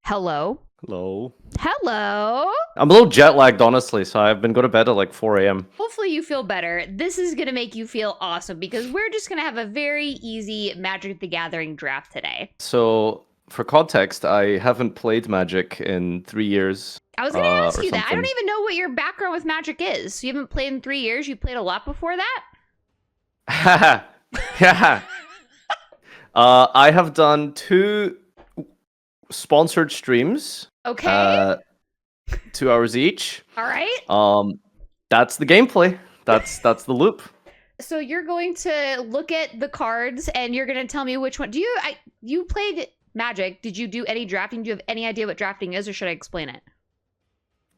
Hello? Hello. Hello? I'm a little jet lagged, honestly, so I've been going to bed at like 4 a.m. Hopefully you feel better. This is going to make you feel awesome because we're just going to have a very easy Magic the Gathering draft today. So, for context, I haven't played Magic in 3 years. I was going to ask or you that. I don't something. even know what your background with Magic is. You haven't played in 3 years? You played a lot before that? Yeah. I have done 2 sponsored streams. Okay. 2 hours each. All right. That's the gameplay. That's the loop. So you're going to look at the cards and you're going to tell me which one. You played Magic. Did you do any drafting? Do you have any idea what drafting is, or should I explain it?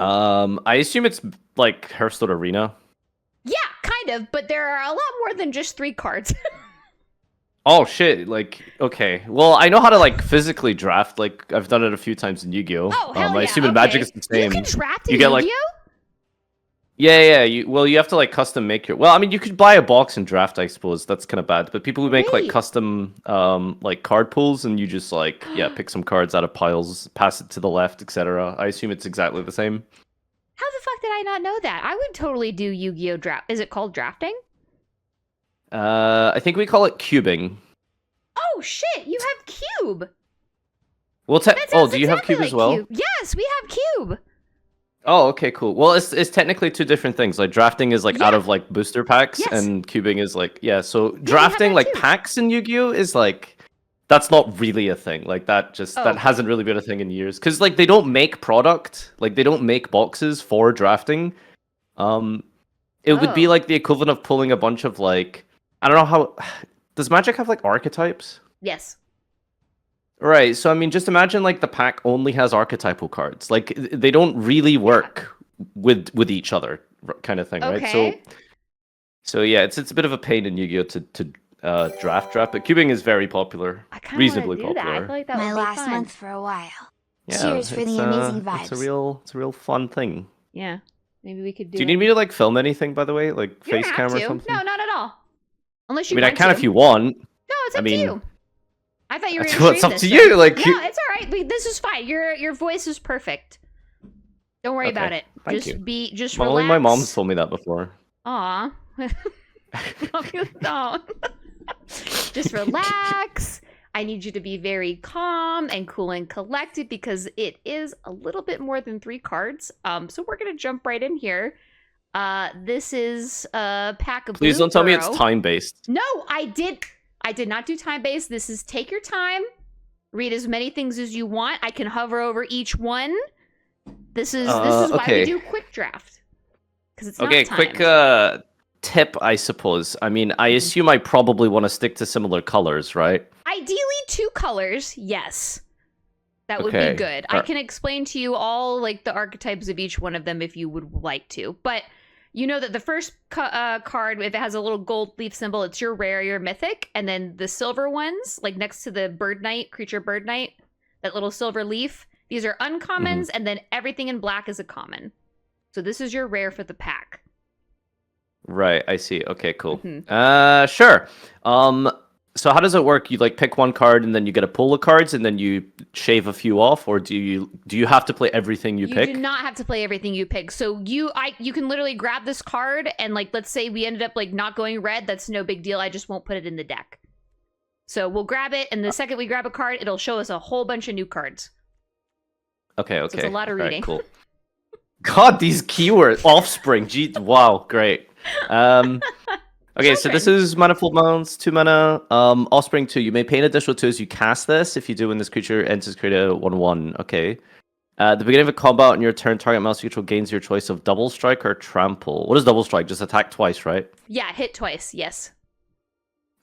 I assume it's like Hearthstone Arena. Yeah, kind of, but there are a lot more than just 3 cards. Oh shit, like, okay. Well, I know how to like physically draft, like I've done it a few times in Yu-Gi-Oh! Oh, hell I yeah, assume in okay. Magic it's the same. You can draft in You get, Yu-Gi-Oh? like- Yeah, you have to like custom make your. Well, I mean, you could buy a box and draft, I suppose. That's kind of bad. But people who make like Wait. custom like card pools, and you just like pick some cards out of piles, pass it to the left, etc. I assume it's exactly the same. How the fuck did I not know that? I would totally do Yu-Gi-Oh! Draft. Is it called drafting? I think we call it cubing. Oh shit, you have Cube! Well, That oh, sounds do you have exactly cube as like well? Cube. Yes, we have Cube! Oh, okay, cool. Well, it's technically 2 different things. Like drafting is like out Yeah. of like booster packs, Yes. and cubing is like so we have drafting that like too. packs in Yu-Gi-Oh is like that's not really a thing. Like that Oh, that okay. hasn't really been a thing in years because like they don't make product, like they don't make boxes for drafting. It would be Oh. like the equivalent of pulling a bunch of like I don't know how does Magic have like archetypes? Yes. Right, so I mean, just imagine like the pack only has archetypal cards. Like they don't really work with each other, kind of thing, right? Okay. So yeah, it's a bit of a pain in Yu-Gi-Oh to draft, but cubing is very popular, I kind of reasonably want to do that. I popular. feel like that My would be last fun. month for a while. Yeah, Cheers for it's, the amazing It's vibes. a real fun thing. Yeah. Maybe we could do Do you need me to like film anything, by the way, like You don't face have cam or to. something? No, not at all. Unless I you mean, I want can to. if you want. No, it's I up mean, to you. I thought you were It's going to up to you. Like, No, it's all right. This is fine. Your voice is perfect. Don't worry about it. Thank you. Just Well, relax. only my mom's told me that before. Aw. Don't. Just relax. I need you to be very calm and cool and collected because it is a little bit more than 3 cards. So we're gonna jump right in here. This is a pack of Please Blue don't tell me it's Burrow. time-based. No, I did not do time-based. This is take your time. Read as many things as you want. I can hover over each one. This is why okay. we do quick draft. Because it's Okay, not quick timed. tip, I suppose. I mean, I Mhm. assume I probably want to stick to similar colors, right? Ideally 2 colors, yes. That would Okay. be good. I can explain to you all like the archetypes of each one of them if you would like to. But you know that the first card, if it has a little gold leaf symbol, it's your rare, your mythic. And then the silver ones, like next to the bird knight, creature bird knight, that little silver leaf, these are uncommons. And then everything in black is a common. So this is your rare for the pack. Right, I see. Okay, cool. Mhm. Sure. So how does it work? You like pick one card and then you get a pool of cards and then you shave a few off, or do you have to play everything you pick? You do not have to play everything you pick. So you can literally grab this card and like let's say we ended up like not going red, that's no big deal. I just won't put it in the deck. So we'll grab it, and the second we grab a card, it'll show us a whole bunch of new cards. Okay. So it's a lot of reading. Cool. God, these keywords. Offspring. Gee, wow, great. Okay, so this is Manifold Mounts, 2 mana. Offspring 2. You may pay an additional 2 as you cast this. If you do, when this creature enters, create a 1/1. Okay. At the beginning of a combat on your turn, target mouse control gains your choice of double strike or trample. What is double strike? Just attack twice, right? Yeah, hit twice. Yes.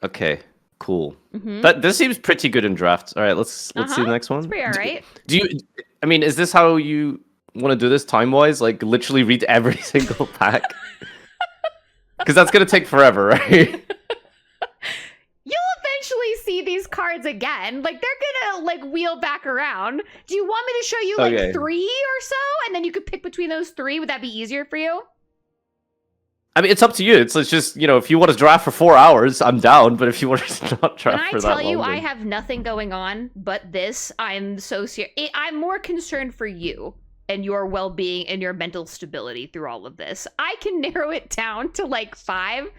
Okay, cool. Mm-hmm. This seems pretty good in drafts. All right, let's see the next one. It's pretty all right. Do you? I mean, is this how you want to do this time-wise? Like, literally read every single pack? Because that's gonna take forever, right? You'll eventually see these cards again. Like they're gonna like wheel back around. Do you want me to show you like Okay. 3 or so, and then you could pick between those 3? Would that be easier for you? I mean, it's up to you. It's just, if you want to draft for 4 hours, I'm down. But if you want to not draft When for I that tell long, you then... I have nothing going on but this, I'm so serious. I'm more concerned for you and your well-being and your mental stability through all of this. I can narrow it down to like 5.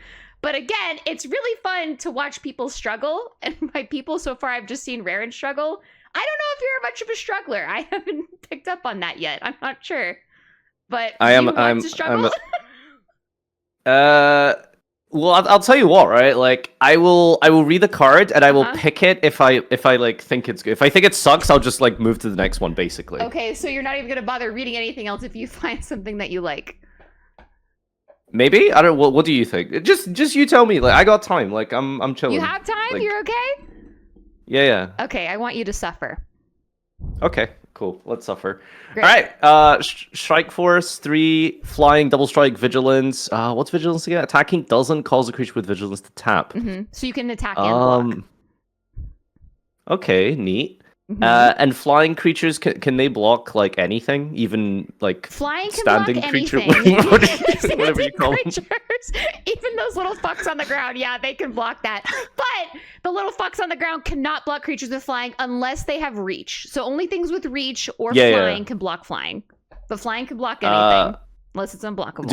But again, it's really fun to watch people struggle. And by people so far, I've just seen Raren struggle. I don't know if you're much of a struggler. I haven't picked up on that yet. I'm not sure. But I'm to struggle? Well, I'll tell you what, right? Like, I will read the card and I will pick it if I like think it's good. If I think it sucks, I'll just like move to the next one, basically. Okay, so you're not even gonna bother reading anything else if you find something that you like. Maybe I don't. What do you think? Just you tell me. Like, I got time. Like, I'm chilling. You have time? Like, You're okay? Yeah. Okay, I want you to suffer. Okay, cool. Let's suffer. Great. All right. Strike Force 3, flying, double strike, vigilance. What's vigilance again? Attacking doesn't cause a creature with vigilance to tap. So you can attack and block. Okay, neat. And flying creatures, can they block like anything, even like flying can standing block creature, anything. whatever you call them. Even those little fucks on the ground, yeah, they can block that. But the little fucks on the ground cannot block creatures with flying unless they have reach. So only things with reach or flying can block flying. But flying can block anything unless it's unblockable.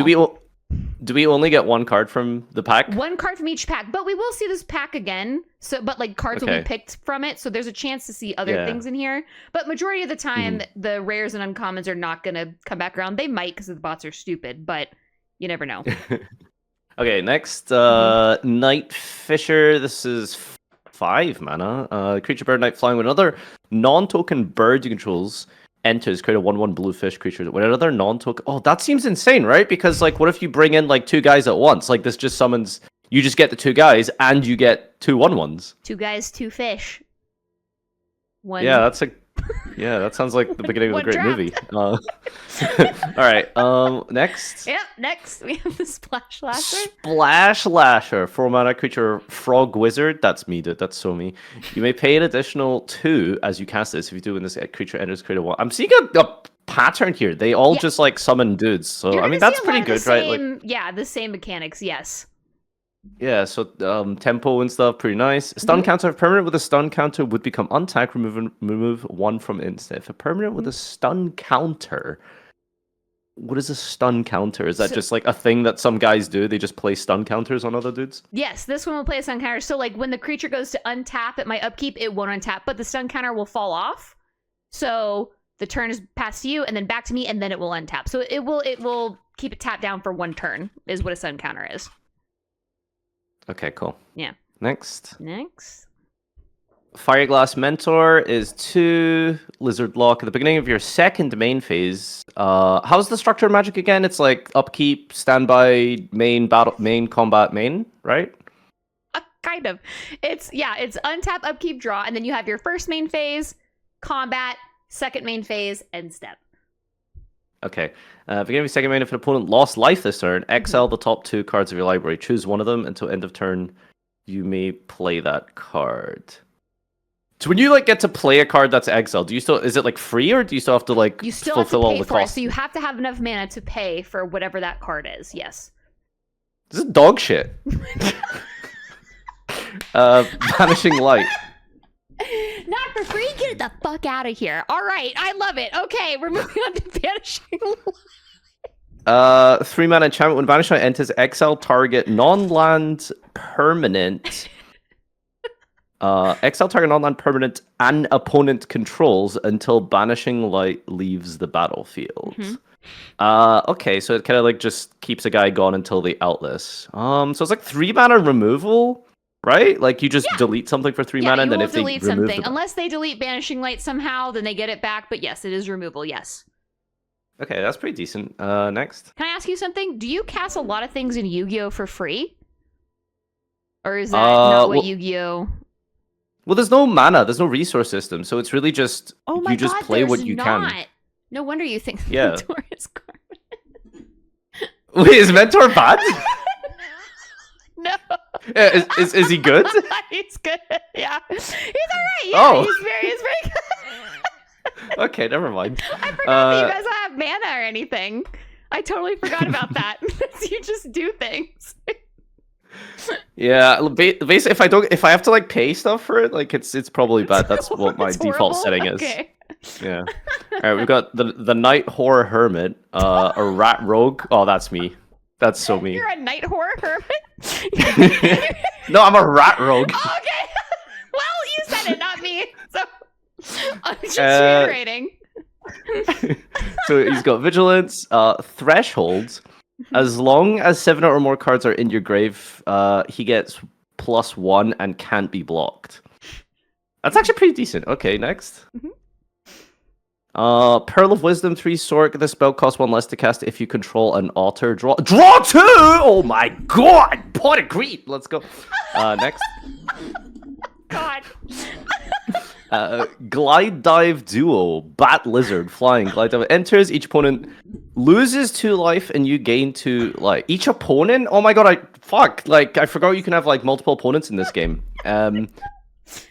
Do we only get one card from the pack? One card from each pack, but we will see this pack again. But like cards will be picked from it, so there's a chance to see other things in here. But majority of the time, the rares and uncommons are not going to come back around. They might because the bots are stupid, but you never know. Okay, next, Night Fisher. This is 5 mana. Creature, bird, night, flying with another non-token bird you controls. Enters, create a 1/1 blue fish creature. When another non-token... Oh, that seems insane, right? Because, like, what if you bring in, like, 2 guys at once? Like, this just summons... You just get the 2 guys, and you get 2 1/1s. 2 guys, 2 fish. One... Yeah, that's like... Yeah, that sounds like the beginning of a great movie. All right, next. Yep, next we have the Splash Lasher. Splash Lasher, 4 mana creature, frog wizard. That's me, dude. That's so me. You may pay an additional 2 as you cast this. If you do when this creature enters, create a 1. I'm seeing a pattern here. They all just like summon dudes. So I mean that's pretty good, right? Like, yeah, the same mechanics. Yes. Yeah, so tempo and stuff, pretty nice. Stun counter. If permanent with a stun counter would become untapped, remove 1 from instant. If a permanent with a stun counter, what is a stun counter? Is that just like a thing that some guys do? They just play stun counters on other dudes? Yes, this one will play a stun counter. So like when the creature goes to untap at my upkeep, it won't untap, but the stun counter will fall off. So the turn is passed to you, and then back to me, and then it will untap. So it will keep it tapped down for 1 turn. Is what a stun counter is. Okay, cool. Yeah. Next. Fireglass Mentor is 2 Lizard Lock. At the beginning of your second main phase, how's the structure of Magic again? It's like upkeep, standby, main, battle, main, combat, main, right? Kind of. It's untap, upkeep, draw, and then you have your first main phase, combat, second main phase, and step. Okay. Beginning of your second main, if an opponent lost life this turn, exile the top 2 cards of your library. Choose one of them until end of turn. You may play that card. So when you like get to play a card that's exiled, is it like free, or do you still have to like fulfill all the costs? So you have to have enough mana to pay for whatever that card is. Yes. This is dog shit. Vanishing Light. Not for free? Get the fuck out of here. All right, I love it. Okay, we're moving on to Vanishing Light. 3 mana enchantment. When Vanishing Light enters, exile target non-land permanent. Exile target non-land permanent and opponent controls until Banishing Light leaves the battlefield. Okay, so it kind of like just keeps a guy gone until they outlist. So it's like 3 mana removal. Right? Like you just delete something for 3 mana, and then if they delete something, unless they delete Banishing Light somehow, then they get it back. But yes, it is removal. Yes. Okay, that's pretty decent. Next. Can I ask you something? Do you cast a lot of things in Yu-Gi-Oh for free, or is that not what Yu-Gi-Oh? Well, there's no mana. There's no resource system, so it's really just you just play what you can. No wonder you think Mentor is garbage. Wait, is Mentor bad? No. Is he good? He's good. Yeah, he's alright. Yeah, he's very good. Okay, never mind. I forgot that you guys don't have mana or anything. I totally forgot about that. You just do things. Yeah, basically, if I have to like pay stuff for it, like it's probably bad. That's what my default setting is. Okay. Yeah. All right, we've got the Night Horror Hermit, a Rat Rogue. Oh, that's me. That's so me. You're a Night Horror Hermit? No, I'm a Rat Rogue. Oh, okay. Well, you said it, not me. So I'm just reiterating. So he's got Vigilance, Thresholds. As long as 7 or more cards are in your grave, he gets +1 and can't be blocked. That's actually pretty decent. Okay, next. Pearl of Wisdom, 3 Sork. The spell costs 1 less to cast if you control an otter. Draw 2! Oh my god! Pot of greed! Let's go. Next. God. Glide Dive Duo. Bat Lizard. Flying. Glide Dive. Enters. Each opponent loses 2 life and you gain 2 life. Each opponent? Oh my god, I forgot you can have like multiple opponents in this game.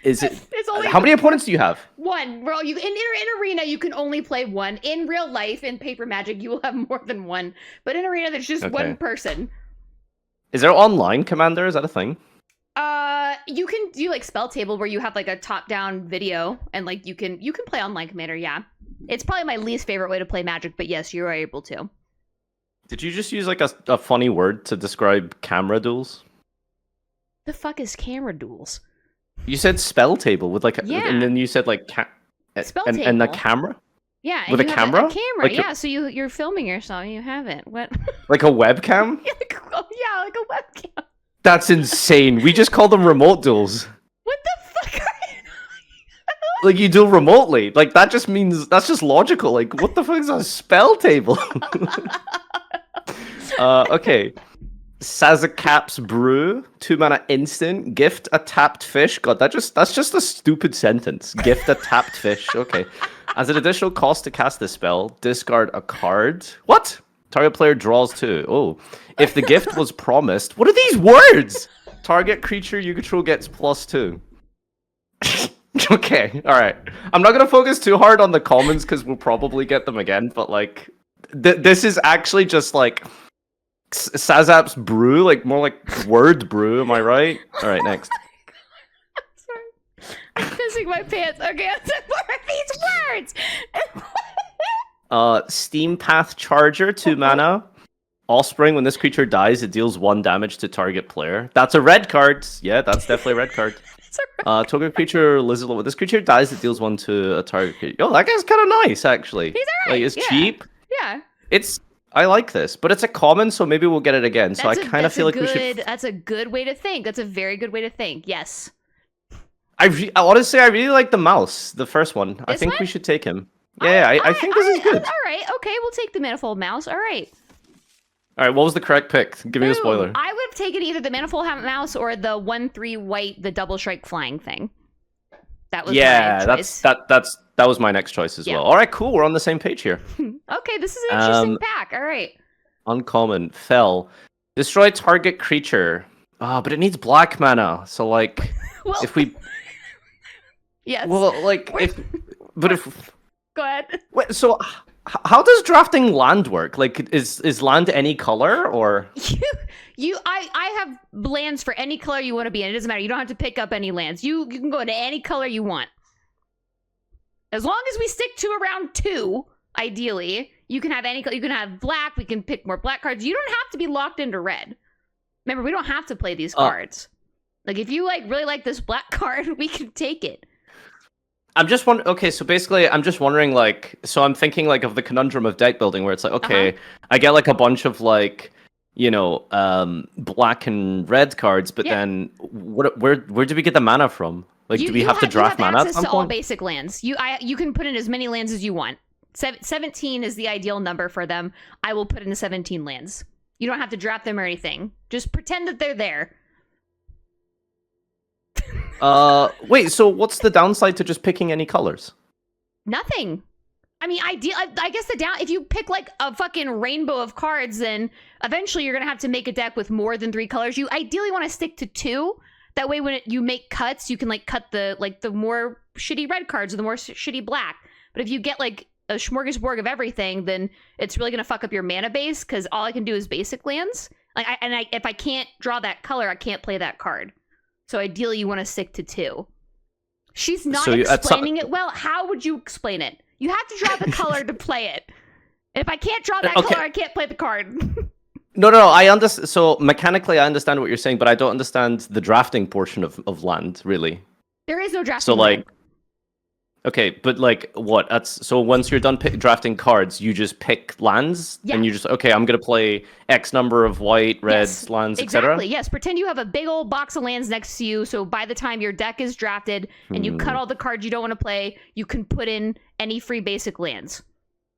Is it? How many opponents do you have? 1. Well, in Arena you can only play 1. In real life, in Paper Magic, you will have more than 1. But in Arena, there's just 1 person. Is there online commander? Is that a thing? You can do like Spell Table where you have like a top-down video and like you can play online commander. Yeah, it's probably my least favorite way to play Magic, but yes, you are able to. Did you just use like a funny word to describe camera duels? The fuck is camera duels? You said Spell Table with like, yeah. And then you said like Spell Table and the camera. Yeah, with a camera. A camera, like yeah. So you're filming yourself. You have it. What? Like a webcam? Yeah, like a webcam. That's insane. We just call them remote duels. What the fuck are you doing? Like you duel remotely. Like that just means that's just logical. Like what the fuck is a Spell Table? Okay. Sazakap's Brew, 2 mana instant, gift a tapped fish. God, that's just a stupid sentence. Gift a tapped fish. Okay. As an additional cost to cast this spell, discard a card. What? Target player draws 2. Oh. If the gift was promised. What are these words? Target creature you control gets +2. Okay, alright. I'm not gonna focus too hard on the commons because we'll probably get them again, but like this is actually just like Sazap's Brew, like more like word brew, am I right? Alright, next. Sorry. I'm pissing my pants. Okay, what are these words? Steam Path Charger, 2 mana. Offspring, when this creature dies, it deals 1 damage to target player. That's a red card. Yeah, that's definitely a red card. Target creature lizard. When this creature dies, it deals 1 to a target creature. Oh, that guy's kind of nice, actually. He's alright. Like, it's cheap. Yeah. I like this, but it's a common, so maybe we'll get it again. So I kind of feel like we should. That's a good way to think. That's a very good way to think. Yes. Honestly, I really like the mouse, the first one. I think we should take him. Yeah, I think this is good. All right, okay, we'll take the Manifold Mouse. All right. All right, what was the correct pick? Give me a spoiler. I would have taken either the Manifold Mouse or the 1/3 white, the double strike flying thing. That was my choice. That was my next choice as well. All right, cool. We're on the same page here. Okay, this is an interesting pack. All right. Uncommon, fell, destroy target creature. But it needs black mana. So like, if we, yes. Well, like if Go ahead. Wait, so how does drafting land work? Like, is land any color or? I have lands for any color you want to be in. It doesn't matter. You don't have to pick up any lands. You can go into any color you want. As long as we stick to around 2, ideally, you can have any. You can have black. We can pick more black cards. You don't have to be locked into red. Remember, we don't have to play these cards. Like, if you really like this black card, we can take it. I'm just wondering. Okay, so basically, I'm just wondering. Like, so I'm thinking like of the conundrum of deck building, where it's like, okay, I get like a bunch of like, black and red cards, but then where do we get the mana from? Like, do we have to draft mana at some point? Access to all basic lands. You can put in as many lands as you want. 17 is the ideal number for them. I will put in 17 lands. You don't have to draft them or anything. Just pretend that they're there. Wait, so what's the downside to just picking any colors? Nothing. I mean, I guess if you pick like a fucking rainbow of cards, then eventually you're gonna have to make a deck with more than 3 colors. You ideally want to stick to 2. That way, when you make cuts, you can like cut the more shitty red cards or the more shitty black. But if you get like a smorgasbord of everything, then it's really gonna fuck up your mana base because all I can do is basic lands. Like, if I can't draw that color, I can't play that card. So ideally, you want to stick to 2. She's not explaining it well. How would you explain it? You have to draw the color to play it. And if I can't draw that color, I can't play the card. No, I understand. So mechanically, I understand what you're saying, but I don't understand the drafting portion of land, really. There is no drafting. So like, okay, but like what? So once you're done drafting cards, you just pick lands, and you just I'm gonna play X number of white, red lands, etc. Exactly. Yes. Pretend you have a big old box of lands next to you. So by the time your deck is drafted and you cut all the cards you don't want to play, you can put in any free basic lands.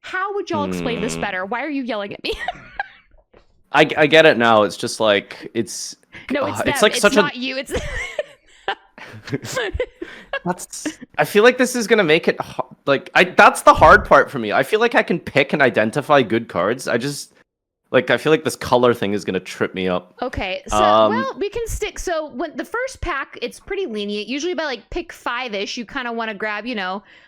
How would y'all explain this better? Why are you yelling at me? I get it now. It's just like it's like such not you. It's I feel like this is gonna make it that's the hard part for me. I feel like I can pick and identify good cards. I feel like this color thing is gonna trip me up. Okay, so we can stick. So when the first pack, it's pretty lenient. Usually by like pick 5-ish, you kind of want to grab,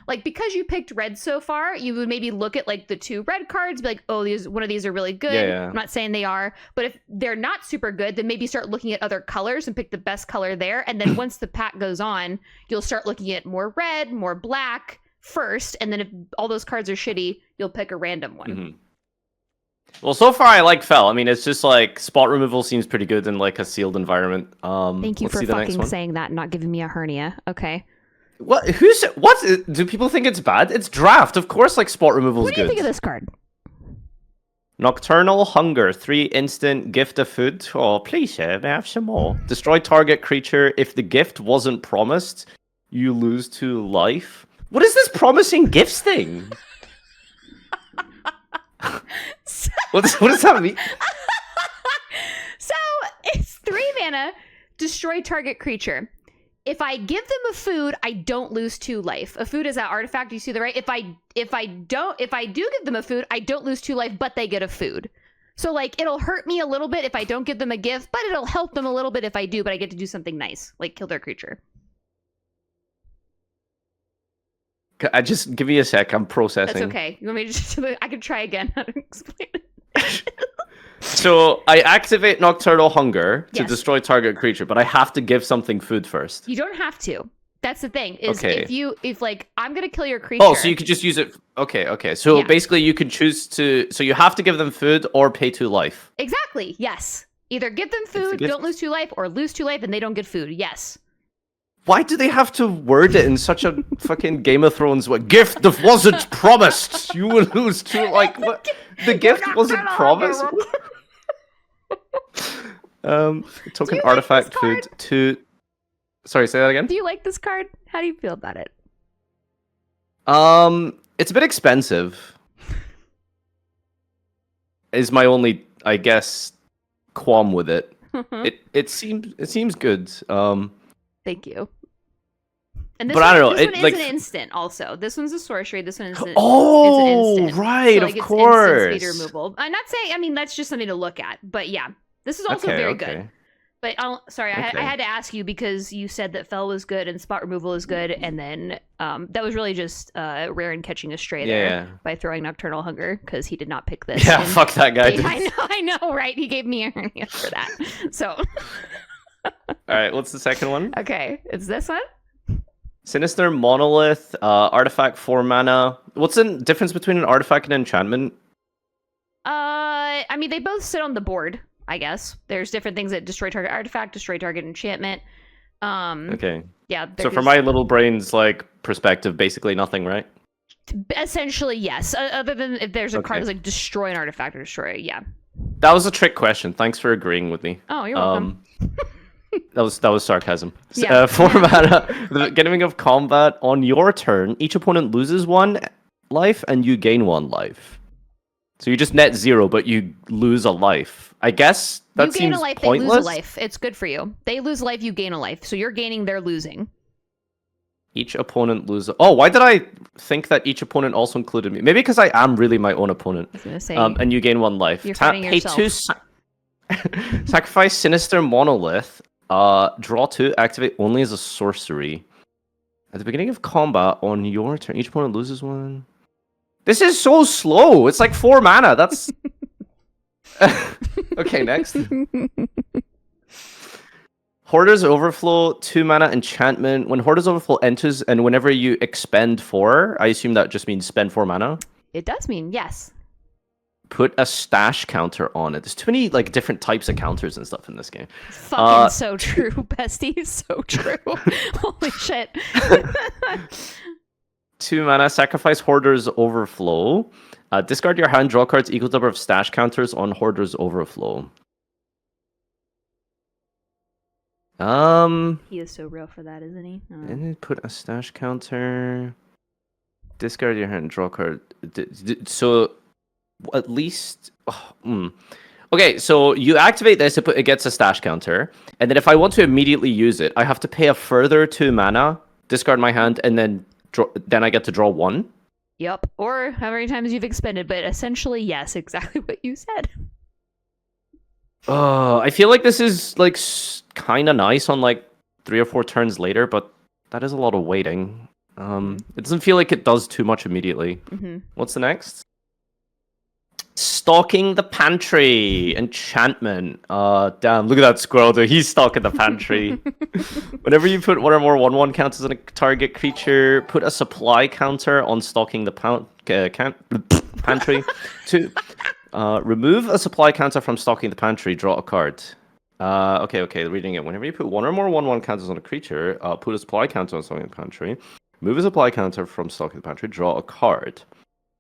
like because you picked red so far, you would maybe look at like the 2 red cards, be like, oh, one of these are really good. Yeah. I'm not saying they are, but if they're not super good, then maybe start looking at other colors and pick the best color there. And then once the pack goes on, you'll start looking at more red, more black first, and then if all those cards are shitty, you'll pick a random one. Mm-hmm. Well, so far I like Fel. I mean, it's just like spot removal seems pretty good in like a sealed environment. Thank you for fucking saying that and not giving me a hernia. Okay. What? Do people think it's bad? It's draft, of course. Like spot removal is good. What do you think of this card? Nocturnal Hunger, 3 instant, gift of food. Oh, please, sir, may I have some more? Destroy target creature. If the gift wasn't promised, you lose 2 life. What is this promising gifts thing? What does that mean? So it's 3 mana, destroy target creature. If I give them a food, I don't lose 2 life. A food is that artifact. You see the right? If I do give them a food, I don't lose 2 life, but they get a food. So like it'll hurt me a little bit if I don't give them a gift, but it'll help them a little bit if I do. But I get to do something nice, like kill their creature. Just give me a sec. I'm processing. That's okay. You want me to just? I can try again. How to explain it? So I activate Nocturnal Hunger to destroy target creature, but I have to give something food first. You don't have to. That's the thing. Is if like I'm gonna kill your creature. Oh, so you could just use it. Okay. So basically, you could choose to. So you have to give them food or pay 2 life. Exactly. Yes. Either give them food, don't lose 2 life, or lose 2 life and they don't get food. Yes. Why do they have to word it in such a fucking Game of Thrones way? Gift that wasn't promised. You will lose 2. Like what? The gift wasn't promised. Token artifact food to. Sorry, say that again. Do you like this card? How do you feel about it? It's a bit expensive. Is my only, I guess, qualm with it. It seems good. Thank you. And but I don't know. This one is an instant. Also, this one's a sorcery. This one is an. Oh, it's an instant. Right, so, like, of course. Instant speed removal. I'm not saying. I mean, that's just something to look at. But yeah, this is also very good. But I had to ask you because you said that Fel was good and spot removal is good, and then that was really just rare and catching a stray there by throwing Nocturnal Hunger because he did not pick this. Yeah, fuck that guy. I know, right? He gave me a hernia for that. So. All right, what's the second one? Okay, it's this one. Sinister Monolith, artifact 4 mana. What's the difference between an artifact and an enchantment? I mean, they both sit on the board, I guess. There's different things that destroy target artifact, destroy target enchantment. Okay. Yeah. So from my little brain's perspective, basically nothing, right? Essentially, yes. Other than if there's a card that's destroy an artifact or destroy it, yeah. That was a trick question. Thanks for agreeing with me. Oh, you're welcome. That was sarcasm. Yeah. 4 mana. The beginning of combat. On your turn, each opponent loses 1 life and you gain 1 life. So you just net 0, but you lose a life. I guess that seems pointless. You gain a life, they lose a life. It's good for you. They lose life, you gain a life. So you're gaining, they're losing. Each opponent loses. Oh, why did I think that each opponent also included me? Maybe because I am really my own opponent. I was gonna say, and you gain 1 life. You're fighting yourself. Sacrifice Sinister Monolith. Draw 2, activate only as a sorcery. At the beginning of combat, on your turn, each opponent loses 1. This is so slow. It's like 4 mana. That's okay. Next, Hoarder's Overflow, 2 mana enchantment. When Hoarder's Overflow enters, and whenever you expend 4, I assume that just means spend 4 mana. It does mean yes. Put a stash counter on it. There's too many like different types of counters and stuff in this game. Fucking so true, bestie. So true. Holy shit. 2 mana, sacrifice Hoarder's Overflow. Discard your hand, draw cards equal to number of stash counters on Hoarder's Overflow. He is so real for that, isn't he? And then put a stash counter. Discard your hand, draw card. So at least. Okay, so you activate this, it gets a stash counter, and then if I want to immediately use it, I have to pay a further 2 mana, discard my hand, and then I get to draw 1. Yep, or how many times you've expended, but essentially, yes, exactly what you said. I feel like this is like kind of nice on like 3 or 4 turns later, but that is a lot of waiting. It doesn't feel like it does too much immediately. What's the next? Stalking the Pantry. Enchantment. Damn, look at that squirrel, dude. He's stalking the pantry. Whenever you put 1 or more 1/1 counters on a target creature, put a supply counter on stalking the pantry. 2. Remove a supply counter from stalking the pantry, draw a card. Okay, reading it. Whenever you put 1 or more 1/1 counters on a creature, put a supply counter on stalking the pantry. Move a supply counter from stalking the pantry, draw a card.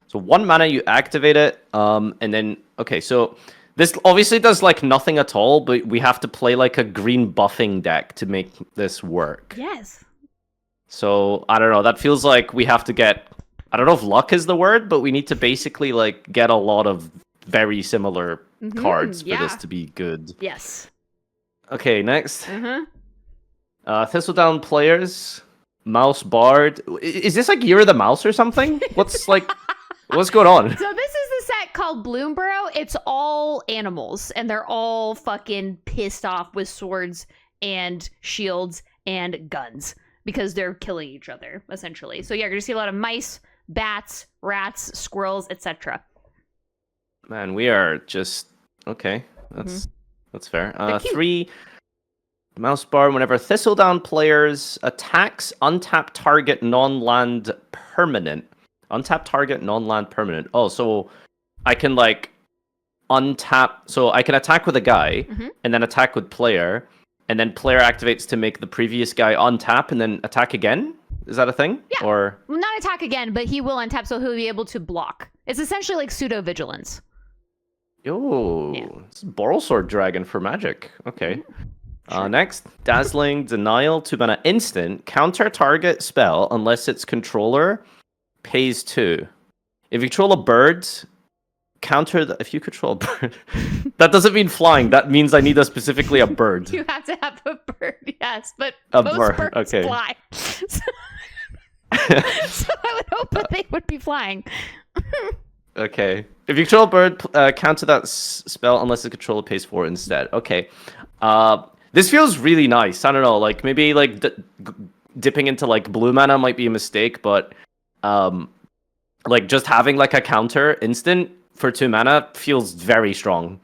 So 1 mana, you activate it, and then, okay, so this obviously does, like, nothing at all, but we have to play, like, a green buffing deck to make this work. Yes. So, I don't know, that feels like we have to get, I don't know if luck is the word, but we need to basically, like, get a lot of very similar cards for this to be good. Yes. Okay, next. Thistledown players, Mouse Bard. Is this, like, Year of the Mouse or something? What's, like... What's going on? So this is the set called Bloomborough. It's all animals, and they're all fucking pissed off with swords and shields and guns because they're killing each other, essentially. So yeah, you're gonna see a lot of mice, bats, rats, squirrels, etc. Man, we are just okay. That's fair. 3 Mouse Bar. Whenever Thistledown players attacks untapped target non-land permanent. Untap target non-land permanent. Oh, so I can like untap. So I can attack with a guy and then attack with player, and then player activates to make the previous guy untap and then attack again. Is that a thing? Yeah. Or not attack again, but he will untap, so he'll be able to block. It's essentially like pseudo vigilance. Yo, it's Borrelsword Dragon for Magic. Okay. Sure. Next, Dazzling Denial, 2 mana instant. Counter target spell unless its controller pays 2. If you control a bird, if you control a bird, that doesn't mean flying. That means I need specifically a bird. You have to have a bird, yes, but most birds fly. So I would hope that they would be flying. Okay. If you control a bird, counter that spell unless the controller pays 4 instead. Okay. This feels really nice. I don't know, like maybe like dipping into like blue mana might be a mistake, but like just having like a counter instant for 2 mana feels very strong.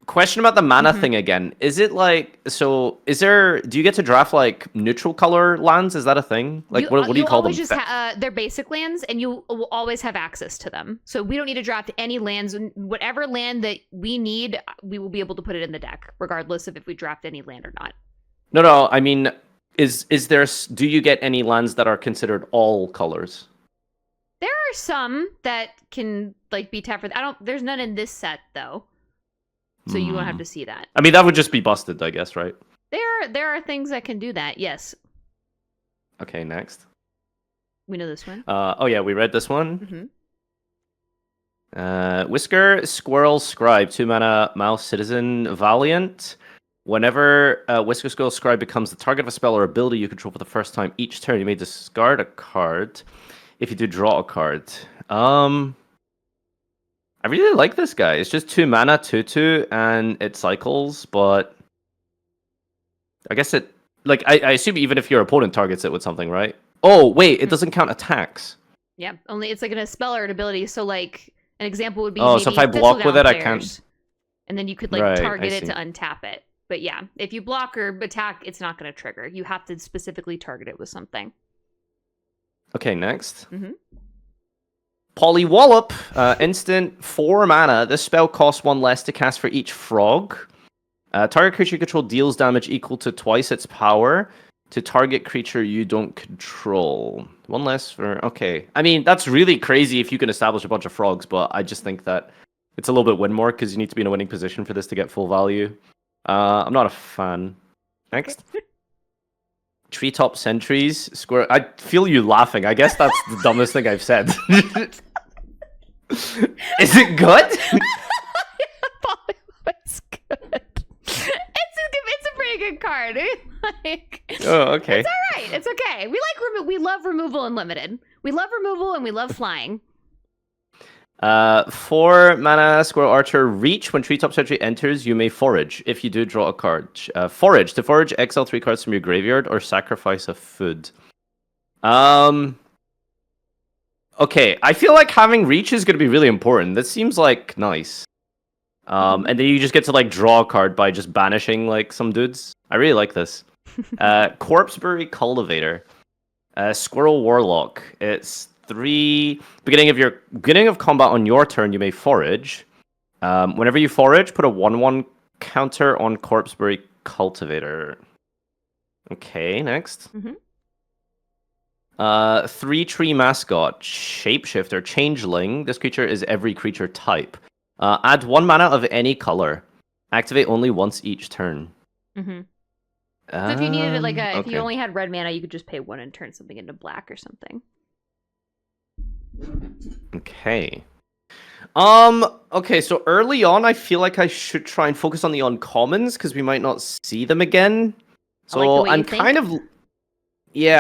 Question about the mana thing again. Is it like, so is there, do you get to draft like neutral color lands? Is that a thing? Like what do you call them? Just they're basic lands, and you will always have access to them. So we don't need to draft any lands. Whatever land that we need, we will be able to put it in the deck, regardless of if we draft any land or not. No, I mean, is there, do you get any lands that are considered all colors? There are some that can like be tapped for. There's none in this set though. So you won't have to see that. I mean, that would just be busted, I guess, right? There are things that can do that, yes. Okay, next. We know this one. Oh yeah, we read this one. Whisker, Squirrel, Scribe, 2 mana, Mouse, Citizen, Valiant. Whenever Whisker, Squirrel, Scribe becomes the target of a spell or ability you control for the first time each turn, you may discard a card. If you do, draw a card. I really like this guy. It's just 2 mana, 2/2, and it cycles, but I guess it, like, I assume even if your opponent targets it with something, right? Oh, wait, it doesn't count attacks. Yeah, only it's like a spell or an ability. So like an example would be Oh, maybe so if I block with Thistledown it, I Flares, can't. and then you could like Right, I target it see. to untap it. But yeah, if you block or attack, it's not going to trigger. You have to specifically target it with something. Okay, next. Mm-hmm. Polywallop, instant 4 mana. This spell costs 1 less to cast for each frog. Target creature you control deals damage equal to twice its power to target creature you don't control. 1 less for... Okay. I mean, that's really crazy if you can establish a bunch of frogs, but I just think that it's a little bit win more because you need to be in a winning position for this to get full value. I'm not a fan. Next. Treetop Sentries. Square. I feel you laughing. I guess that's the dumbest thing I've said. Is it good? It's good. It's a pretty good card. Like, Oh, okay. it's all right. It's okay. We love removal unlimited. We love removal and we love flying. 4 mana, Squirrel Archer, Reach. When Treetop Sentry enters, you may forage. If you do, draw a card. Forage. To forage, exile 3 cards from your graveyard or sacrifice a food. Okay, I feel like having Reach is going to be really important. This seems like nice. And then you just get to like draw a card by just banishing like some dudes. I really like this. Corpsebury Cultivator. Squirrel Warlock. It's 3. Beginning of combat on your turn, you may forage. Whenever you forage, put a 1/1 counter on Corpsebury Cultivator. Okay, next. 3 tree mascot, Shapeshifter, Changeling. This creature is every creature type. Add 1 mana of any color. Activate only once each turn. So if you needed it, if you okay. only had red mana, you could just pay 1 and turn something into black or something. Okay. Okay, so early on, I feel like I should try and focus on the uncommons because we might not see them again. So I like the way I'm you think.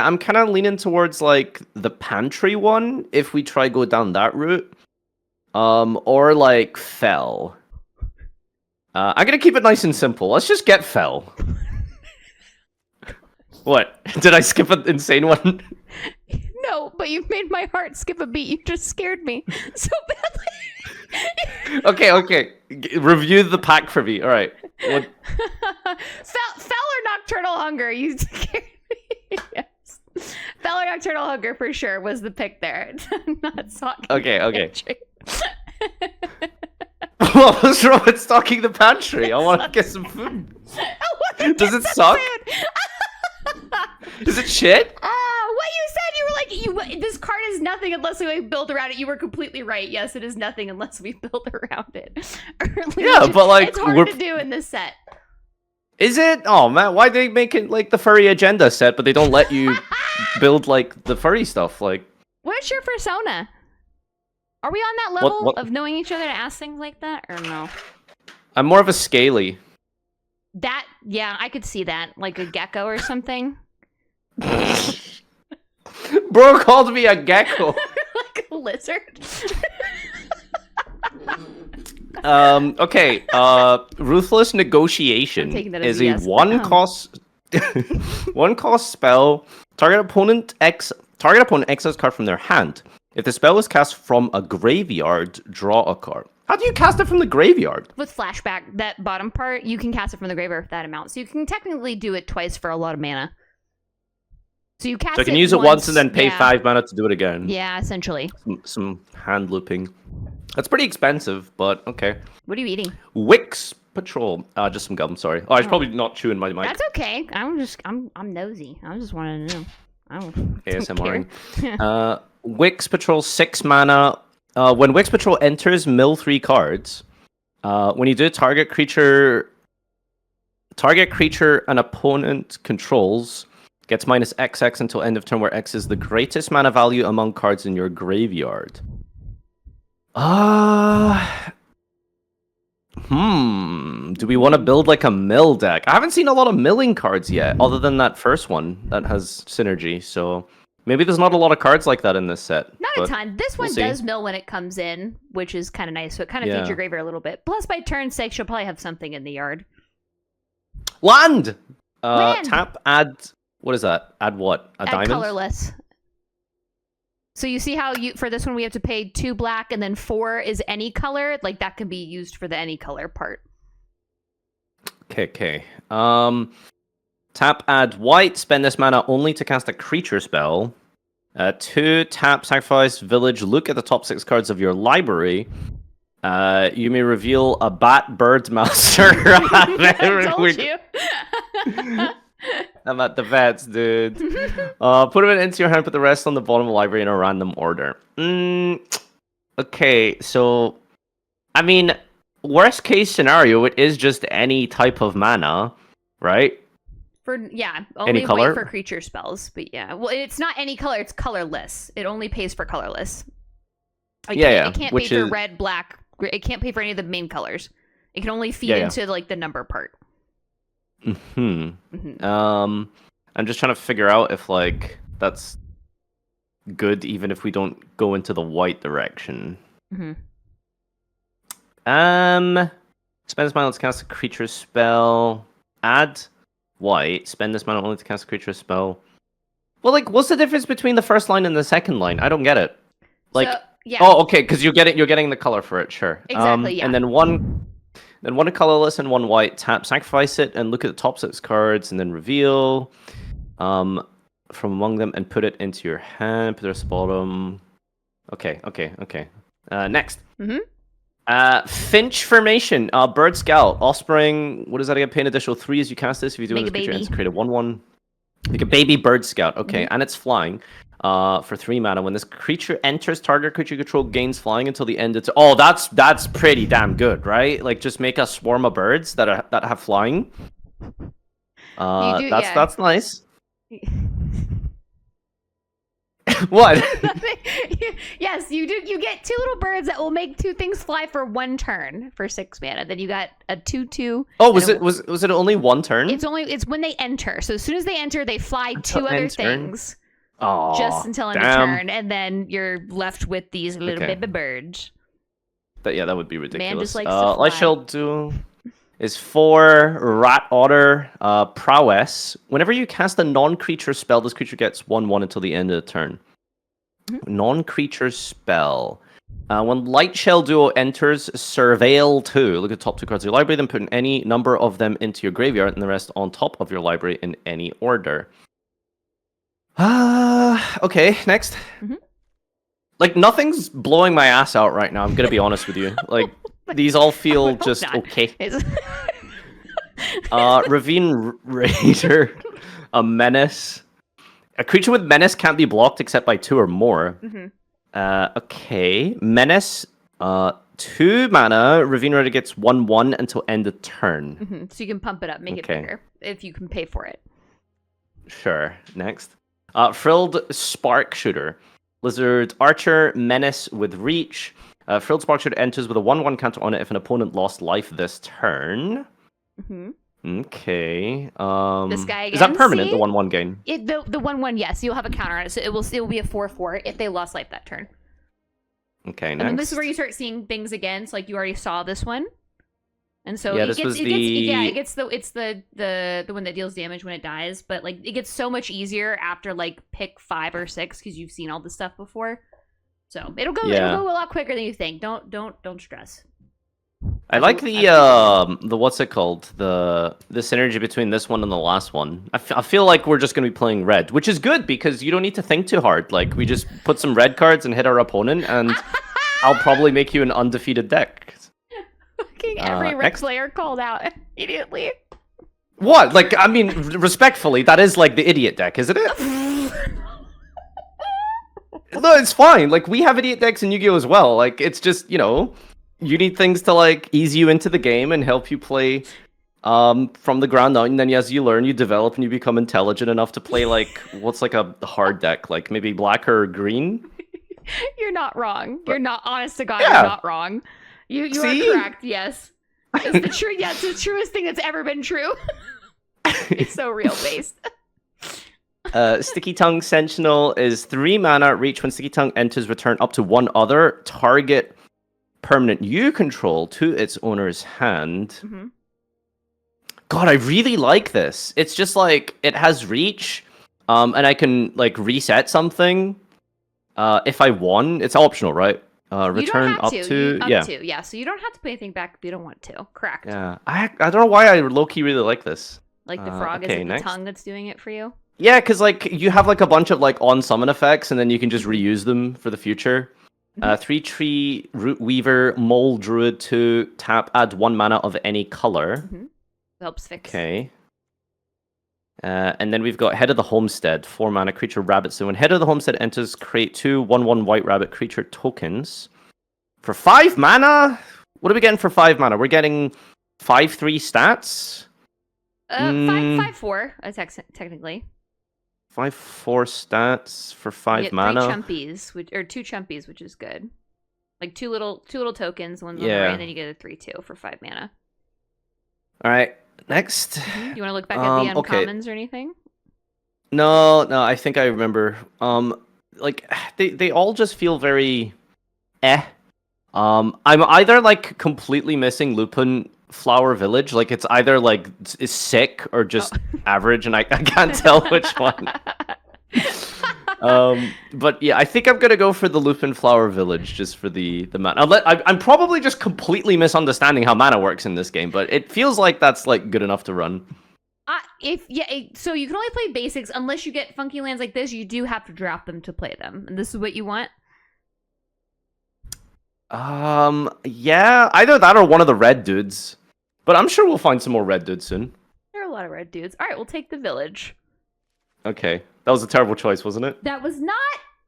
I'm kind of leaning towards like the pantry one if we try go down that route. Or like Fell. I'm gonna keep it nice and simple. Let's just get Fell. What? Did I skip an insane one? No, but you made my heart skip a beat. You just scared me so badly. Okay. Review the pack for me. All right. What? Fell or Nocturnal Hunger? You scared me. Yes. Fell or Nocturnal Hunger for sure was the pick there. Not Sock. Okay. What was wrong with stocking the pantry? I want to get some food. Does it suck? Is it shit? What you said, you were like, this card is nothing unless we build around it. You were completely right. Yes, it is nothing unless we build around it. Yeah, but like it's hard to do in this set. Is it? Oh man, why they make it like the furry agenda set, but they don't let you build like the furry stuff? Like, what's your persona? Are we on that level what? of knowing each other to ask things like that, or no? I'm more of a scaly. Yeah, I could see that, like a gecko or something. Bro called me a gecko. Like a lizard. Okay. Ruthless Negotiation is a yes, 1 cost 1 cost spell. Target opponent exiles card from their hand. If the spell is cast from a graveyard, draw a card. How do you cast it from the graveyard? With flashback, that bottom part, you can cast it from the graveyard for that amount. So you can technically do it twice for a lot of mana. So you cast So I can use it once and then pay 5 mana to do it again. Yeah, essentially. Some hand looping. That's pretty expensive, but okay. What are you eating? Wix Patrol. Just some gum, sorry. Oh, I was probably not chewing my mic. That's okay. I'm nosy. I just wanted to know. I don't ASMR. Wix Patrol, 6 mana. When Wix Patrol enters, mill 3 cards. When you do target creature an opponent controls gets minus XX until end of turn, where X is the greatest mana value among cards in your graveyard. Do we want to build like a mill deck? I haven't seen a lot of milling cards yet, other than that first one that has synergy. So maybe there's not a lot of cards like that in this set. Not a ton. This one does mill when it comes in, which is kind of nice. So it kind of feeds your graveyard a little bit. Plus, by turn 6, you'll probably have something in the yard. Land! Land! Tap, add... What is that? Add what? A Add diamond? colorless. So you see how for this one we have to pay 2 black and then 4 is any color? Like that can be used for the any color part. Okay. Tap, add white. Spend this mana only to cast a creature spell. 2, tap, sacrifice, village. Look at the top 6 cards of your library. You may reveal a bat, bird, mouse, or rabbit. I told you. I'm at the vets, dude. Put them into your hand, put the rest on the bottom of the library in a random order. Okay, so... I mean, worst case scenario, it is just any type of mana, right? Only color? white for creature spells, but yeah. Well, it's not any color, it's colorless. It only pays for colorless. It can't pay for red, black. It can't pay for any of the main colors. It can only feed into like the number part. I'm just trying to figure out if like that's good, even if we don't go into the white direction. Spend this mana to cast a creature spell. Add white. Spend this mana only to cast a creature spell. Well, like, what's the difference between the first line and the second line? I don't get it. Like, oh, okay, because you're getting the color for it, sure. Exactly, yeah. And then one colorless and one white. Tap, sacrifice it, and look at the top 6 cards, and then reveal from among them, and put it into your hand. Put the rest at the bottom. Okay. Next. Finch formation. Bird Scout. Offspring. What does that again? Pay an additional 3 as you cast this. If you do this creature, it's create a 1/1. Like a baby Bird Scout. Okay, and it's flying. For 3 mana. When this creature enters, target creature you control gains flying until the end. Oh, that's pretty damn good, right? Like just make a swarm of birds that have flying. That's nice. What? Yes, you do. You get 2 little birds that will make 2 things fly for 1 turn for 6 mana. Then you got a 2/2. Oh, was it only 1 turn? It's when they enter. So as soon as they enter, they fly 2 other things. Oh, just until end of turn, and then you're left with these little baby birds. That would be ridiculous. Man just likes to fly. Light Shield Duel is 4 Rat Otter Prowess. Whenever you cast a non-creature spell, this creature gets 1/1 until the end of the turn. Non-creature spell. When Light Shell Duo enters, Surveil 2. Look at the top 2 cards of your library, then put any number of them into your graveyard, and the rest on top of your library in any order. Okay, next. Like, nothing's blowing my ass out right now, I'm gonna be honest with you. Like, these all feel just okay. Ravine Raider, a Menace. A creature with Menace can't be blocked except by 2 or more. Okay. Menace, 2 mana. Ravine Raider gets 1/1 until end of turn. So you can pump it up, make it bigger, if you can pay for it. Sure. Next. Frilled Spark Shooter. Lizard Archer, Menace with Reach. Frilled Spark Shooter enters with a 1/1 counter on it if an opponent lost life this turn. Okay. This guy again, is that permanent, the 1/1 gain? The 1/1, yes. You'll have a counter on it, so it will be a 4/4 if they lost life that turn. Okay, next. And then this is where you start seeing things again. So like you already saw this one. And so it's the one that deals damage when it dies, but like it gets so much easier after like pick 5 or 6 because you've seen all this stuff before. So it'll go a lot quicker than you think. Don't stress. I like the what's it called, the synergy between this one and the last one. I feel like we're just gonna be playing red, which is good because you don't need to think too hard. Like we just put some red cards and hit our opponent, and I'll probably make you an undefeated deck. Every red player called out immediately. What? Like, I mean, respectfully, that is like the idiot deck, isn't it? No, it's fine. Like, we have idiot decks in Yu-Gi-Oh! As well. Like, it's just, you need things to, like, ease you into the game and help you play from the ground up. And then as you learn, you develop and you become intelligent enough to play, like, what's like a hard deck? Like, maybe black or green? You're not wrong. You're not, honest to God, you're not wrong. You are correct, yes. It's the truest thing that's ever been true. It's so real based. Sticky Tongue Sentinel is 3 mana. Reach. When Sticky Tongue enters, return up to 1 other target permanent you control to its owner's hand. God, I really like this. It's just like, it has reach, and I can like reset something. if I won, it's optional, right? You Return don't have up to. to Up yeah. to, yeah. So you don't have to put anything back if you don't want to. Correct. Yeah, I don't know why I low-key really like this. Like the frog, okay, is it next. the tongue that's doing it for you? Yeah, because like you have like a bunch of like on summon effects, and then you can just reuse them for the future. 3-tree root weaver mole druid 2 tap, add 1 mana of any color. Helps fix. Okay. And then we've got Head of the Homestead, 4 mana creature rabbit. So when Head of the Homestead enters, create 2 1/1 white rabbit creature tokens for 5 mana. What are we getting for 5 mana? We're getting 5/3 stats. 5/4, technically. 5/4 stats for 5 you get mana. 3 chumpies, or 2 chumpies, which is good. Like two little tokens, one's on the Yeah. right, and then you get a 3/2 for 5 mana. All right, next. You want to look back at the okay. uncommons or anything? No, I think I remember. Like they all just feel very I'm either like completely missing Lupin Flower Village, like it's either like is sick or just average, and I can't tell which one. But yeah, I think I'm gonna go for the Lupin Flower Village just for the mana. I'm probably just completely misunderstanding how mana works in this game, but it feels like that's like good enough to run. So you can only play basics unless you get funky lands like this. You do have to drop them to play them, and this is what you want. Yeah, either that or one of the red dudes. But I'm sure we'll find some more red dudes soon. There are a lot of red dudes. All right, we'll take the village. Okay, that was a terrible choice, wasn't it? That was not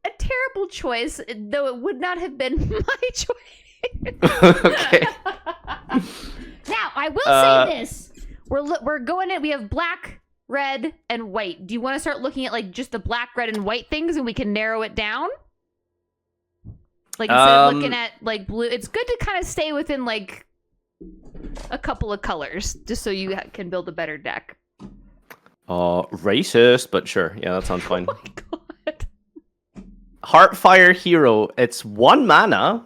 a terrible choice, though it would not have been my choice. Okay. Now, I will say this. We're going in, we have black, red, and white. Do you want to start looking at like just the black, red, and white things and we can narrow it down? Like instead of looking at like blue, it's good to kind of stay within like a couple of colors just so you can build a better deck. Racist, but sure. Yeah, that sounds fine. Oh my god. Heartfire Hero. It's 1 mana.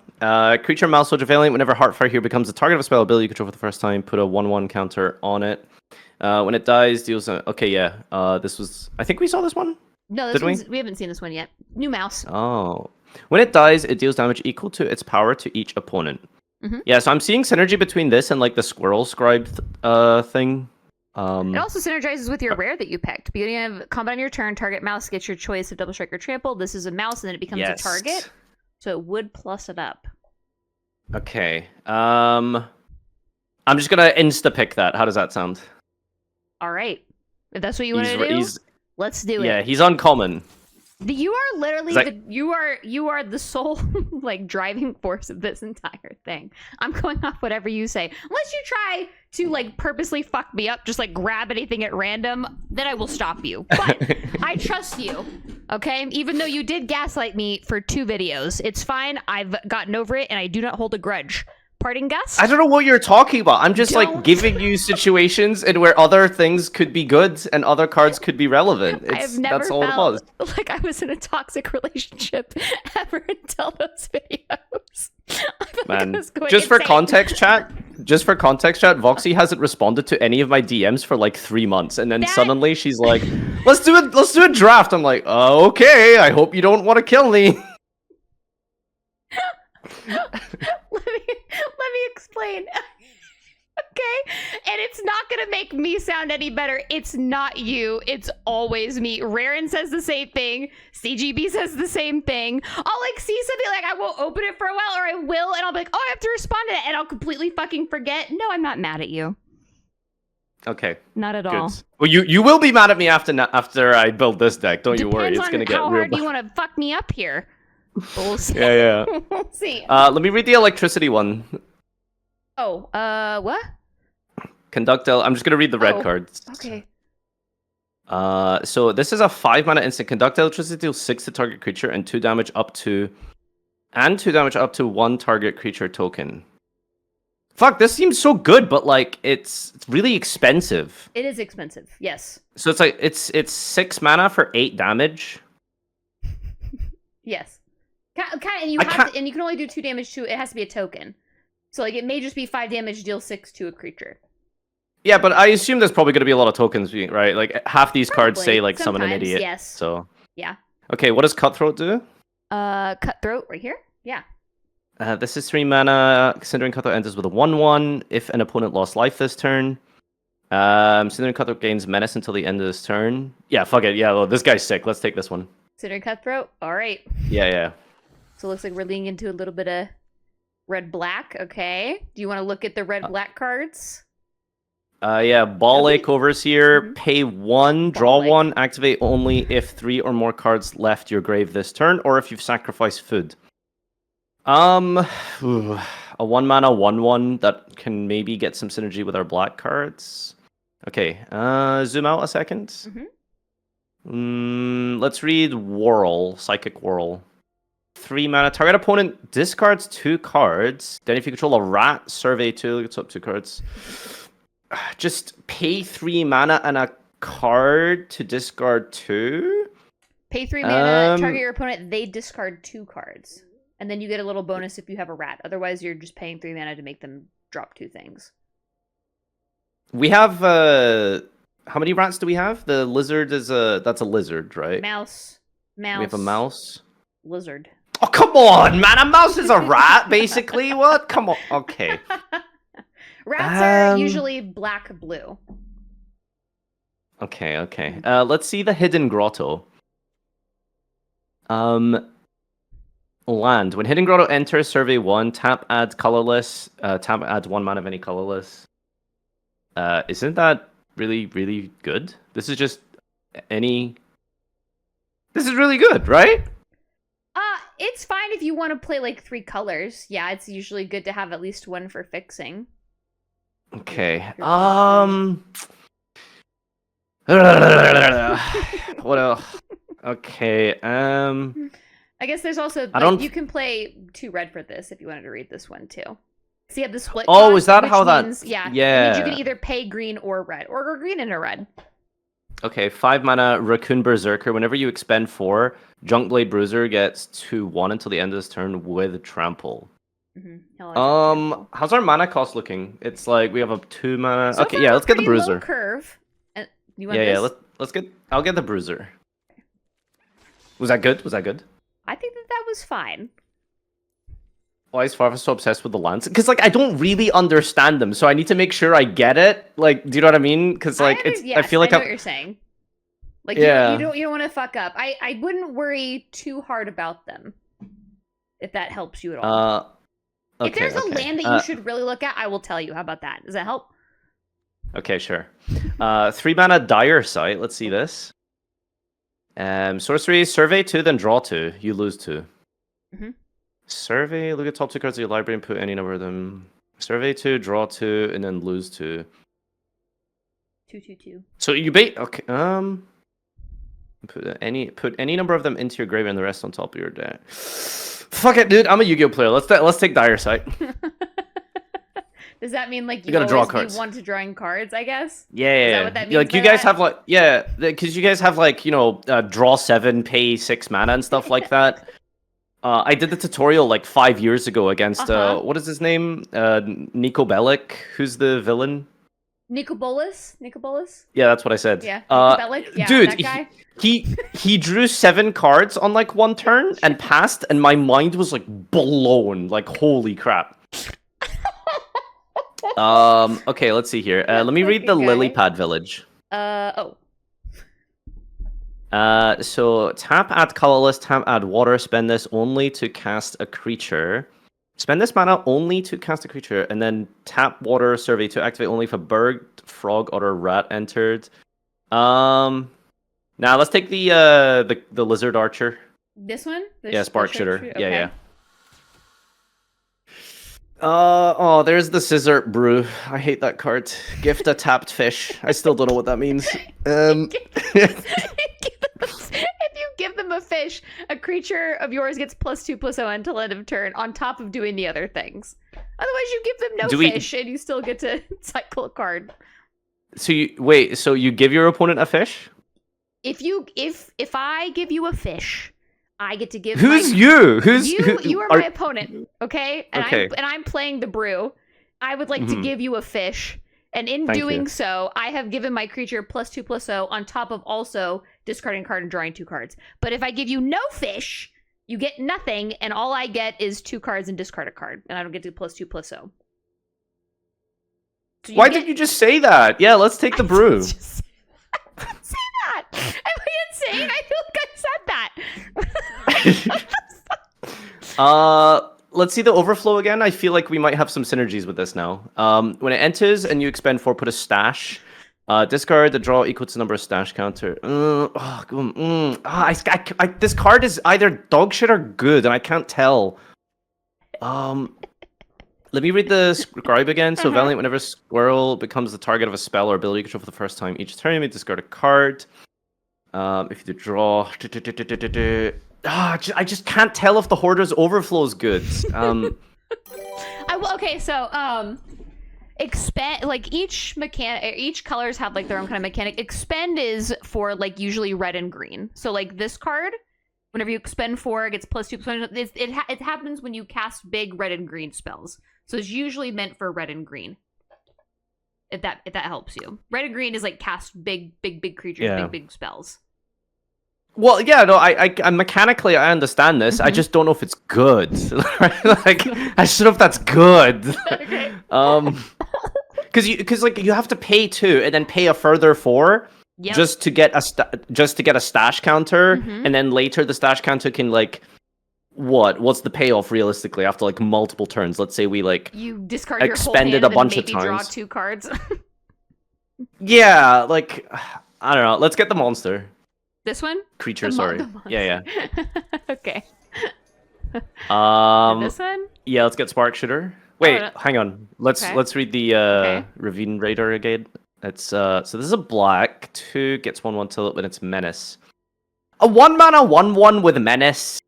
Creature Mouse Soldier Valiant. Whenever Heartfire Hero becomes a target of a spell ability you control for the first time, put a 1/1 counter on it. When it dies, deals a... Okay, yeah. This was... I think we saw this one? No, we haven't seen this one yet. New mouse. Oh. When it dies, it deals damage equal to its power to each opponent. Yeah, so I'm seeing synergy between this and like the Squirrel Scribe thing. It also synergizes with your rare that you picked. Beginning of combat on your turn, target mouse gets your choice of double strike or trample. This is a mouse, and then it becomes a target. So it would plus it up. Okay. I'm just gonna insta-pick that. How does that sound? All right. If that's what you want to do, let's do it. Yeah, he's uncommon. You are literally you are the sole like driving force of this entire thing. I'm going off whatever you say. Unless you try to like purposely fuck me up, just like grab anything at random, then I will stop you. But I trust you. Okay? Even though you did gaslight me for 2 videos. It's fine. I've gotten over it and I do not hold a grudge. Parting Gus? I don't know what you're talking about. I'm just like giving you situations and where other things could be good and other cards could be relevant. I've never that's all it was. Like I was in a toxic relationship ever until those videos. Man, just for context chat, Voxy hasn't responded to any of my DMs for like 3 months, and then suddenly she's like, "Let's do a draft." I'm like, "Oh, okay. I hope you don't want to kill me." Let me explain. Okay? And it's not gonna make me sound any better. It's not you. It's always me. Raren says the same thing. CGB says the same thing. I'll like see something like I won't open it for a while, or I will, and I'll be like, oh, I have to respond to it, and I'll completely fucking forget. No, I'm not mad at you. Okay. Not at all. Well, you will be mad at me after I build this deck. Don't you worry. It's gonna get real. How hard do you want to fuck me up here? We'll see. Yeah. We'll see. Let me read the electricity one. Oh, what? Conduct. I'm just gonna read the red cards. Okay. So this is a 5 mana instant. Conduct electricity deals 6 to target creature and 2 damage up to 1 target creature token. Fuck, this seems so good, but like it's really expensive. It is expensive. Yes. So it's like it's 6 mana for 8 damage. Yes. And you can only do 2 damage to it. It has to be a token. So like it may just be 5 damage, deal 6 to a creature. Yeah, but I assume there's probably going to be a lot of tokens being right. Like half these cards say like summon an idiot. Yes. So yeah. Okay, what does Cutthroat do? Cutthroat right here. Yeah. This is 3 mana. Considering Cutthroat enters with a 1/1. If an opponent lost life this turn. Considering Cutthroat gains menace until the end of this turn. Yeah, fuck it. Yeah, well, this guy's sick. Let's take this one. Considering Cutthroat. All right. Yeah. So it looks like we're leaning into a little bit of red-black. Okay. Do you want to look at the red-black cards? Yeah, Ball Lake overs here. Mhm. Pay 1, draw Ball Lake. 1, activate only if 3 or more cards left your grave this turn, or if you've sacrificed food. A 1 mana 1/1 that can maybe get some synergy with our black cards. Okay, zoom out a second. Let's read Whirl, Psychic Whirl. 3 mana. Target opponent discards 2 cards. Then if you control a rat, survey 2. It's up 2 cards. Just pay 3 mana and a card to discard 2. Pay 3 mana, target your opponent, they discard 2 cards. And then you get a little bonus if you have a rat. Otherwise, you're just paying 3 mana to make them drop 2 things. We have, how many rats do we have? The lizard is that's a lizard, right? Mouse. We have a mouse. Lizard. Oh, come on, man. A mouse is a rat, basically. What? Come on. Okay. Rats are usually black-blue. Okay. Let's see the Hidden Grotto. Land. When Hidden Grotto enters, survey 1, tap, add colorless. Tap, add 1 mana of any colorless. Isn't that really, really good? This is just any... This is really good, right? It's fine if you want to play like 3 colors. Yeah, it's usually good to have at least 1 for fixing. Okay. What else? Okay. I guess there's also you can play 2 red for this if you wanted to read this one too. So you have the split. Oh, is that how means, that? Yeah. Yeah. It means you can either pay green or red, or green and a red. Okay, 5 mana Raccoon Berserker. Whenever you expend 4, Junkblade Bruiser gets 2/1 until the end of this turn with Trample. How's our mana cost looking? It's like we have a 2 mana. So okay, yeah, let's get the Bruiser. Low curve. And you want yeah, this? let's get. I'll get the Bruiser. Was that good? I think that was fine. Why is Fartfa so obsessed with the lands? Because like I don't really understand them, so I need to make sure I get it. Like, do you know what I mean? Because like I feel like I know what you're saying. Like you don't want to fuck up. I wouldn't worry too hard about them. If that helps you at all. Okay, if there's a land that you should really look at, I will tell you. How about that? Does that help? Okay, sure. 3 mana Dire Sight. Let's see this. Sorcery, survey 2, then draw 2. You lose 2. Survey, look at top 2 cards of your library and put any number of them. Survey 2, draw 2, and then lose 2. 2/2/2. So you okay. Put any number of them into your grave and the rest on top of your deck. Fuck it, dude. I'm a Yu-Gi-Oh player. Let's take Dire Sight. Does that mean like you gotta draw always cards. be one to drawing cards? I guess. Yeah. Is that what that means Like you by guys that? have like because you guys have like draw 7, pay 6 mana and stuff like that. I did the tutorial like 5 years ago against what is his name? Nico Bellic, who's the villain? Nico Bolas? Yeah, that's what I said. Yeah. Nico Bellic? Yeah, dude, that guy. he drew 7 cards on like 1 turn and passed, and my mind was like blown. Like holy crap. Okay, let's see here. Let me read the Lily Pad Village. So tap, add colorless, tap, add water, spend this only to cast a creature. Spend this mana only to cast a creature, and then tap water, survey to activate only if a bird, frog, or rat entered. Now let's take the lizard archer. This one? Spark Shooter. Okay. Yeah. There's the Scissor Brew. I hate that card. Gift a tapped fish. I still don't know what that means. If you give them a fish, a creature of yours gets +2/+0 until end of turn, on top of doing the other things. Otherwise, you give them no fish, and you still get to cycle a card. So you give your opponent a fish? If I give you a fish, I get to give. You are my opponent, okay? And okay. I'm playing the brew. I would like to give you a fish, and in doing so, I have given my creature +2/+0 on top of also discarding a card and drawing 2 cards. But if I give you no fish, you get nothing, and all I get is 2 cards and discard a card, and I don't get to +2/+0. So Why did you just say that? Yeah, let's take the brew. I didn't say that. Am I insane? I feel like I said that. Let's see the overflow again. I feel like we might have some synergies with this now. When it enters and you expend 4, put a stash. Discard the draw equal to the number of stash counter. This card is either dog shit or good, and I can't tell. Let me read the scribe again. So, Valiant, whenever a squirrel becomes the target of a spell or ability control for the first time each turn, you may discard a card. If you do draw... I just can't tell if the Hoarder's Overflow is good. Okay, so, expend, like, each colors have, like, their own kind of mechanic. Expend is for, like, usually red and green. So, like, this card... Whenever you expend 4, it gets +2. It happens when you cast big red and green spells. So it's usually meant for red and green. If that helps you. Red and green is like cast big creatures, big spells. Well, yeah, no, I mechanically I understand this. I just don't know if it's good. Like, I just don't know if that's good. Okay. Because you have to pay 2 and then pay a further 4. Yep. Just to get a stash counter, and then later the stash counter can like what's the payoff realistically after like multiple turns? Let's say we like you discard expended your whole hand a bunch and maybe of draw times. 2 cards. Yeah, like I don't know. Let's get the monster. This one? Creature, sorry. Yeah. Okay. This one? Yeah, let's get Spark Shooter. Wait, hang on. Let's read the Ravine Raider again. It's so this is a black 2 gets 1/1 till when it's menace. A 1 mana 1/1 with menace.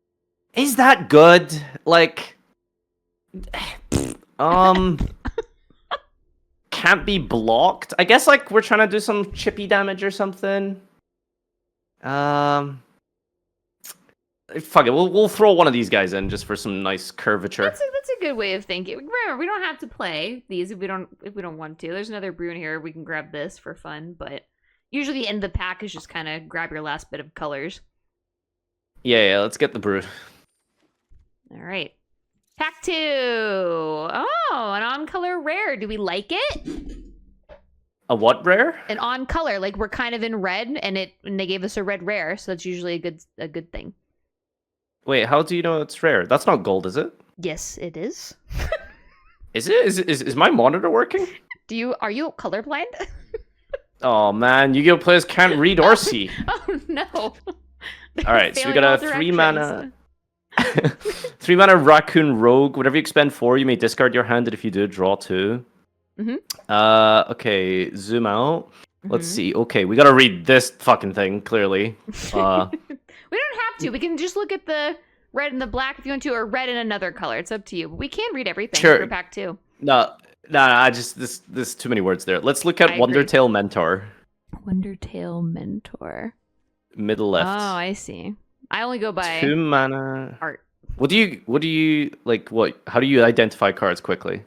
Is that good? Like, can't be blocked. I guess like we're trying to do some chippy damage or something. Fuck it. We'll throw one of these guys in just for some nice curvature. That's a good way of thinking. Remember, we don't have to play these if we don't want to. There's another brew in here. We can grab this for fun, but usually the end of the pack is just kind of grab your last bit of colors. Yeah. Let's get the brew. All right. Pack 2. Oh, an on-color rare. Do we like it? A what rare? An on-color. Like we're kind of in red, and they gave us a red rare, so that's usually a good thing. Wait, how do you know it's rare? That's not gold, is it? Yes, it is. Is it? Is my monitor working? Are you colorblind? Oh man, Yu-Gi-Oh players can't read or see. Oh no. All right, so we got a 3 mana 3 mana Raccoon Rogue. Whenever you expend 4, you may discard your hand, and if you do, draw 2. Okay, zoom out. Let's see. Okay, we gotta read this fucking thing, clearly. We don't have to. We can just look at the red and the black if you want to, or red and another color. It's up to you. But we can read everything for pack 2. No, I just there's too many words there. Let's look at Wondertail Mentor. Wondertail Mentor. Middle left. Oh, I see. I only go by 2 mana art. What do you like? How do you identify cards quickly?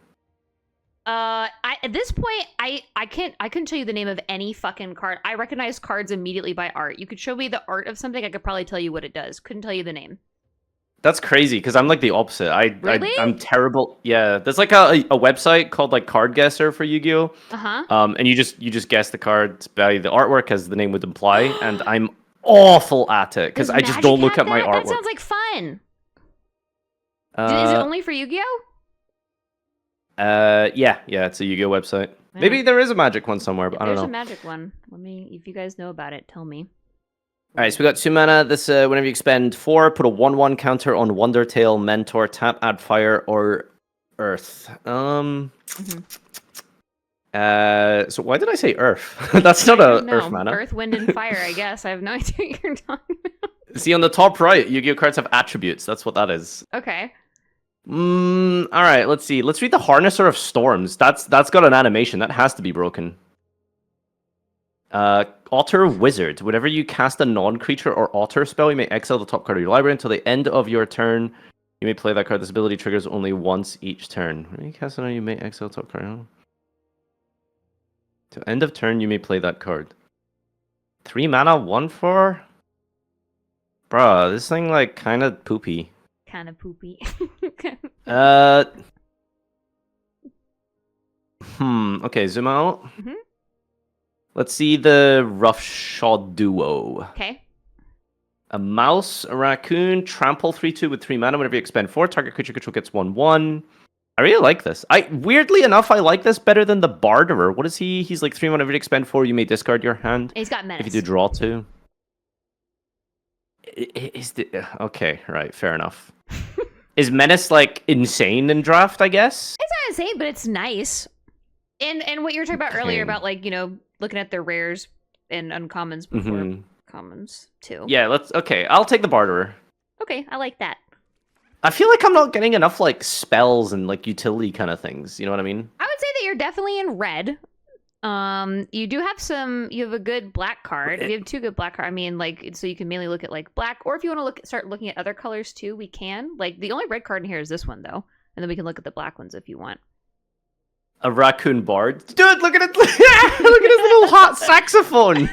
At this point, I couldn't tell you the name of any fucking card. I recognize cards immediately by art. You could show me the art of something, I could probably tell you what it does. Couldn't tell you the name. That's crazy because I'm like the opposite. Really? I'm terrible. Yeah, there's like a website called like Card Guesser for Yu-Gi-Oh. And you just guess the card's value, the artwork as the name would imply, and I'm awful at it because I just don't look at my artwork. That sounds like fun. Is it only for Yu-Gi-Oh? Yeah, it's a Yu-Gi-Oh website. Yeah. Maybe there is a magic one somewhere, but I don't know. There's a magic one. If you guys know about it, tell me. All right, so we got 2 mana. This whenever you expend 4, put a 1/1 counter on Wondertail Mentor. Tap, add fire or earth. So why did I say earth? That's not a earth mana. Earth, wind, and fire. I guess I have no idea what you're talking about. See on the top right, Yu-Gi-Oh cards have attributes. That's what that is. Okay. All right, let's see. Let's read the Harnesser of Storms. That's got an animation. That has to be broken. Otter Wizard. Whenever you cast a non-creature or otter spell, you may exile the top card of your library until the end of your turn. You may play that card. This ability triggers only once each turn. When you cast it, you may exile the top card. Till end of turn, you may play that card. 3 mana, 1/4. Bruh, this thing like kind of poopy. Kind of poopy. Okay, zoom out. Mhm. Let's see the roughshod duo. Okay. A mouse, a raccoon, trample 3/2 with 3 mana. Whenever you expend 4, target creature control gets 1/1. I really like this. Weirdly enough, I like this better than the Barterer. What is he? He's like 3 mana. Whenever you expend 4, you may discard your hand. He's got menace. If you do draw 2. Okay, right, fair enough. Is menace like insane in draft, I guess? It's not insane, but it's nice. And what you were talking about earlier about like, looking at their rares and uncommons before commons too. Yeah, okay, I'll take the Barterer. Okay, I like that. I feel like I'm not getting enough like spells and like utility kind of things. You know what I mean? I would say that you're definitely in red. You do have you have a good black card. You have 2 good black cards. I mean, like, so you can mainly look at like black, or if you want to start looking at other colors too, we can. Like, the only red card in here is this one though, and then we can look at the black ones if you want. A raccoon bard, dude. Look at it! Look at his little hot saxophone.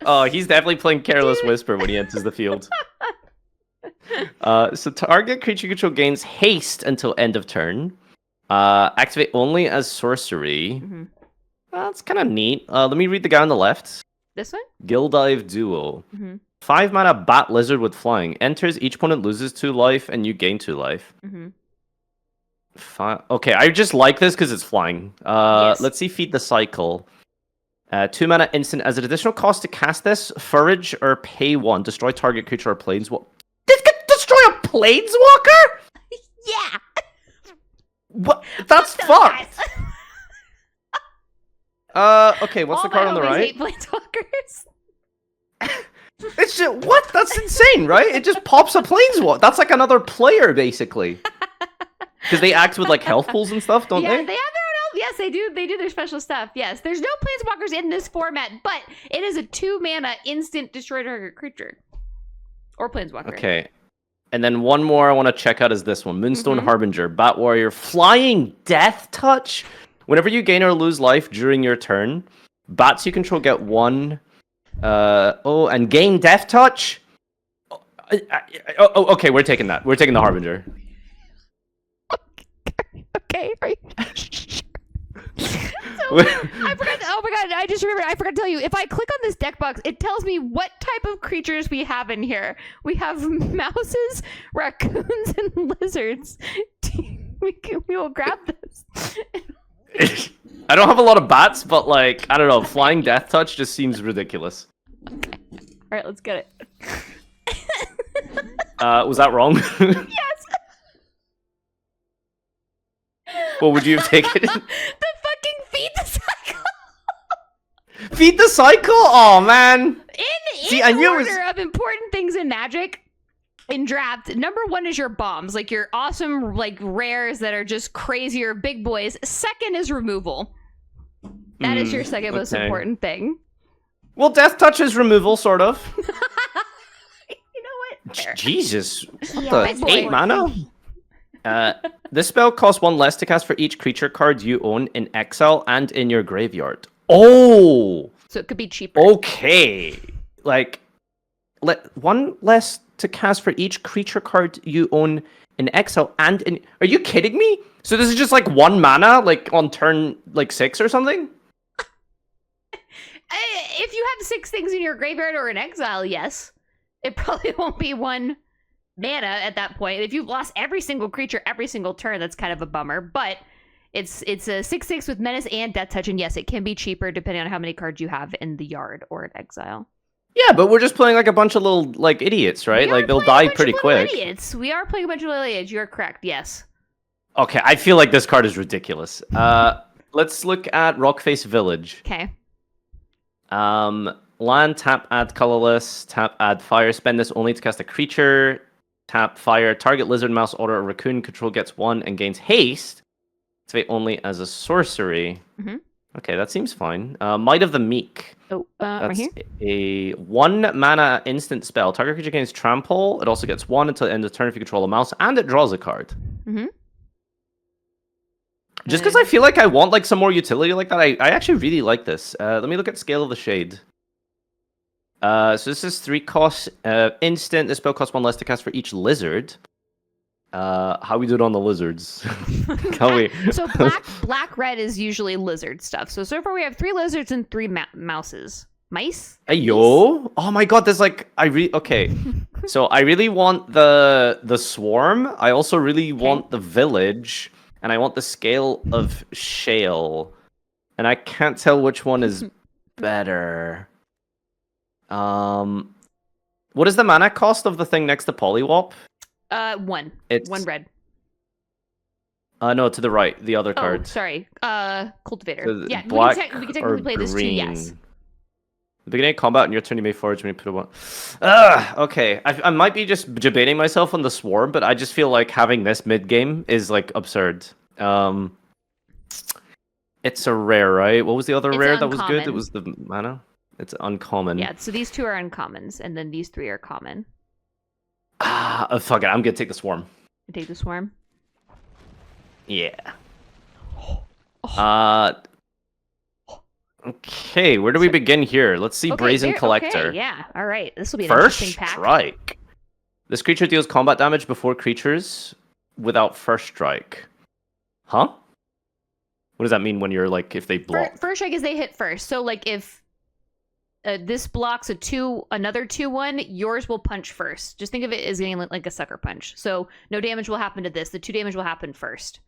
Oh, he's definitely playing Careless Whisper when he enters the field. So target creature control gains haste until end of turn. Activate only as sorcery. That's kind of neat. Let me read the guy on the left. This one? Gildive Duo. 5 mana bat lizard with flying. Enters, each opponent loses 2 life, and you gain 2 life. Okay, I just like this because it's flying. Yes. Let's see, Feed the Cycle. 2 mana instant. As an additional cost to cast this, forage or pay 1. Destroy target creature or planeswalker. This could destroy a planeswalker? Yeah. What? That's fucked. Okay, what's the card on the right? Hate planeswalkers. It's just what? That's insane, right? It just pops a planeswalker. That's like another player, basically. Because they act with like health pools and stuff, don't they? they? Yeah, they have their own health. Yes, they do. They do their special stuff. Yes, there's no planeswalkers in this format, but it is a 2 mana instant destroy target creature or planeswalker. Okay. And then one more I want to check out is this one. Moonstone Harbinger, Bat Warrior, Flying Death Touch. Whenever you gain or lose life during your turn, bats you control get 1. And gain Death Touch. Okay, we're taking that. We're taking the Harbinger. Okay, right. I forgot. Oh my god! I just remembered. I forgot to tell you. If I click on this deck box, it tells me what type of creatures we have in here. We have mouses, raccoons, and lizards. We will grab this. I don't have a lot of bats, but like I don't know, Flying Death Touch just seems ridiculous. Okay. All right, let's get it. Was that wrong? Yes. What would you have taken? The fucking Feed the Cycle. Feed the Cycle? Oh man. In order of important things in Magic, in draft, number 1 is your bombs, like your awesome like rares that are just crazier big boys. Second is removal. That is your second most important thing. Well, Death Touch is removal, sort of. You know what? Fair. Jesus. What Yeah, the? 8 mana? This spell costs 1 less to cast for each creature card you own in exile and in your graveyard. Oh! So it could be cheaper. Okay. Like, 1 less to cast for each creature card you own in exile and in... Are you kidding me? So this is just like 1 mana, like on turn like 6 or something? If you have 6 things in your graveyard or in exile, yes. It probably won't be 1 mana at that point. If you've lost every single creature every single turn, that's kind of a bummer. But it's a 6/6 with menace and death touch, and yes, it can be cheaper depending on how many cards you have in the yard or in exile. Yeah, but we're just playing like a bunch of little like idiots, right? Like they'll die pretty quick. Idiots. We are playing a bunch of little idiots. You're correct. Yes. Okay, I feel like this card is ridiculous. Let's look at Rockface Village. Okay. Land, tap, add colorless, tap, add fire. Spend this only to cast a creature. Tap, fire. Target lizard, mouse, otter, or raccoon control gets 1 and gains haste. Activate only as a sorcery. Okay, that seems fine. Might of the Meek. Oh, that's right here. A 1 mana instant spell. Target creature gains trample. It also gets 1 until the end of the turn if you control a mouse, and it draws a card. Just because I feel like I want like some more utility like that, I actually really like this. Let me look at Scale of the Shade. So this is 3 costs. Instant. This spell costs 1 less to cast for each lizard. How we do it on the lizards? How we? So black red is usually lizard stuff. So far we have 3 lizards and 3 mouses. Mice? Hey yo! Oh my god, there's like okay. So I really want the swarm. I also really want the village, and I want the scale of shale, and I can't tell which one is better. What is the mana cost of the thing next to Polywop? 1. It's 1 red. No, to the right, the other Oh, card. sorry. Cultivator. So Yeah, black we can technically play this too. Yes. The beginning of combat in your turn, you may forage when you put a one. Okay. I might be just debating myself on the swarm, but I just feel like having this mid game is like absurd. It's a rare, right? What was the other rare that was good? It was the mana. It's uncommon. Yeah. So these 2 are uncommons, and then these 3 are common. Fuck it. I'm gonna take the swarm. You take the swarm. Yeah. Okay, where do we begin here? Let's see Brazen Collector. Okay, yeah, all right. This will be an First interesting pack. strike. This creature deals combat damage before creatures without first strike. Huh? What does that mean when you're like, if they block? First strike is they hit first. So like if this blocks another 2/1, yours will punch first. Just think of it as getting like a sucker punch. So no damage will happen to this. The 2 damage will happen first.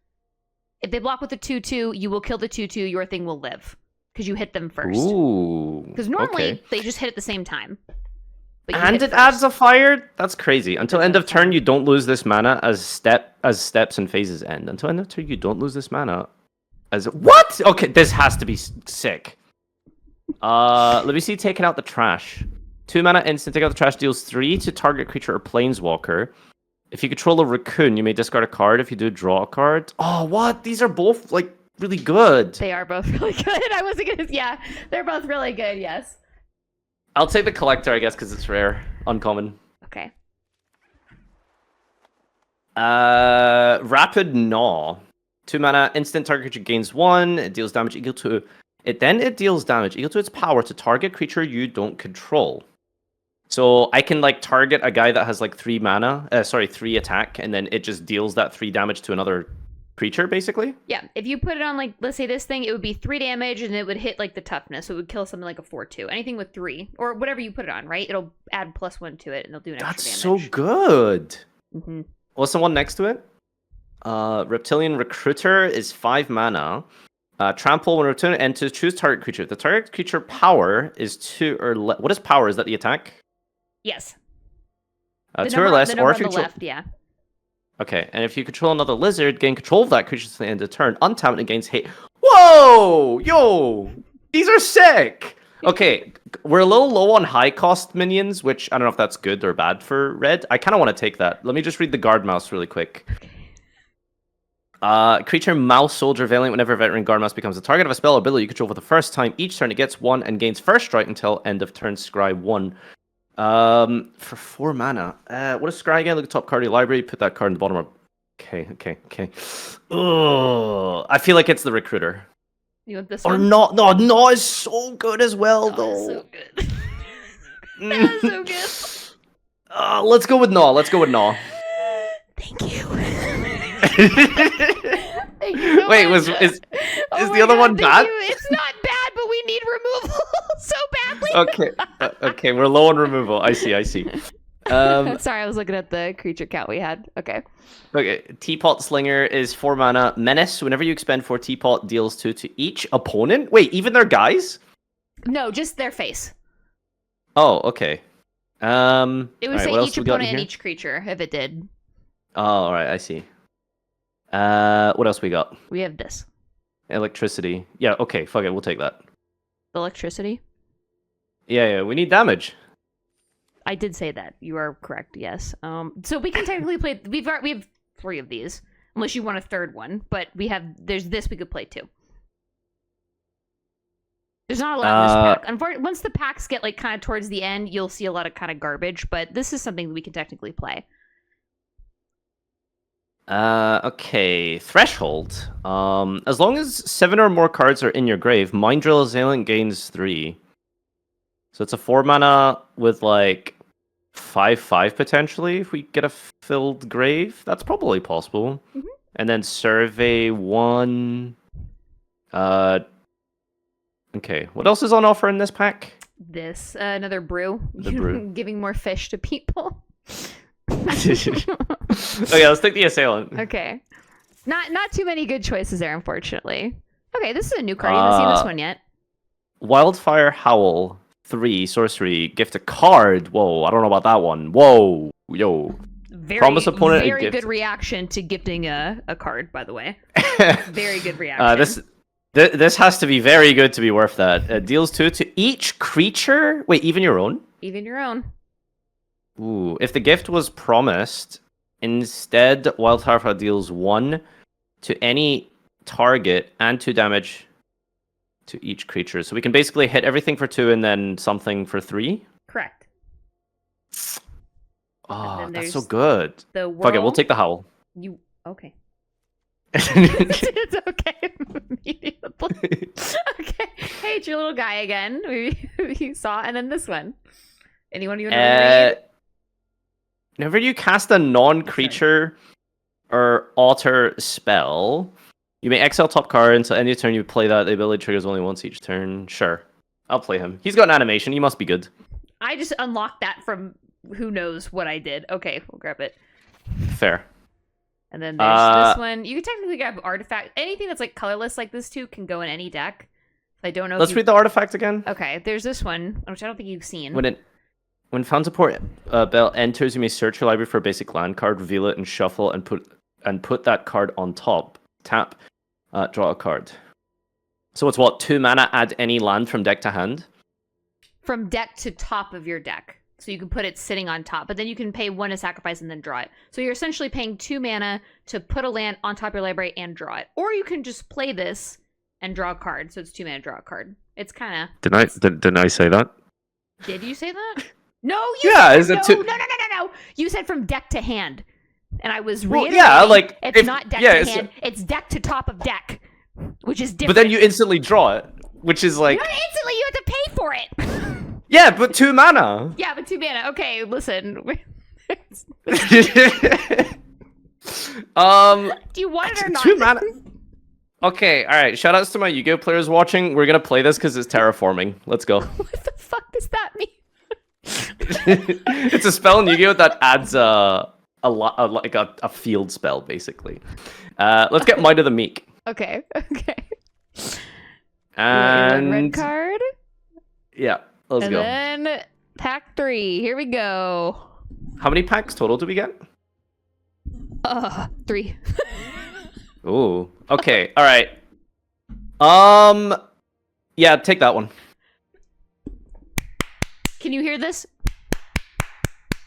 If they block with the 2/2, you will kill the 2/2. Your thing will live because you hit them first. Ooh. Because normally they just hit at the same time. And it adds a fire? That's crazy. Until end of turn, you don't lose this mana as steps and phases end. Until end of turn, you don't lose this mana as what? Okay, this has to be sick. Let me see. Taking out the trash. 2 mana instant. Take out the trash. Deals 3 to target creature or planeswalker. If you control a raccoon, you may discard a card. If you do, draw a card. Oh, what? These are both like really good. They are both really good. I wasn't gonna. Yeah, they're both really good. Yes. I'll take the collector, I guess, because it's rare, uncommon. Okay. Rapid Gnaw. 2 mana, instant target creature gains 1. It deals damage equal to it. Then it deals damage equal to its power to target creature you don't control. So I can like target a guy that has like 3 mana, 3 attack, and then it just deals that 3 damage to another creature, basically. Yeah, if you put it on like, let's say this thing, it would be 3 damage, and it would hit like the toughness, so it would kill something like a 4/2. Anything with 3 or whatever you put it on, right? It'll add +1 to it, and it'll do an extra damage. That's so good. Mm-hmm. What's the one next to it? Reptilian Recruiter is 5 mana. Trample when return and to choose target creature. The target creature power is 2 or less. What is power? Is that the attack? Yes. 2 or less, or if you control... left, yeah. Okay, and if you control another lizard, gain control of that creature to the end of the turn. Untap it gains hate. Whoa! Yo! These are sick! Okay, we're a little low on high cost minions, which I don't know if that's good or bad for red. I kind of want to take that. Let me just read the guard mouse really quick. Creature Mouse Soldier Valiant. Whenever a veteran guard mouse becomes the target of a spell or ability you control for the first time, each turn it gets 1 and gains first strike until end of turn. Scry 1. For 4 mana. What is Scry again? Look at the top card of your library. Put that card in the bottom of... Okay. Ugh. I feel like it's the Recruiter. You want this or one? not? No, it's so good as well, though. So good. That's so good. Let's go with Gnaw. Thank you. Thank you so Wait, much. is the other one bad? It's not bad, but we need removal so badly. Okay, we're low on removal. I see. Sorry, I was looking at the creature count we had. Okay, Teapot Slinger is 4 mana. Menace. Whenever you expend 4 Teapot, deals 2 to each opponent. Wait, even their guys? No, just their face. Oh, okay. It would say each opponent and each creature if it did. Oh, all right, I see. What else we got? We have this. Electricity. Yeah, okay, fuck it, we'll take that. Electricity? Yeah, we need damage. I did say that. You are correct, yes. So we can technically play... We have 3 of these, unless you want a third one, but there's this we could play too. There's not a lot in this pack. Unfortunately, once the packs get like kind of towards the end, you'll see a lot of kind of garbage, but this is something that we can technically play. Okay, Threshold. As long as 7 or more cards are in your grave, Mind Drill Assailant gains 3. So it's a 4 mana with like 5/5 potentially. If we get a filled grave, that's probably possible. Mhm. And then survey 1. Okay, what else is on offer in this pack? This another brew. The brew. Giving more fish to people. Okay, let's take the assailant. Okay. Not too many good choices there, unfortunately. Okay, this is a new card. You haven't seen this one yet. Wildfire Howl 3 sorcery. Gift a card. Whoa, I don't know about that one. Whoa, yo. Promise opponent a very gift. good reaction to gifting a card, by the way. Very good reaction. This has to be very good to be worth that. Deals 2 to each creature. Wait, even your own? Even your own. Ooh, if the gift was promised, instead Wildfire deals 1 to any target and 2 damage to each creature. So we can basically hit everything for 2 and then something for 3. Correct. Oh, that's so good. The whirl. Fuck it, we'll take the howl. You okay? It's okay. Immediately. Okay. Hey, it's your little guy again. You saw, and then this one. Anyone you want to read? Whenever you cast a non-creature or alter spell, you may exile top card until any turn you play that. The ability triggers only once each turn. Sure, I'll play him. He's got an animation. He must be good. I just unlocked that from who knows what I did. Okay, we'll grab it. Fair. And then there's this one. You can technically grab artifact. Anything that's like colorless like this too can go in any deck. I don't know. Let's read the artifact again. Okay, there's this one, which I don't think you've seen. When Found Support Bell enters, you may search your library for a basic land card, reveal it, and shuffle, and put that card on top. Tap, draw a card. So it's what, 2 mana, add any land from deck to hand? From deck to top of your deck. So you can put it sitting on top, but then you can pay 1 to sacrifice and then draw it. So you're essentially paying 2 mana to put a land on top of your library and draw it. Or you can just play this and draw a card. So it's 2 mana, draw a card. It's kind of... Didn't I say that? Did you say that? No, is it no. You said from deck to hand. And I was reiterating, it's not deck to hand, it's deck to top of deck, which is different. But then you instantly draw it, which is like... Not instantly, you have to pay for it! Yeah, but 2 mana. Yeah, but 2 mana. Okay, listen. Do you want it or not? 2 mana. Okay, alright. Shoutouts to my Yu-Gi-Oh players watching. We're gonna play this because it's terraforming. Let's go. What the fuck does that mean? It's a spell in Yu-Gi-Oh that adds a field spell, basically. Let's get Might of the Meek. Okay. And red card. Yeah, let's go. And then pack 3. Here we go. How many packs total do we get? 3. Ooh. Okay. All right. Yeah, take that one. Can you hear this?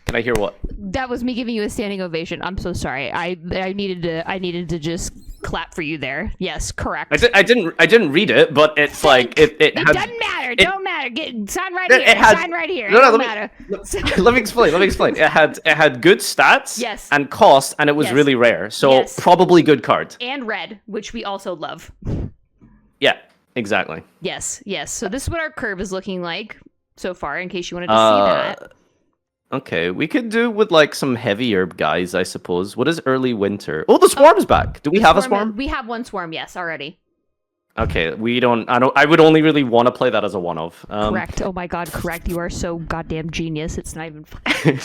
Can I hear what? That was me giving you a standing ovation. I'm so sorry. I needed to just clap for you there. Yes, correct. I didn't read it, but it's like it doesn't matter. Don't matter. Sign right here. Sign right here. No, don't matter. Let me explain. It had good stats. Yes. And cost, and it was really rare. So probably good card. And red, which we also love. Yeah, exactly. Yes. So this is what our curve is looking like so far, in case you wanted to see that. Okay, we could do with like some heavier guys, I suppose. What is early winter? Oh, the swarm's back. Do we have a swarm? We have one swarm, yes, already. Okay, I would only really want to play that as a one-off. Correct. Oh my god, correct. You are so goddamn genius. It's not even funny.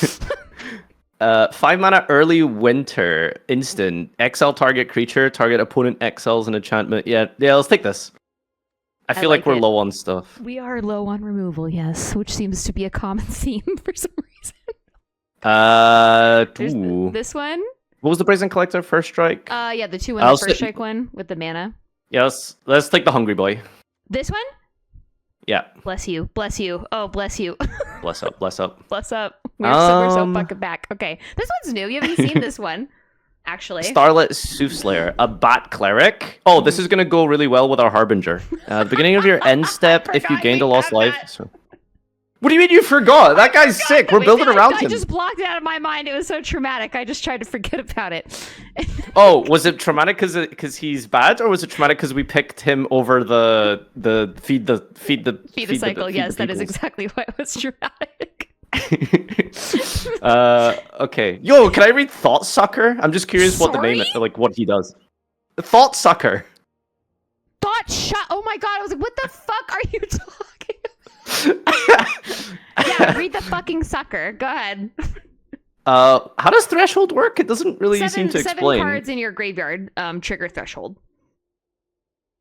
5 mana early winter instant. Exile target creature, target opponent exiles an enchantment. Yeah, let's take this. I feel like we're low on stuff. We are low on removal, yes, which seems to be a common theme for some reason. This one. What was the Brazen Collector first strike? Yeah, the 2-1 first strike one with the mana. Yes, let's take the Hungry Boy. This one? Yeah. Bless you. Oh, bless you. Bless up. We're so fucking back. Okay, this one's new. You haven't seen this one. Actually. Starlit Soothslayer, a Bat Cleric. Oh, this is going to go really well with our Harbinger. Beginning of your end step, if you gained a lost life. What do you mean you forgot? That guy's sick. We're building around him. I just blocked it out of my mind. It was so traumatic. I just tried to forget about it. Oh, was it traumatic because he's bad, or was it traumatic because we picked him over the feed the cycle? Yes, that is exactly why it was traumatic. Okay. Yo, can I read Thought Sucker? I'm just curious what the name is, like what he does. Thought Sucker. Oh my god! I was like, what the fuck are you talking? Yeah, read the fucking sucker. Go ahead. How does threshold work? It doesn't really seem to explain. 7 cards in your graveyard trigger threshold.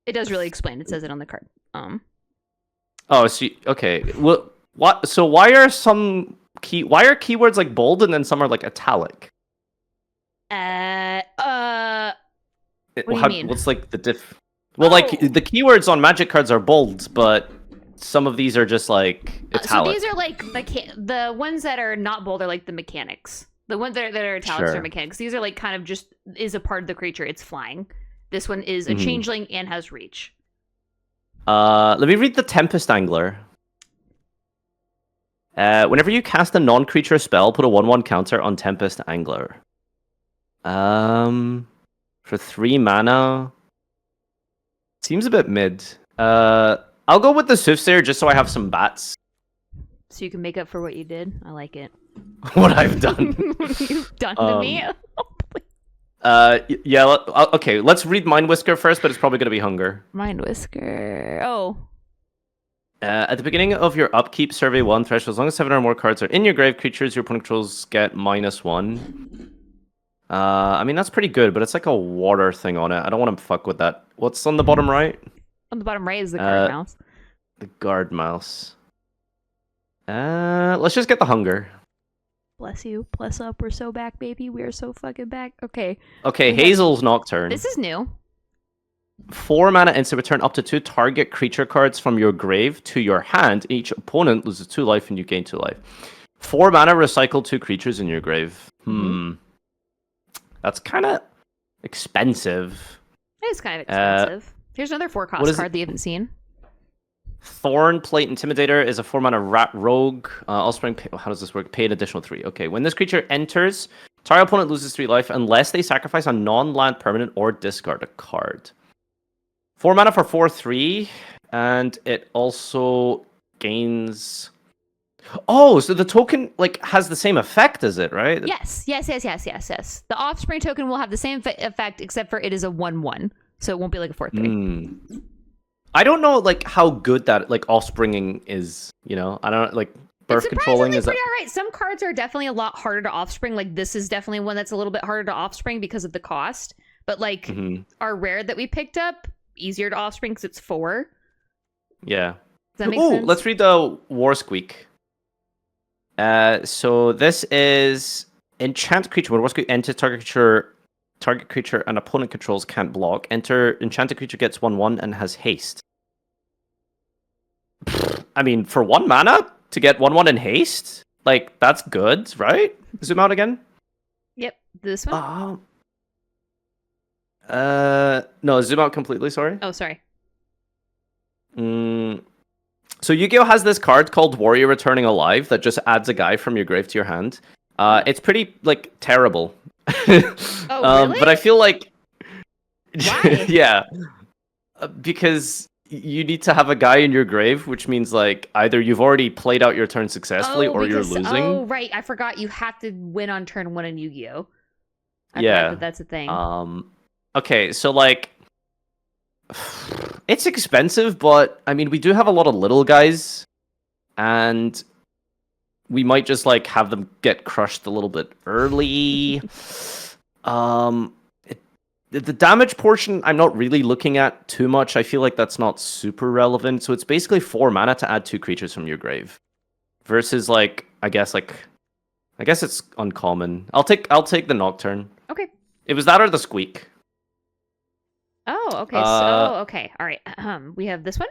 It does really explain. It says it on the card. Oh, so okay. Well, what? So why are keywords like bold and then some are like italic? What do you mean? What's like the diff? Well, like the keywords on Magic cards are bold, but some of these are just like italic. So these are like the ones that are not bold are like the mechanics. The ones that are italics are mechanics. These are like kind of just is a part of the creature. It's flying. This one is a changeling and has reach. Let me read the Tempest Angler. Whenever you cast a non-creature spell, put a 1/1 counter on Tempest Angler. For 3 mana, seems a bit mid. I'll go with the Soothsayer just so I have some bats. So you can make up for what you did. I like it. What I've done. What you've done to me. Yeah. Okay, let's read Mind Whisker first, but it's probably gonna be Hunger. Mind Whisker. Oh. At the beginning of your upkeep, survey 1 threshold. As long as 7 or more cards are in your grave, creatures your opponent controls get -1. I mean that's pretty good, but it's like a water thing on it. I don't want to fuck with that. What's on the bottom right? On the bottom right is the guard mouse. The guard mouse. Let's just get the Hunger. Bless you. Bless up. We're so back, baby. We're so fucking back. Okay. Okay, Hazel's Nocturne. This is new. 4 mana instant, return up to 2 target creature cards from your grave to your hand. Each opponent loses 2 life and you gain 2 life. 4 mana, recycle 2 creatures in your grave. That's kind of expensive. It is kind of expensive. Here's another 4-cost card that you haven't seen. Thornplate Intimidator is a 4 mana rat rogue. Allspring, how does this work? Pay an additional 3. Okay, when this creature enters, target opponent loses 3 life unless they sacrifice a non-land permanent or discard a card. 4 mana for 4/3, and it also gains. Oh, so the token like has the same effect as it, right? Yes. The Offspring token will have the same effect, except for it is a 1/1, so it won't be like a 4/3. I don't know like how good that like offspringing is. You know, I don't like birth controlling is pretty alright. Some cards are definitely a lot harder to offspring. Like this is definitely one that's a little bit harder to offspring because of the cost. But like our rare that we picked up, easier to offspring because it's 4. Yeah. Does that make sense? Let's read the War Squeak. So this is enchant creature. When War Squeak enters target creature and opponent controls can't block. Enchanted creature gets 1/1 and has haste. I mean, for 1 mana to get 1/1 and haste, like that's good, right? Zoom out again. Yep, this one. No, zoom out completely. Sorry. Oh, sorry. So Yu-Gi-Oh has this card called Warrior Returning Alive that just adds a guy from your grave to your hand. It's pretty like terrible. Oh, really? But I feel like why? Yeah, because you need to have a guy in your grave, which means like either you've already played out your turn successfully or you're losing. Oh, right. I forgot you have to win on turn 1 in Yu-Gi-Oh. I forgot that's a thing. Okay, so like it's expensive, but I mean we do have a lot of little guys, and we might just like have them get crushed a little bit early. The damage portion I'm not really looking at too much. I feel like that's not super relevant. So it's basically 4 mana to add 2 creatures from your grave, versus like I guess it's uncommon. I'll take the Nocturne. Okay. It was that or the Squeak. Oh, okay. Okay. All right. We have this one.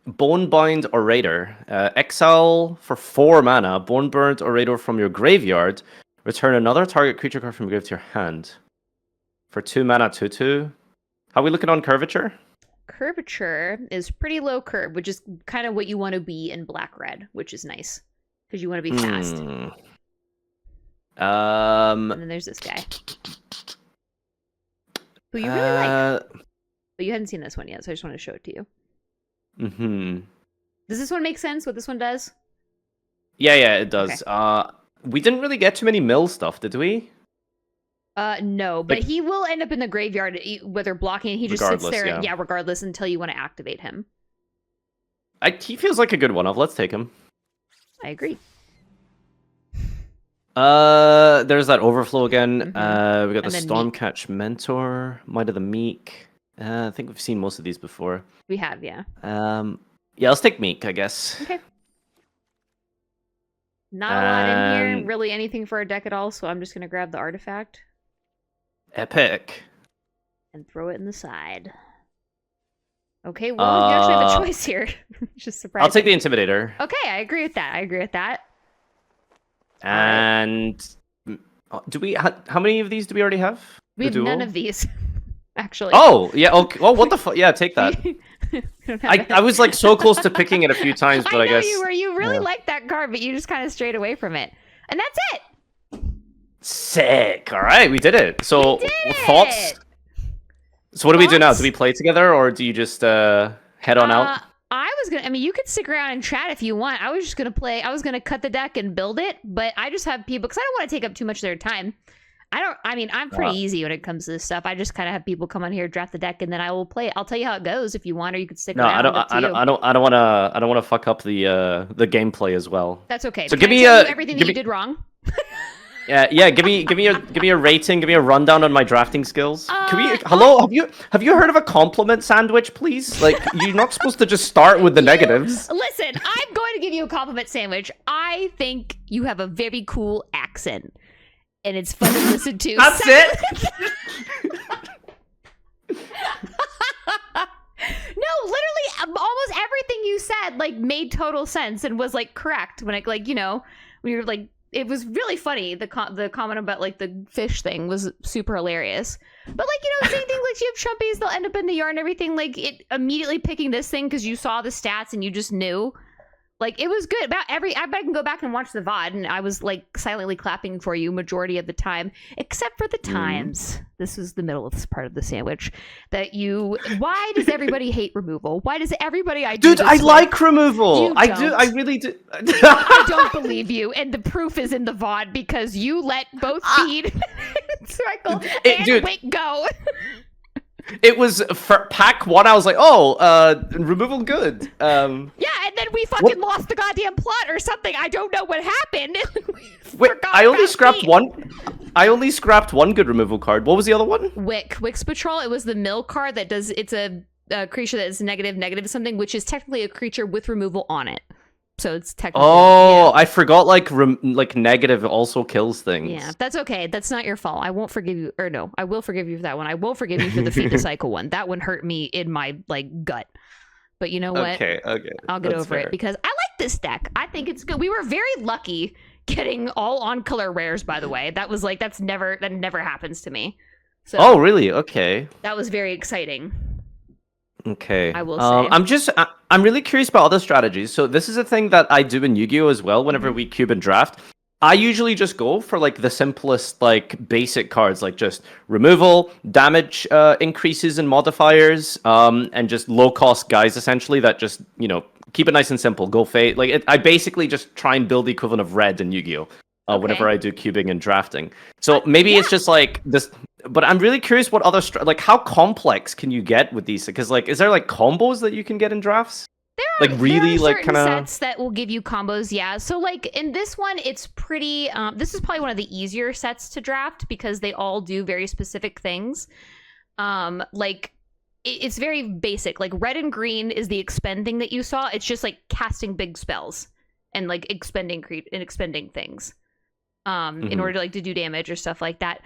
Bonebind Orator. Exile for 4 mana. Bonebind Orator from your graveyard. Return another target creature card from your grave to your hand. For 2 mana, 2/2. How are we looking on curvature? curvature is pretty low curve, which is kind of what you want to be in black-red, which is nice because you want to be fast. And then there's this guy who you really like, but you hadn't seen this one yet, so I just want to show it to you. Does this one make sense? What this one does? Yeah, it does. Okay. We didn't really get too many mill stuff, did we? No, but he will end up in the graveyard, whether blocking. He just sits there, regardless, until you want to activate him. He feels like a good one-off. Let's take him. I agree. There's that overflow again. We got the Stormcatch Mentor, Might of the Meek. I think we've seen most of these before. We have, yeah. Let's take Meek, I guess. Okay. Not a lot in here, really anything for our deck at all, so I'm just going to grab the artifact. Epic. And throw it in the side. Okay, well, you actually have a choice here. Just surprising. I'll take the Intimidator. Okay, I agree with that. And do we? How many of these do we already have? We have none of these, actually. Oh, yeah. Okay. Oh, what the fuck? Yeah, take that. I was like so close to picking it a few times, but I guess you were. You really liked that card, but you just kind of strayed away from it, and that's it. Sick. All right, we did it. So thoughts. So what do we do now? Do we play together, or do you just head on out? You could stick around and chat if you want. I was just gonna play. I was gonna cut the deck and build it, but I just have people because I don't want to take up too much of their time. I'm pretty easy when it comes to this stuff. I just kind of have people come on here, draft the deck, and then I will play it. I'll tell you how it goes if you want, or you could stick around. No, I don't want to fuck up the gameplay as well. That's okay. So give me everything that you did wrong. Yeah. Give me a rating. Give me a rundown on my drafting skills. Hello? Have you heard of a compliment sandwich, please? Like, you're not supposed to just start with the negatives. Listen, I'm going to give you a compliment sandwich. I think you have a very cool accent, and it's fun to listen to. That's it. No, literally, almost everything you said made total sense and was correct when we were it was really funny. The comment about the fish thing was super hilarious. But same thing. You have chumpies, they'll end up in the yard and everything. It immediately picking this thing because you saw the stats and you just knew. It was good. I can go back and watch the VOD, and I was silently clapping for you majority of the time, except for the times. This was the middle of this part of the sandwich that you. Why does everybody hate removal? Why does everybody Dude, I like removal. I do. I really do. I don't believe you, and the proof is in the VOD because you let both feed, cycle, and wait go. It was for pack 1. I was like, removal good. Yeah, and then we fucking lost the goddamn plot or something. I don't know what happened. Wait, I only scrapped one good removal card. What was the other one? Wick's Patrol. It was the mill card that does. It's a creature that is negative something, which is technically a creature with removal on it. So it's technically. Oh, yeah. I forgot. Negative also kills things. Yeah, that's okay. That's not your fault. I won't forgive you. Or no, I will forgive you for that one. I won't forgive you for the feed the cycle one. That one hurt me in my gut. But you know what? Okay. I'll get over it because I like this deck. I think it's good. We were very lucky getting all on color rares. By the way, that was that never happens to me. So, oh, really? Okay. That was very exciting. Okay. I will say. I'm really curious about other strategies. So this is a thing that I do in Yu-Gi-Oh as well. Whenever we cube and draft, I usually just go for the simplest basic cards, just removal, damage increases and modifiers, and just low cost guys essentially that just keep it nice and simple. Go fade. I basically just try and build the equivalent of red in Yu-Gi-Oh. Whenever I do cubing and drafting. So maybe it's just this. But I'm really curious what other how complex can you get with these? Because is there combos that you can get in drafts? There are certain sets that will give you combos. Yeah. So in this one, it's pretty. This is probably one of the easier sets to draft because they all do very specific things. It's very basic. Red and green is the expend thing that you saw. It's just casting big spells and expending things. In order to do damage or stuff like that.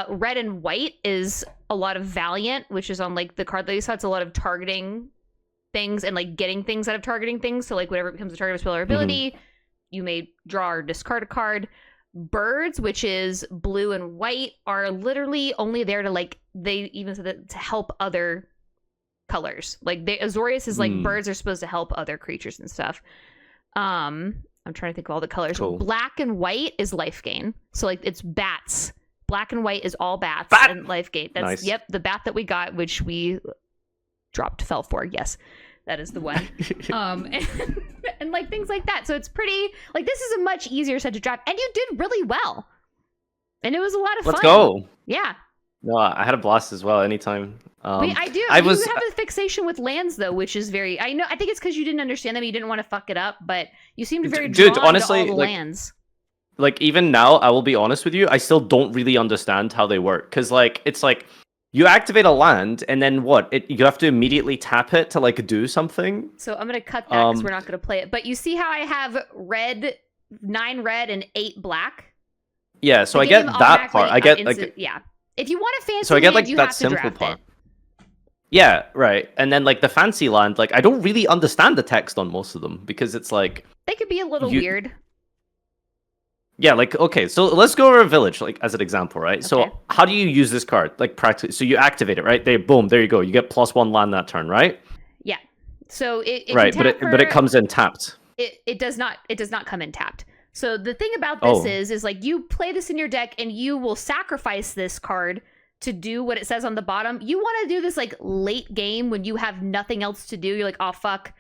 Red and white is a lot of Valiant, which is on the card that you saw. It's a lot of targeting things and getting things out of targeting things. So whenever becomes a target of spell or ability, you may draw or discard a card. Birds, which is blue and white, are literally only there to they even said that to help other colors. Like Azorius is like Hmm. birds are supposed to help other creatures and stuff. I'm trying to think of all the colors. Cool. Black and white is life gain. So like it's bats. Black and white is all bats Bat! and life gain. That's Nice. Yep, the bat that we got, which we fell for. Yes, that is the one. And like things like that. So it's pretty like this is a much easier set to draft, and you did really well. And it was a lot of fun. Let's go. Yeah. No, I had a blast as well. Anytime. I do. I You was. have a fixation with lands though, which is very. I know. I think it's because you didn't understand them. You didn't want to fuck it up, but you seemed very Dude, drawn honestly, to all the like, lands. Like even now, I will be honest with you. I still don't really understand how they work because like it's like you activate a land and then what? You have to immediately tap it to like do something. So I'm gonna cut that because we're not gonna play it. But you see how I have 9 red and 8 black. Yeah, so The I get game that part. I get automatically, like yeah. If you want a fancy so I get land, like you that have to simple draft part. it. Yeah, right. And then like the fancy land, like I don't really understand the text on most of them because it's like They could be a little You- weird. yeah, like okay, so let's go over a village like as an example, right? Okay. So how do you use this card? Like practically, so you activate it, right? Boom, there you go. You get +1 land that turn, right? Yeah. So it Right, can but tap it for- comes in tapped. it does not come in tapped. So the thing about this Oh. is like you play this in your deck and you will sacrifice this card to do what it says on the bottom. You want to do this like late game when you have nothing else to do. You're like, oh fuck,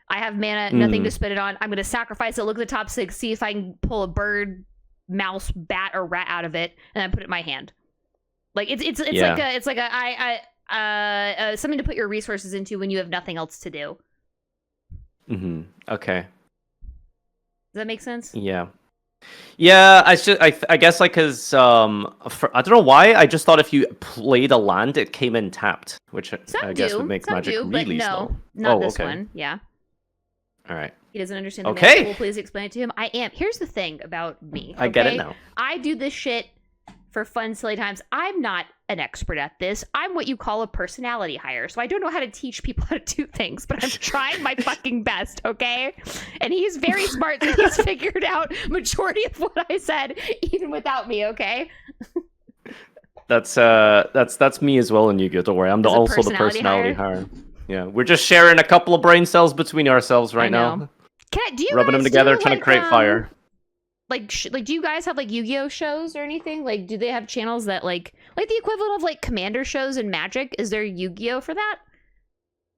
I have mana, nothing to spend it on. I'm gonna sacrifice it. Look at the top 6, see if I can pull a bird, mouse, bat, or rat out of it, and then put it in my hand. Like it's Yeah. like a something to put your resources into when you have nothing else to do. Okay. Does that make sense? Yeah. Yeah, I guess like cuz I don't know why I just thought if you played a land it came in tapped, which Some I guess do, would make some Magic do, but really no, slow. not Oh, this okay. one. Yeah. All right. He doesn't understand the Okay. mana. Will please explain it to him? I am. Here's the thing about me. I get it okay? now. I do this shit for fun, silly times. I'm not an expert at this. I'm what you call a personality hire. So I don't know how to teach people how to do things, but I'm trying my fucking best, okay? And he's very smart, so he's figured out majority of what I said, even without me, okay? That's me as well in Yu-Gi-Oh! Don't worry, I'm As a also the personality personality hire. Yeah, we're just sharing a couple of brain cells between ourselves right I know. now, Do you rubbing them guys together, do, trying to create fire. Like do you guys have like Yu-Gi-Oh shows or anything? Like do they have channels that like the equivalent of like Commander shows in Magic? Is there Yu-Gi-Oh for that?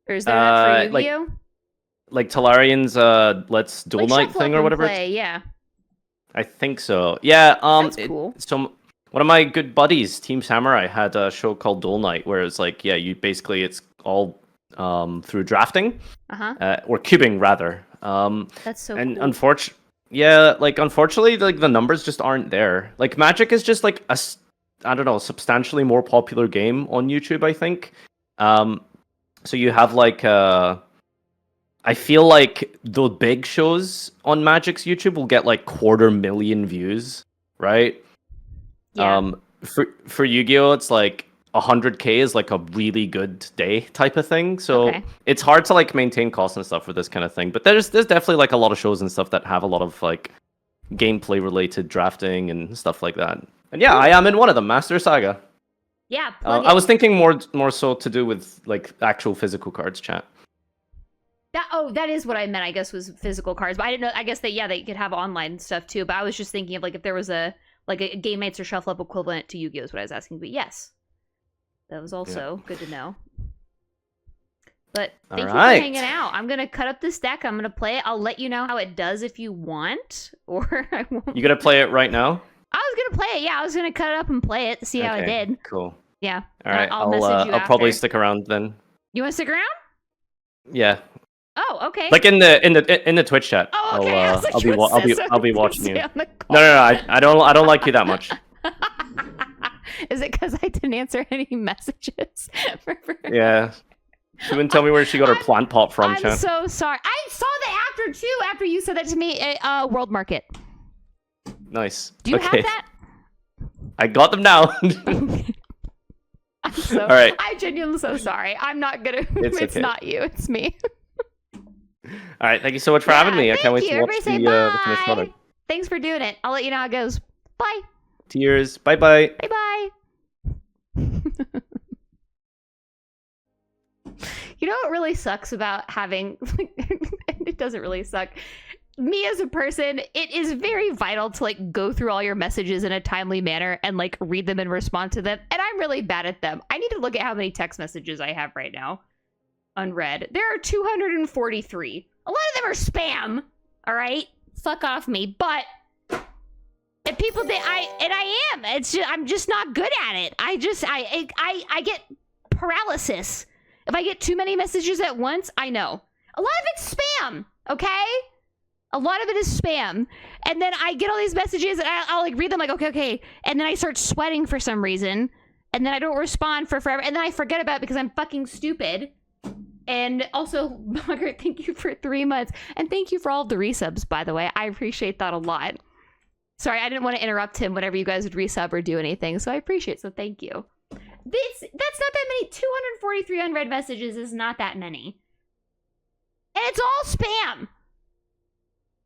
Or is there that for Like, Yu-Gi-Oh? Like Talarian's Let's Duel Like Night Shuffle thing Up or and whatever. Play, yeah. I think so. Yeah. That's cool. So one of my good buddies, Team Samurai, had a show called Duel Night, where it's like, yeah, it's all through drafting, or cubing rather. That's so And cool. unfortunately, like the numbers just aren't there. Like Magic is just like I don't know, substantially more popular game on YouTube, I think. So you have like I feel like the big shows on Magic's YouTube will get like 250,000 views, right? Yeah. For Yu-Gi-Oh, it's like 100K is like a really good day type of thing. So Okay. it's hard to like maintain costs and stuff for this kind of thing. But there's definitely like a lot of shows and stuff that have a lot of like gameplay related drafting and stuff like that. And yeah, I am in one of them, Master Saga. Yeah, plug I it. was thinking more so to do with like actual physical cards, chat. That is what I meant, I guess, was physical cards. But I didn't know, I guess they could have online stuff too. But I was just thinking of like if there was a Game Mates or Shuffle Up equivalent to Yu-Gi-Oh is what I was asking. But yes. That was also good to know. But thank you for Alright. hanging out. I'm going to cut up this deck. I'm going to play it. I'll let you know how it does if you want. Or I won't. You gonna play it right now? I was going to play it. Yeah, I was going to cut it up and play it to see how it Okay, did. Cool. Yeah. All right, I'll message you I'll probably after. stick around then. You want to stick around? Yeah, Oh, okay. like in the Twitch chat. Oh, okay. I was like, I'll be you would say I'll be something watching to you. say on the No, I don't like you that much. Is it because I didn't answer any messages? Yeah, she wouldn't tell me where she got her plant pot from, I'm chat. so sorry. I saw the after too. After you said that to me, World Market. Nice. Do you Okay, have that? I got them now. I'm so, All right. I'm genuinely so sorry. I'm not gonna. It's It's okay. not you. It's me. All right, thank you so much for having me. I can't wait Thank to you. watch Everybody say the finished bye. product. Thanks for doing it. I'll let you know how it goes. Bye. Tears. Bye bye. Bye bye. You know what really sucks about having, it doesn't really suck. Me as a person, it is very vital to like go through all your messages in a timely manner and like read them and respond to them. And I'm really bad at them. I need to look at how many text messages I have right now unread. There are 243. A lot of them are spam. All right, fuck off me. But and people think I am. It's just, I'm just not good at it. I get paralysis if I get too many messages at once. I know a lot of it's spam. Okay. A lot of it is spam. And then I get all these messages and I'll like read them like, okay. And then I start sweating for some reason. And then I don't respond for forever. And then I forget about it because I'm fucking stupid. And also, Margaret, thank you for 3 months. And thank you for all of the resubs, by the way. I appreciate that a lot. Sorry, I didn't want to interrupt him whenever you guys would resub or do anything. So I appreciate it. So thank you. That's not that many. 243 unread messages is not that many. And it's all spam.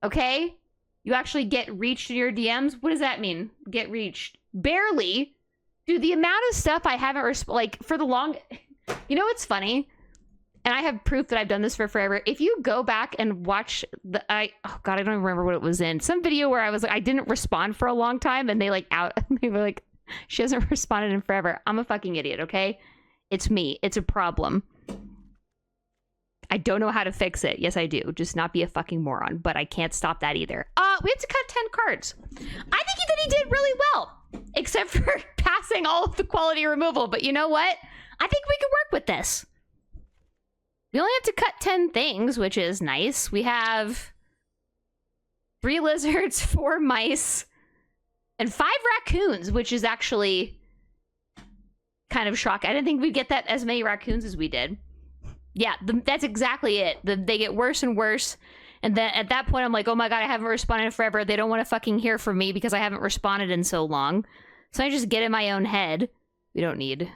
Okay? You actually get reached in your DMs? What does that mean? Get reached? Barely. Dude, the amount of stuff I haven't like for the long... You know what's funny? And I have proof that I've done this for forever. If you go back and watch the... oh god, I don't even remember what it was in. Some video where I was like, I didn't respond for a long time and they like they were like, she hasn't responded in forever. I'm a fucking idiot, okay? It's me. It's a problem. I don't know how to fix it. Yes, I do. Just not be a fucking moron. But I can't stop that either. We have to cut 10 cards. I think that he did really well. Except for passing all of the quality removal. But you know what? I think we can work with this. We only have to cut 10 things, which is nice. We have 3 lizards, 4 mice, and 5 raccoons, which is actually kind of shocking. I didn't think we'd get that as many raccoons as we did. Yeah, that's exactly it. They get worse and worse. And then at that point, I'm like, oh my god, I haven't responded in forever. They don't want to fucking hear from me because I haven't responded in so long. So I just get in my own head. We don't need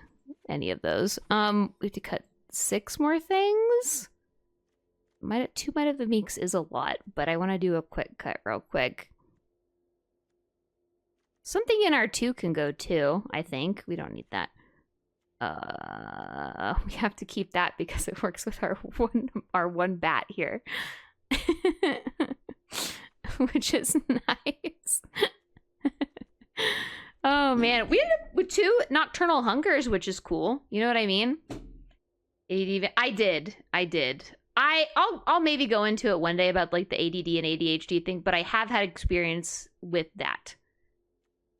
any of those. We have to cut 6 more things. 2 Might of the Meeks is a lot, but I want to do a quick cut real quick. Something in our 2 can go too, I think. We don't need that. We have to keep that because it works with our one bat here. Which is nice. Oh man, we ended up with 2 Nocturnal Hungers, which is cool. You know what I mean? I did. I'll maybe go into it one day about like the ADD and ADHD thing, but I have had experience with that.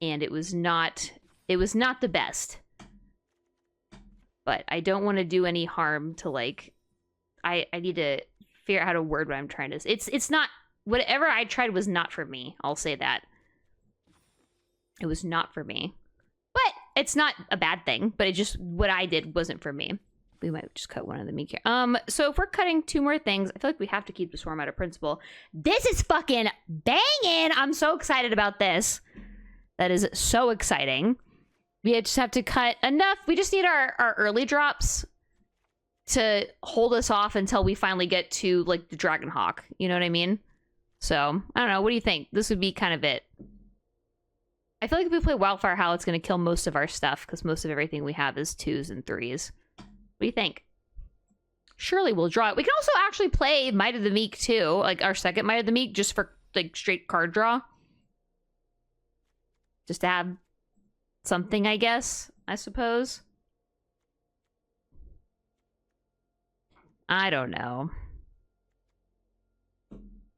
And it was not the best. But I don't want to do any harm to like I need to figure out how to word what I'm trying to say. It's not whatever I tried was not for me. I'll say that. It was not for me. But it's not a bad thing, but it just what I did wasn't for me. We might just cut one of the meat here. So if we're cutting 2 more things, I feel like we have to keep the swarm out of principle. This is fucking banging! I'm so excited about this. That is so exciting. We just have to cut enough. We just need our early drops to hold us off until we finally get to like the Dragon Hawk. You know what I mean? So I don't know. What do you think? This would be kind of it. I feel like if we play Wildfire Howl, it's going to kill most of our stuff because most of everything we have is 2s and 3s. What do you think? Surely we'll draw it. We can also actually play Might of the Meek too, like our second Might of the Meek, just for like straight card draw. Just to have something, I guess, I suppose. I don't know.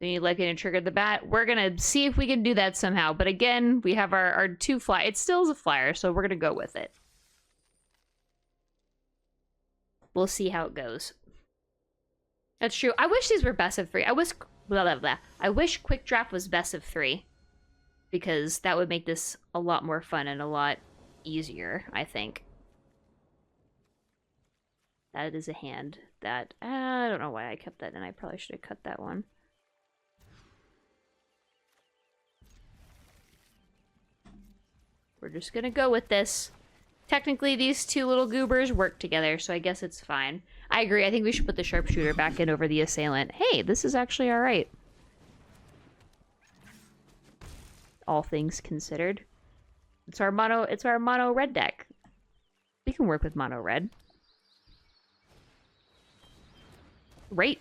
Then you like it and trigger the bat. We're gonna see if we can do that somehow. But again, we have our 2 fly. It still is a flyer, so we're gonna go with it. We'll see how it goes. That's true. I wish these were best of 3. I wish blah blah blah. I wish Quick Draft was best of 3. Because that would make this a lot more fun and a lot easier, I think. That is a hand that... I don't know why I kept that in. I probably should have cut that one. We're just gonna go with this. Technically, these 2 little goobers work together, so I guess it's fine. I agree. I think we should put the sharpshooter back in over the assailant. Hey, this is actually alright. All things considered. It's our mono red deck. We can work with mono red. Right.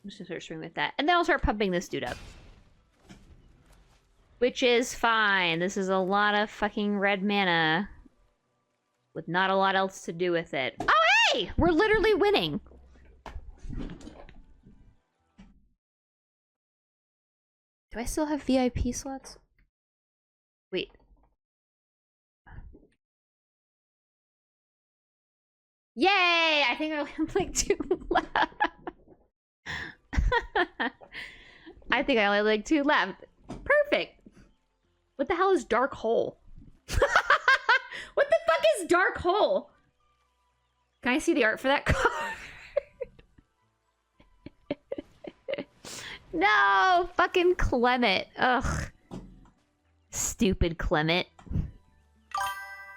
I'm just gonna start streaming with that. And then I'll start pumping this dude up. Which is fine. This is a lot of fucking red mana. With not a lot else to do with it. Oh, hey! We're literally winning. Do I still have VIP slots? Wait. Yay! I think I only have like 2 left. I think I only have like 2 left. Perfect. What the hell is Dark Hole? What the fuck is Dark Hole? Can I see the art for that card? No! Fucking Clement. Ugh. Stupid Clement.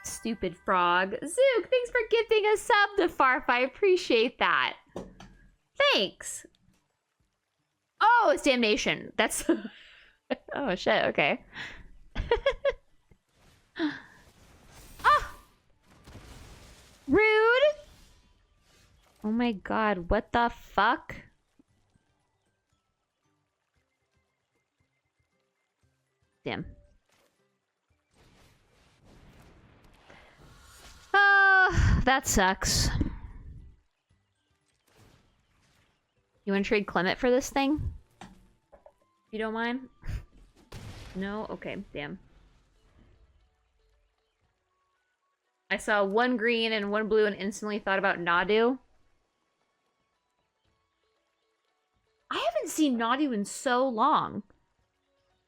Stupid frog. Zook, thanks for gifting a sub to Fartfa. I appreciate that. Thanks. Oh, it's Damnation. That's... Oh, shit. Okay. Oh! Rude! Oh my god, what the fuck? Damn. Oh, that sucks. You want to trade Clement for this thing? If you don't mind? No? Okay, damn. I saw 1 green and 1 blue and instantly thought about Nadu. I haven't seen Nadu in so long.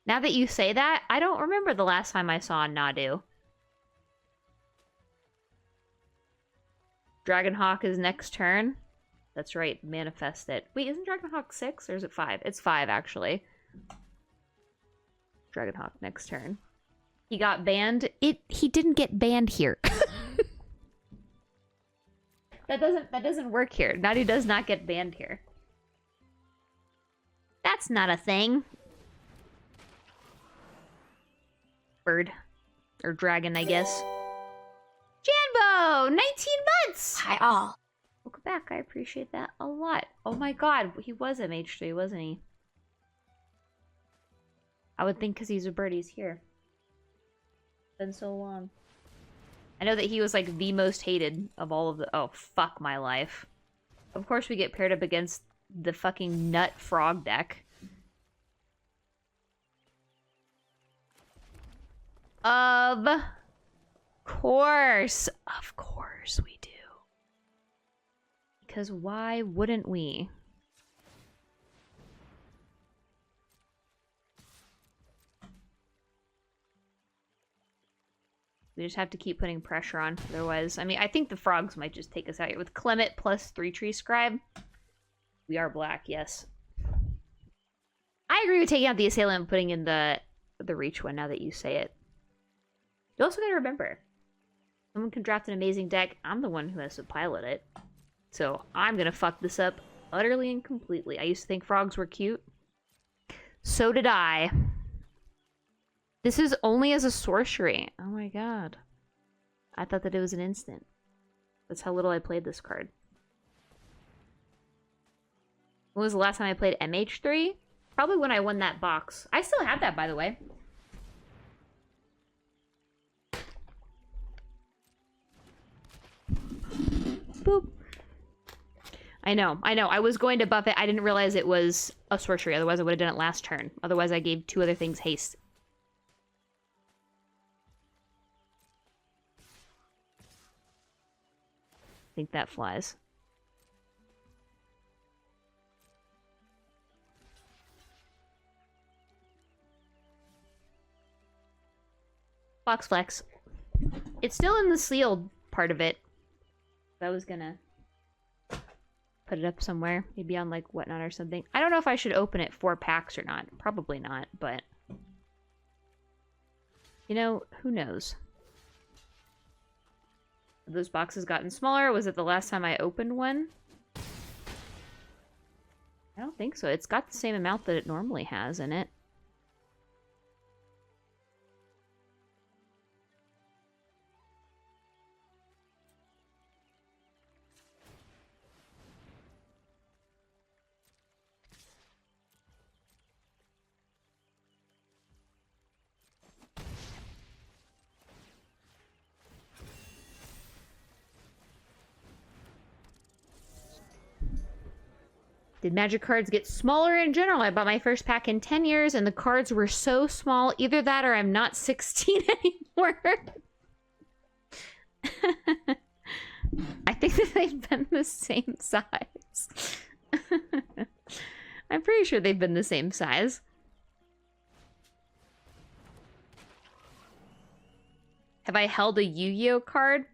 Now that you say that, I don't remember the last time I saw Nadu. Dragonhawk is next turn. That's right, manifest it. Wait, isn't Dragonhawk 6 or is it 5? It's 5, actually. Dragonhawk next turn. He got banned. He didn't get banned here. That doesn't work here. Nadu does not get banned here. That's not a thing. Bird. Or dragon, I guess. Janbo! 19 months! Hi all. Welcome back. I appreciate that a lot. Oh my god, he was MH3, wasn't he? I would think because he's a bird, he's here. Been so long. I know that he was like the most hated of all of the... Oh, fuck my life. Of course we get paired up against the fucking nut frog deck. Of course. Of course we do. Because why wouldn't we? We just have to keep putting pressure on. Otherwise, I mean, I think the frogs might just take us out here. With Clement plus 3 Tree Scribe, we are black, yes. I agree with taking out the Assailant and putting in the Reach one now that you say it. You also gotta remember, someone can draft an amazing deck. I'm the one who has to pilot it. So I'm gonna fuck this up utterly and completely. I used to think frogs were cute. So did I. This is only as a sorcery. Oh my god. I thought that it was an instant. That's how little I played this card. When was the last time I played MH3? Probably when I won that box. I still have that, by the way. Boop. I know. I was going to buff it. I didn't realize it was a sorcery. Otherwise, I would have done it last turn. Otherwise, I gave 2 other things haste. I think that flies. Box flex. It's still in the sealed part of it. I was gonna put it up somewhere. Maybe on like Whatnot or something. I don't know if I should open it 4 packs or not. Probably not, but... You know, who knows? Have those boxes gotten smaller? Was it the last time I opened one? I don't think so. It's got the same amount that it normally has in it. Did Magic cards get smaller in general? I bought my first pack in 10 years and the cards were so small. Either that or I'm not 16 anymore. I think that they've been the same size. I'm pretty sure they've been the same size. Have I held a Yu-Gi-Oh card?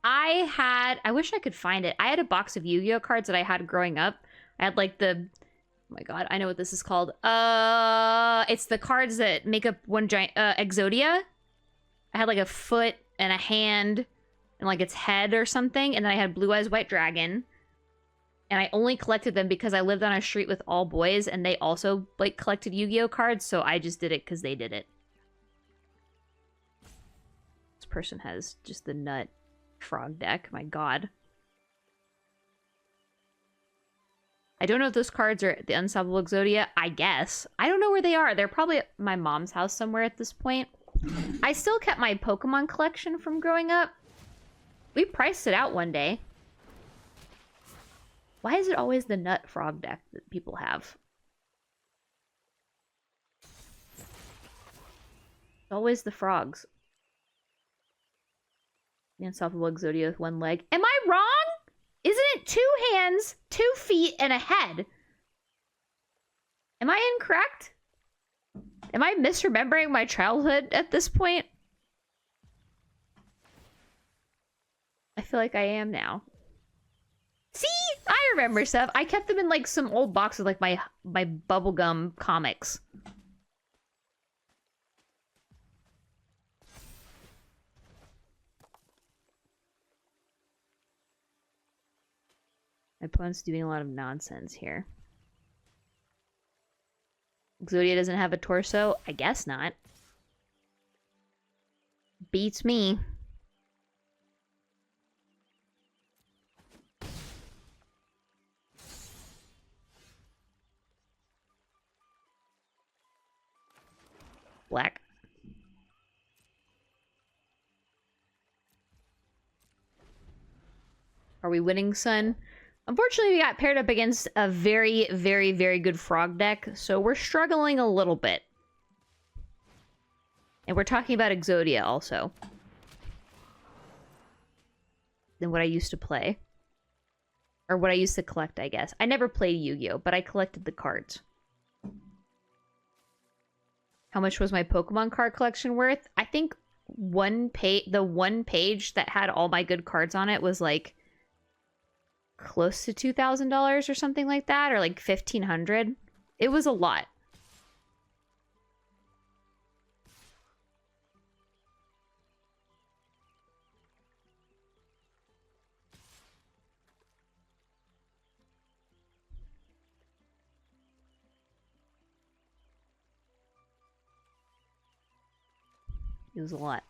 I wish I could find it. I had a box of Yu-Gi-Oh cards that I had growing up. I had like oh my god, I know what this is called. It's the cards that make up one giant, Exodia. I had like a foot and a hand and like its head or something. And then I had Blue Eyes White Dragon. And I only collected them because I lived on a street with all boys and they also like collected Yu-Gi-Oh cards. So I just did it because they did it. This person has just the nut frog deck. My god. I don't know if those cards are the Unstoppable Exodia. I guess. I don't know where they are. They're probably at my mom's house somewhere at this point. I still kept my Pokemon collection from growing up. We priced it out one day. Why is it always the nut frog deck that people have? It's always the frogs. The Unstoppable Exodia with one leg. Am I wrong? Isn't it 2 hands, 2 feet, and a head? Am I incorrect? Am I misremembering my childhood at this point? I feel like I am now. See? I remember stuff. I kept them in like some old box with like my bubblegum comics. My opponent's doing a lot of nonsense here. Exodia doesn't have a torso? I guess not. Beats me. Black. Are we winning, son? Unfortunately, we got paired up against a very, very, very good frog deck, so we're struggling a little bit. And we're talking about Exodia also. Than what I used to play. Or what I used to collect, I guess. I never played Yu-Gi-Oh, but I collected the cards. How much was my Pokemon card collection worth? I think the one page that had all my good cards on it was like close to $2,000 or something like that, or like $1,500. It was a lot. It was a lot.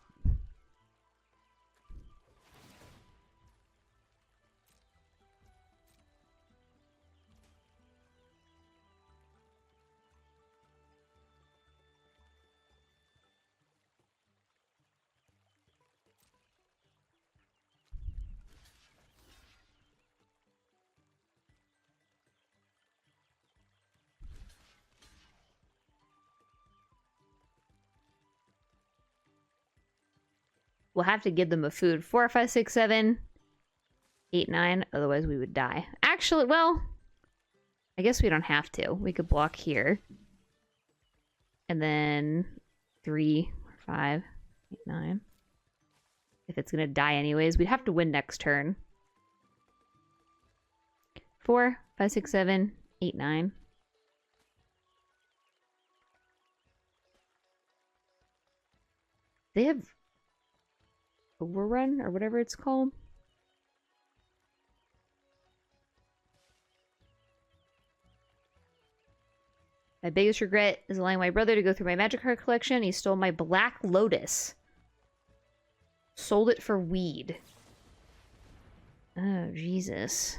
We'll have to give them a food. 4, 5, 6, 7, 8, 9. Otherwise, we would die. Actually, well, I guess we don't have to. We could block here. And then 3, 5, 8, 9. If it's going to die anyways, we'd have to win next turn. 4, 5, 6, 7, 8, 9. They have Overrun or whatever it's called. My biggest regret is allowing my brother to go through my magic card collection. He stole my Black Lotus. Sold it for weed. Oh, Jesus.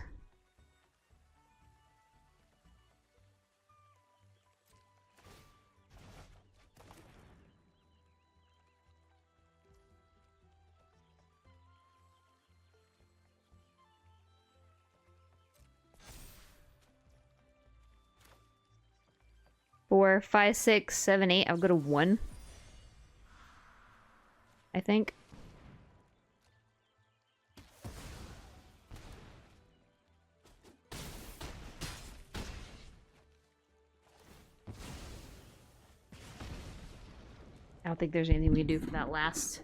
Four, five, six, seven, eight. I'll go to 1. I think. I don't think there's anything we can do for that last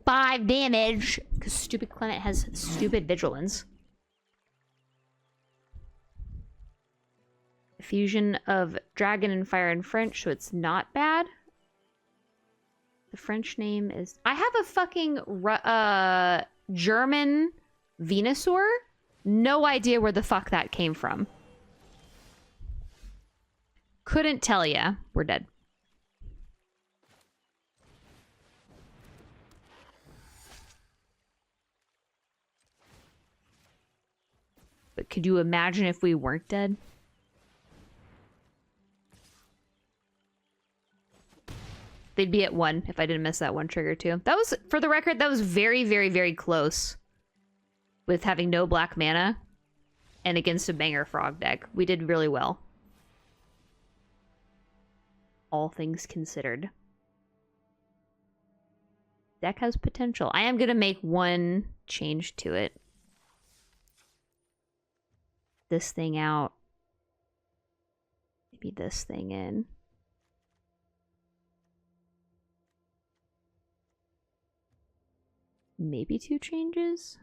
5 damage, because stupid Clement has stupid vigilance. Fusion of dragon and fire in French, so it's not bad. The French name is... I have a fucking German Venusaur. No idea where the fuck that came from. Couldn't tell ya. We're dead. But could you imagine if we weren't dead? They'd be at 1 if I didn't miss that one trigger too. That was, for the record, that was very, very, very close with having no black mana and against a banger frog deck. We did really well. All things considered. Deck has potential. I am going to make one change to it. This thing out. Maybe this thing in. Maybe 2 changes?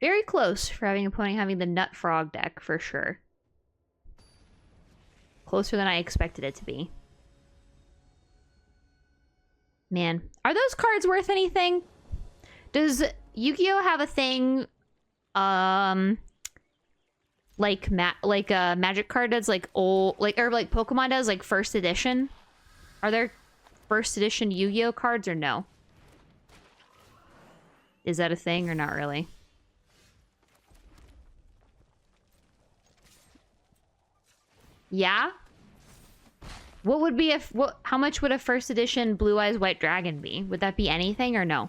Very close for having an opponent having the Nut Frog deck, for sure. Closer than I expected it to be. Man, are those cards worth anything? Does Yu-Gi-Oh! Have a thing... like a magic card does, like old, like, or like Pokemon does, like first edition? Are there first edition Yu-Gi-Oh cards or no? Is that a thing or not really? Yeah? What would be how much would a first edition Blue Eyes White Dragon be? Would that be anything or no?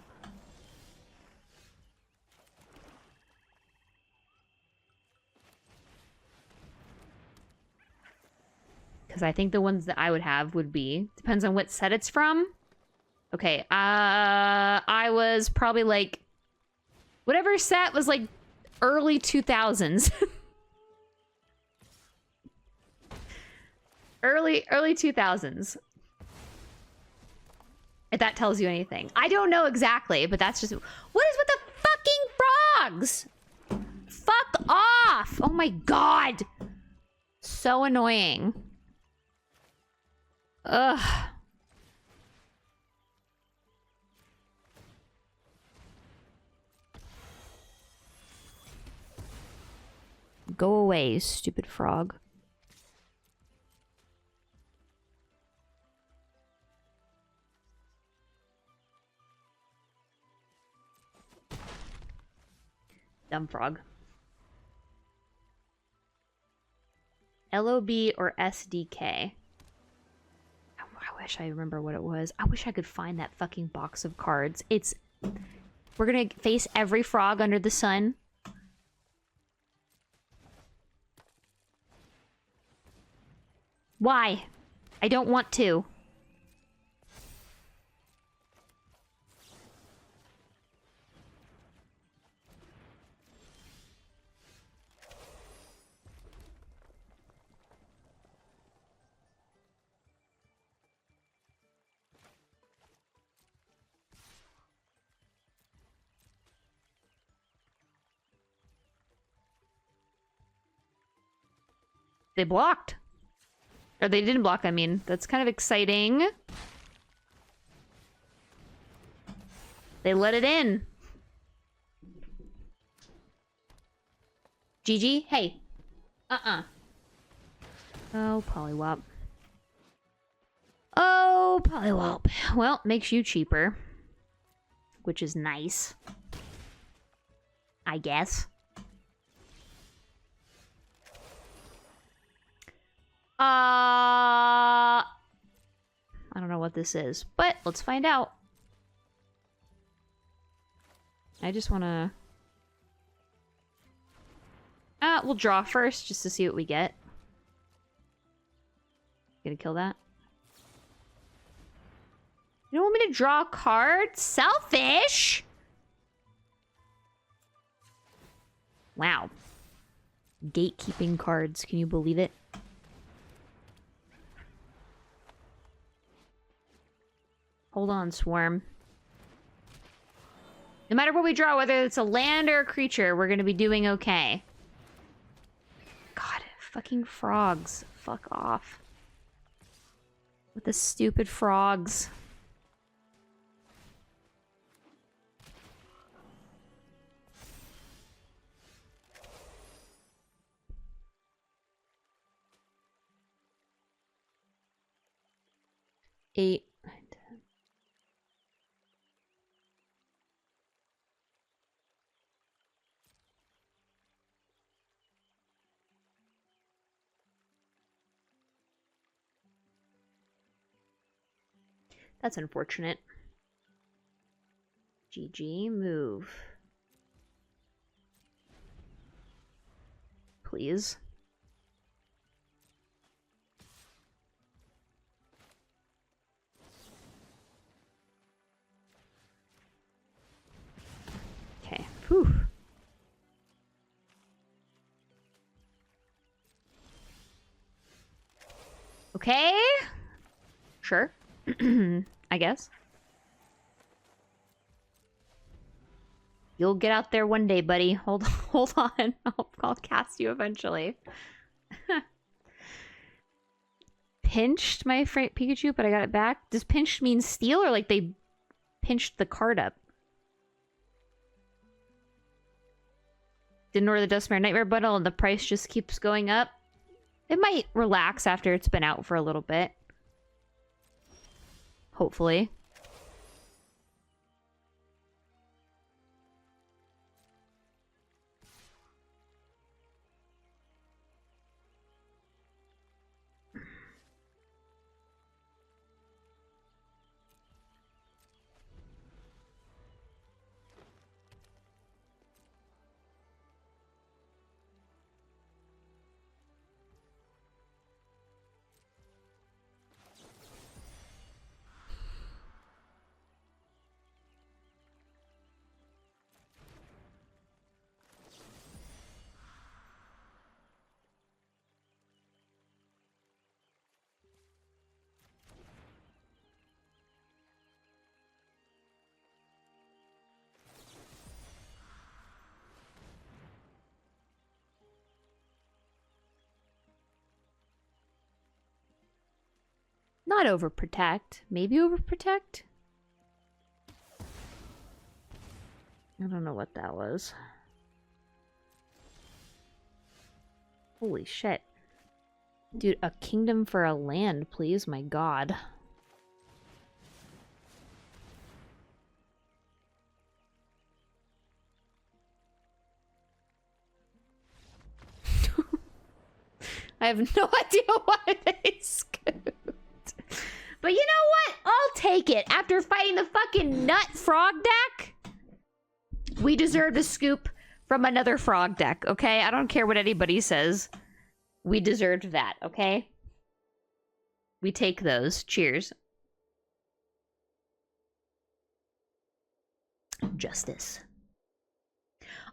Because I think the ones that I would have would be... Depends on what set it's from. Okay, I was probably like... Whatever set was like early 2000s. early 2000s. If that tells you anything. I don't know exactly, but that's just... What is with the fucking frogs? Fuck off! Oh my god! So annoying. Ugh. Go away, stupid frog. Dumb frog. LOB or SDK? I wish I remember what it was. I wish I could find that fucking box of cards. It's... We're gonna face every frog under the sun. Why? I don't want to. They blocked. Or they didn't block, I mean. That's kind of exciting. They let it in. GG? Hey. Oh, Poliwop. Oh, Poliwop. Well, makes you cheaper. Which is nice. I guess. I don't know what this is, but let's find out. I just want to... we'll draw first, just to see what we get. Gonna kill that? You don't want me to draw a card? Selfish! Wow. Gatekeeping cards, can you believe it? Hold on, Swarm. No matter what we draw, whether it's a land or a creature, we're gonna be doing okay. God, fucking frogs. Fuck off. With the stupid frogs. Eight. That's unfortunate. GG, move. Please. Okay. Whew. Okay. Sure. I guess. You'll get out there one day, buddy. Hold on. I'll cast you eventually. Pinched my Pikachu, but I got it back. Does pinched mean steal or like they pinched the card up? Didn't order the Duskmare Nightmare bundle and the price just keeps going up. It might relax after it's been out for a little bit. Hopefully. Not overprotect. Maybe overprotect? I don't know what that was. Holy shit. Dude, a kingdom for a land, please. My god. I have no idea why they scooped. But you know what? I'll take it. After fighting the fucking nut frog deck, we deserve a scoop from another frog deck, okay? I don't care what anybody says. We deserved that, okay? We take those. Cheers. Justice.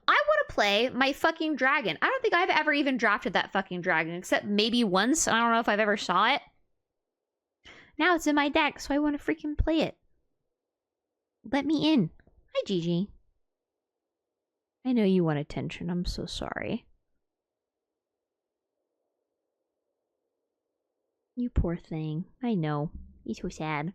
I want to play my fucking dragon. I don't think I've ever even drafted that fucking dragon, except maybe once. I don't know if I've ever saw it. Now it's in my deck, so I want to freaking play it. Let me in. Hi, Gigi. I know you want attention. I'm so sorry. You poor thing. I know. You're so sad.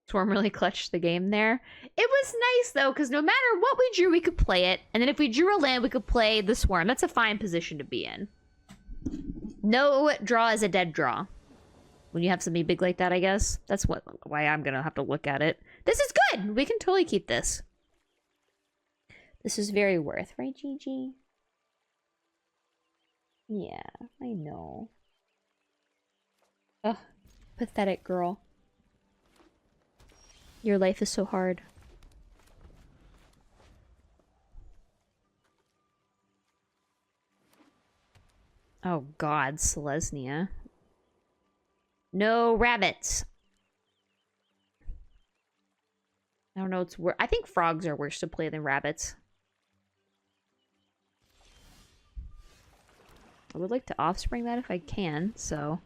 Swarm really clutched the game there. It was nice, though, because no matter what we drew, we could play it. And then if we drew a land, we could play the Swarm. That's a fine position to be in. No draw is a dead draw. When you have something big like that, I guess. That's why I'm going to have to look at it. This is good! We can totally keep this. This is very worth, right, Gigi? Yeah, I know. Ugh, pathetic girl. Your life is so hard. Oh god, Selesnya. No rabbits. I don't know, it's worse. I think frogs are worse to play than rabbits. I would like to offspring that if I can, so...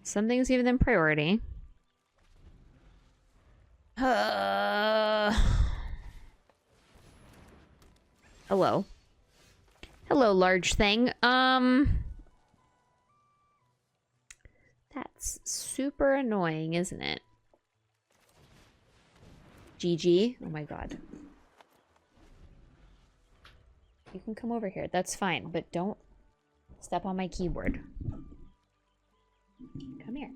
Something's giving them priority. Hello. Hello, large thing. That's super annoying, isn't it? GG. Oh my god. You can come over here. That's fine, but don't step on my keyboard. Come here.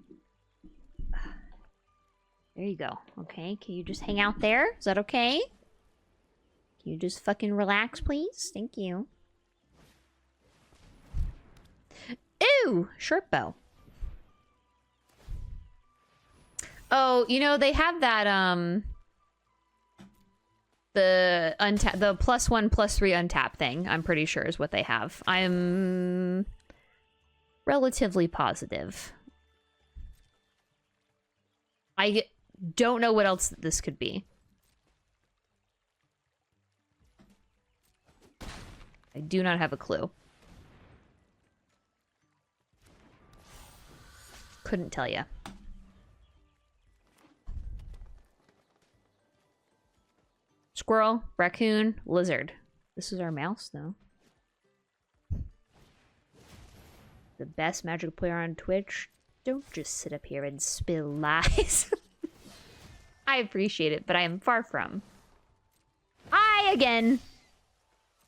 There you go. Okay, can you just hang out there? Is that okay? Can you just fucking relax, please? Thank you. Ew! Short bow. Oh, you know, they have that, the +1/+3 untap thing, I'm pretty sure is what they have. I'm relatively positive. I don't know what else this could be. I do not have a clue. Couldn't tell you. Squirrel, raccoon, lizard. This is our mouse, though. The best Magic player on Twitch. Don't just sit up here and spill lies. I appreciate it, but I am far from. I, again,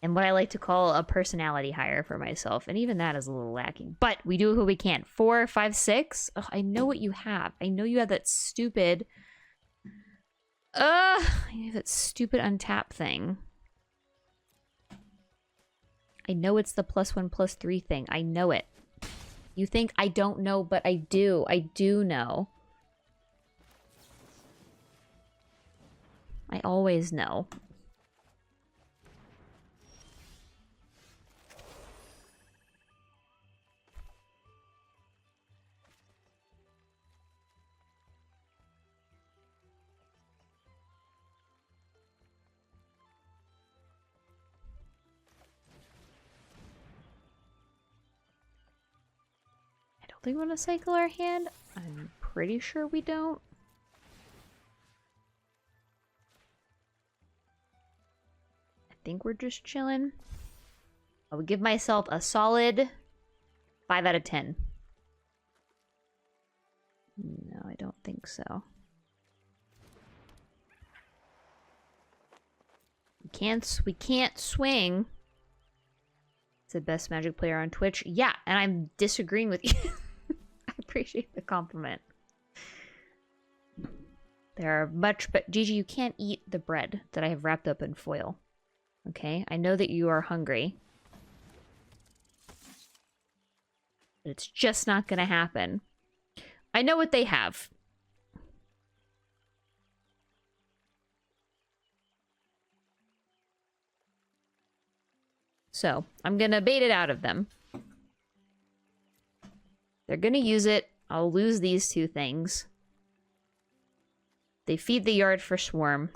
am what I like to call a personality hire for myself, and even that is a little lacking. But we do what we can. 4, 5, 6. Ugh, I know what you have. I know you have that stupid... I have that stupid untap thing. I know it's the +1/+3 thing. I know it. You think I don't know, but I do. I do know. I always know. We want to cycle our hand? I'm pretty sure we don't. I think we're just chilling. I would give myself a solid 5 out of 10. No, I don't think so. We can't swing. It's the best Magic player on Twitch. Yeah, and I'm disagreeing with you. Appreciate the compliment. There are much, but Gigi, you can't eat the bread that I have wrapped up in foil. Okay, I know that you are hungry, but it's just not gonna happen. I know what they have. So I'm gonna bait it out of them. They're gonna use it. I'll lose these 2 things. They feed the yard for Swarm.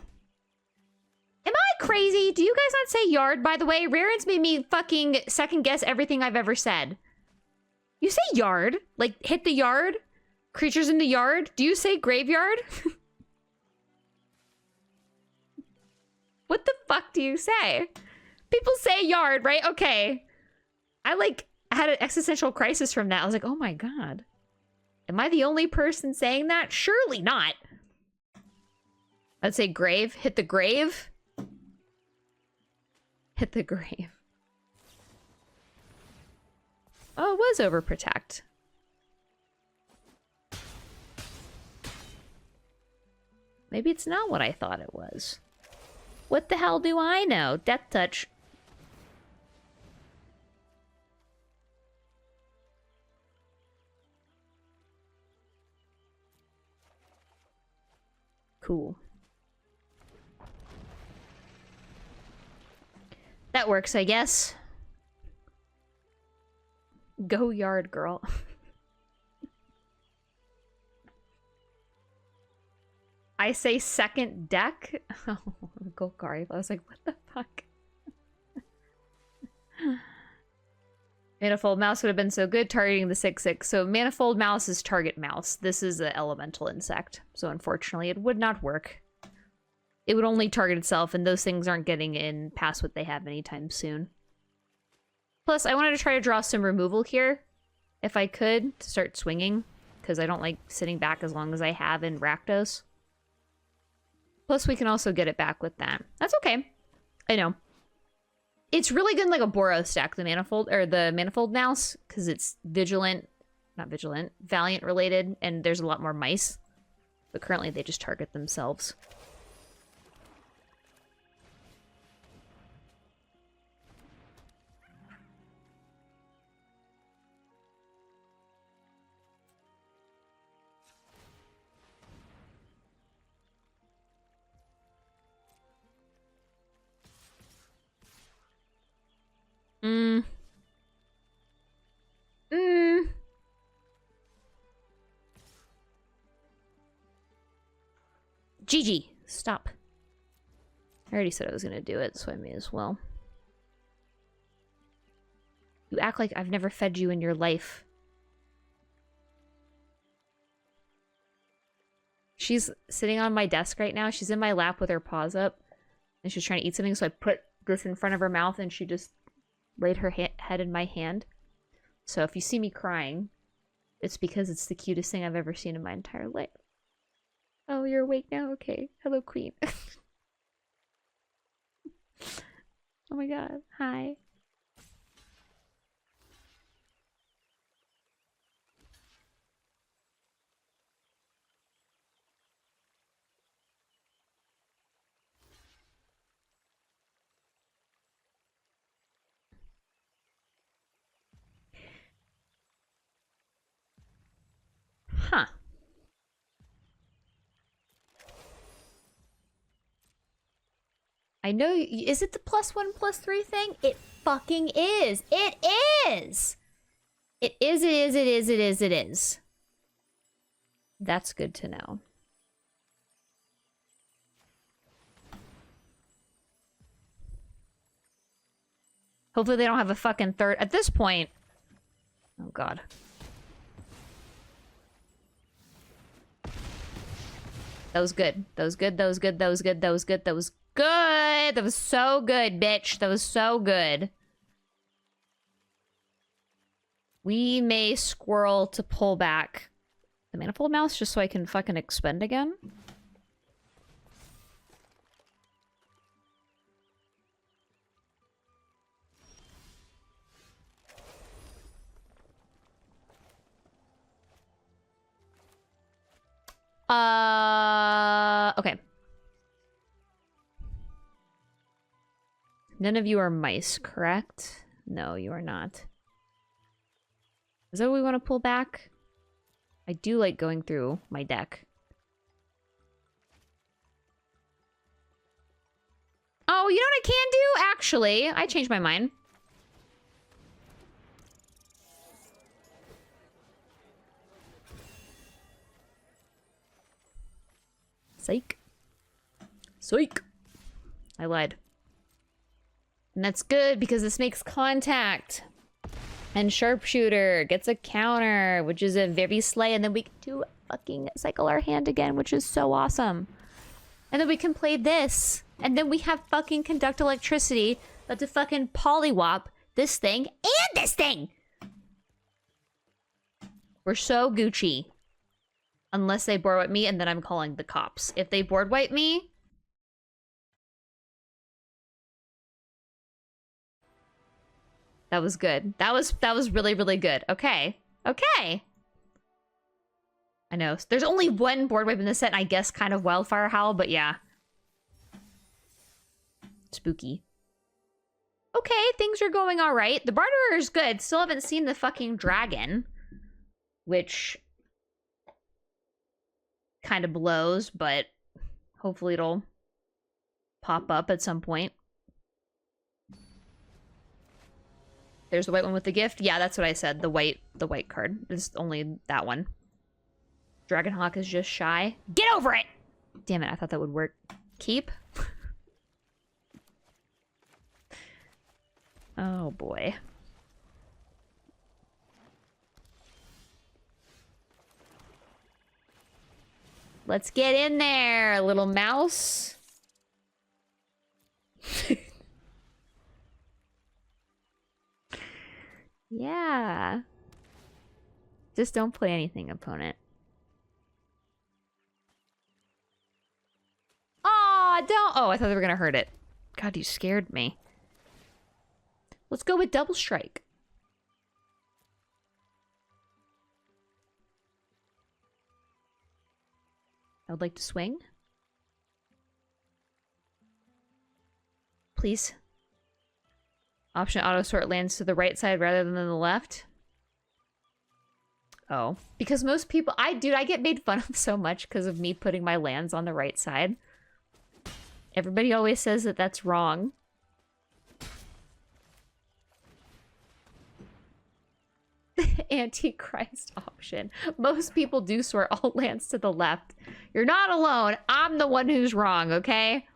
Am I crazy? Do you guys not say yard, by the way? Raren's made me fucking second guess everything I've ever said. You say yard? Like, hit the yard? Creatures in the yard? Do you say graveyard? What the fuck do you say? People say yard, right? Okay. I had an existential crisis from that. I was like, oh my god. Am I the only person saying that? Surely not. I'd say grave. Hit the grave. Hit the grave. Oh, it was overprotect. Maybe it's not what I thought it was. What the hell do I know? Death touch. Cool. That works, I guess. Go yard, girl. I say second deck. Oh, Golgari. I was like, what the fuck? Manifold mouse would have been so good targeting the 6/6. So manifold mouse is target mouse. This is an elemental insect. So unfortunately, it would not work. It would only target itself, and those things aren't getting in past what they have anytime soon. Plus, I wanted to try to draw some removal here, if I could, to start swinging, because I don't like sitting back as long as I have in Rakdos. Plus, we can also get it back with that. That's okay. I know. It's really good in like a Boros stack, the manifold mouse, because it's valiant related, and there's a lot more mice. But currently they just target themselves. GG. Stop. I already said I was gonna do it, so I may as well. You act like I've never fed you in your life. She's sitting on my desk right now. She's in my lap with her paws up. And she's trying to eat something, so I put this in front of her mouth and she just laid her head in my hand. So if you see me crying, it's because it's the cutest thing I've ever seen in my entire life. Oh, you're awake now? Okay. Hello, queen. Oh my god. Hi. Huh. I know, is it the +1/+3 thing? It fucking is. It is! It is. That's good to know. Hopefully they don't have a fucking third. At this point... Oh god. That was good. That was good. That was good. That was good. That was good. That was good. That was so good, bitch. That was so good. We may squirrel to pull back the manifold mouse just so I can fucking expend again. Okay. None of you are mice, correct? No, you are not. Is that what we want to pull back? I do like going through my deck. Oh, you know what I can do? Actually, I changed my mind. Psych. Psych. I lied. And that's good because this makes contact. And sharpshooter gets a counter, which is a very slay. And then we can do fucking cycle our hand again, which is so awesome. And then we can play this. And then we have fucking conduct electricity, but to fucking polywop this thing and this thing. We're so Gucci. Unless they board wipe me, and then I'm calling the cops. If they board wipe me, That was good. That was really, really good. Okay. Okay. I know. There's only one board wipe in this set, and I guess kind of Wildfire Howl, but yeah. Spooky. Okay, things are going all right. The Barterer is good. Still haven't seen the fucking dragon, which kind of blows, but hopefully it'll pop up at some point. There's the white one with the gift. Yeah, that's what I said. The white card. It's only that one. Dragonhawk is just shy. Get over it! Damn it, I thought that would work. Keep? Oh boy. Let's get in there, little mouse. Yeah. Just don't play anything, opponent. Aw, don't. Oh, I thought they were gonna hurt it. God, you scared me. Let's go with double strike. I would like to swing. Please. Option auto sort lands to the right side rather than the left. Oh. Because most people... Dude, I get made fun of so much because of me putting my lands on the right side. Everybody always says that that's wrong. Antichrist option. Most people do sort all lands to the left. You're not alone. I'm the one who's wrong, okay?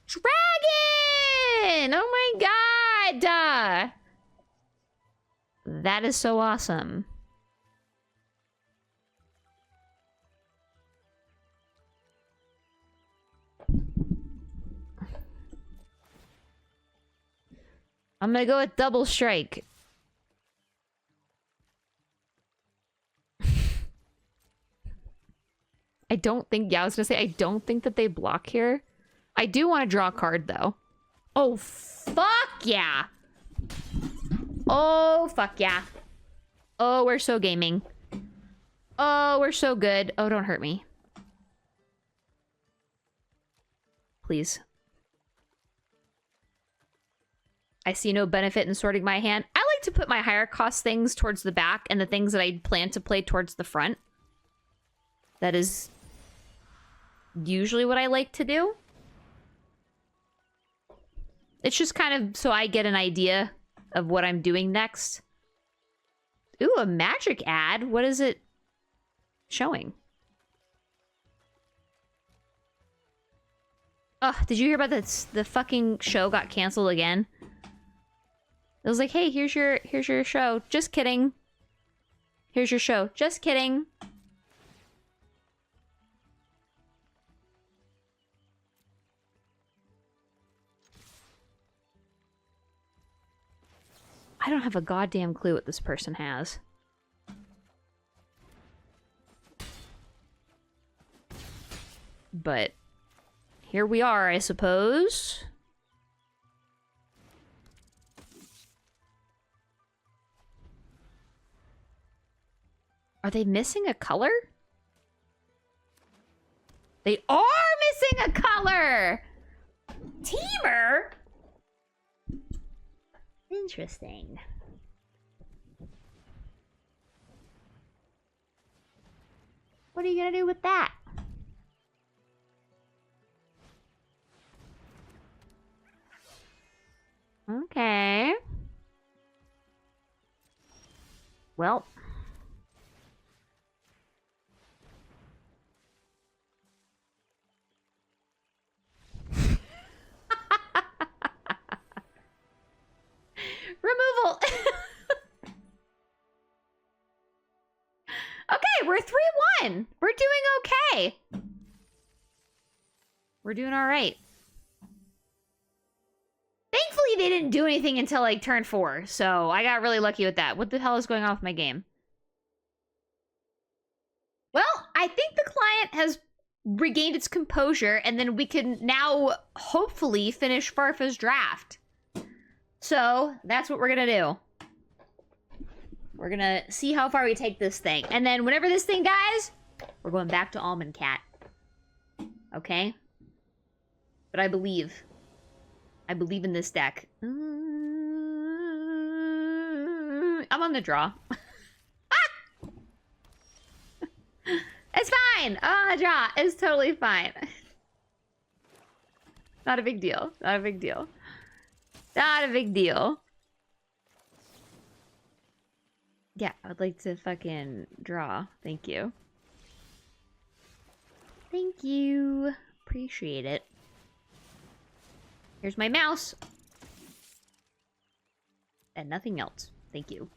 Dragon! Oh my god! That is so awesome. I'm gonna go with double strike. I don't think, yeah, I was gonna say, I don't think that they block here. I do want to draw a card, though. Oh, fuck yeah. Oh, fuck yeah. Oh, we're so gaming. Oh, we're so good. Oh, don't hurt me. Please. I see no benefit in sorting my hand. I like to put my higher cost things towards the back and the things that I plan to play towards the front. That is usually what I like to do. It's just kind of so I get an idea of what I'm doing next. Ooh, a magic ad. What is it showing? Ugh, did you hear about this? The fucking show got canceled again. It was like, hey, here's your show. Just kidding. Here's your show. Just kidding. I don't have a goddamn clue what this person has. But here we are, I suppose. Are they missing a color? They are missing a color! Teamer? Interesting. What are you gonna do with that? Okay. Well. Removal. Okay, we're 3-1. We're doing okay. We're doing all right. Thankfully, they didn't do anything until like turn 4, so I got really lucky with that. What the hell is going on with my game? Well, I I think the client has regained its composure, and then we can now hopefully finish Fartfa's draft. So that's what we're gonna do. We're gonna see how far we take this thing. And then whenever this thing dies, we're going back to Almond Cat. Okay? But I believe in this deck. I'm on the draw. It's fine. Oh, draw. It's totally fine. Not a big deal. Not a big deal. Not a big deal. Yeah, I would like to fucking draw. Thank you. Thank you. Appreciate it. Here's my mouse. And nothing else. Thank you.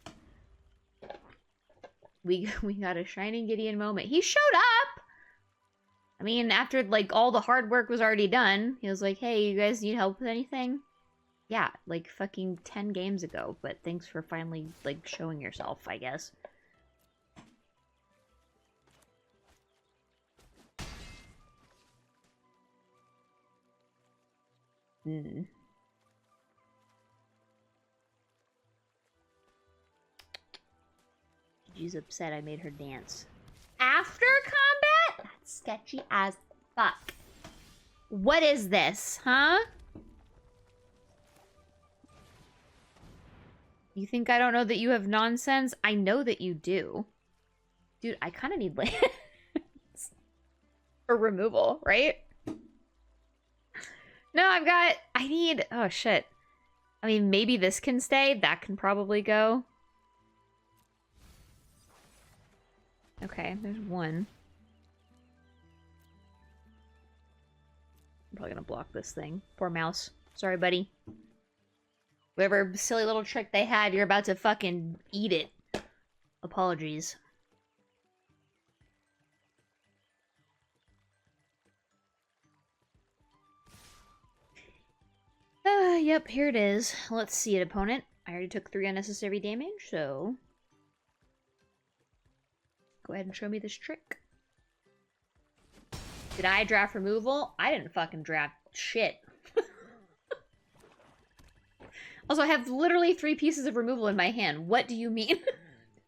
We got a Shining Gideon moment. He showed up! I mean, after, like, all the hard work was already done, he was like, hey, you guys need help with anything? Yeah, like, fucking 10 games ago, but thanks for finally, like, showing yourself, I guess. She's upset I made her dance. After combat? That's sketchy as fuck. What is this, huh? You think I don't know that you have nonsense? I know that you do. Dude, I kind of need lands for removal, right? No, I need, oh shit. I mean, maybe this can stay. That can probably go. Okay, there's one. I'm probably gonna block this thing. Poor mouse. Sorry, buddy. Whatever silly little trick they had, you're about to fucking eat it. Apologies. Yep, here it is. Let's see it, opponent. I already took 3 unnecessary damage, so... Go ahead and show me this trick. Did I draft removal? I didn't fucking draft shit. Also, I have literally 3 pieces of removal in my hand. What do you mean?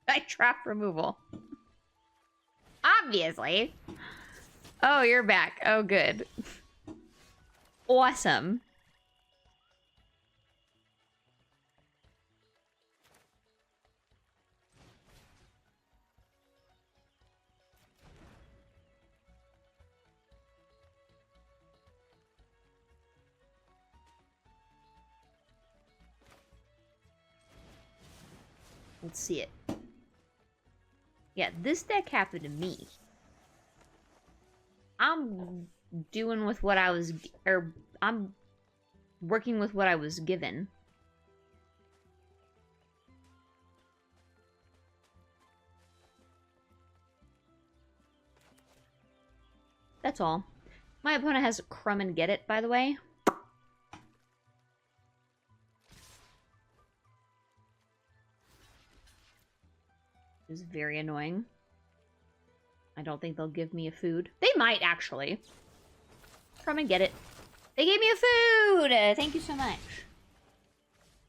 I draft removal. Obviously. Oh, you're back. Oh, good. Awesome. Let's see it. Yeah, this deck happened to me. I'm doing with what I was... Or, I'm working with what I was given. That's all. My opponent has Crumb and Get It, by the way. Is very annoying. I don't think they'll give me a food. They might, actually. Come and get it. They gave me a food! Thank you so much.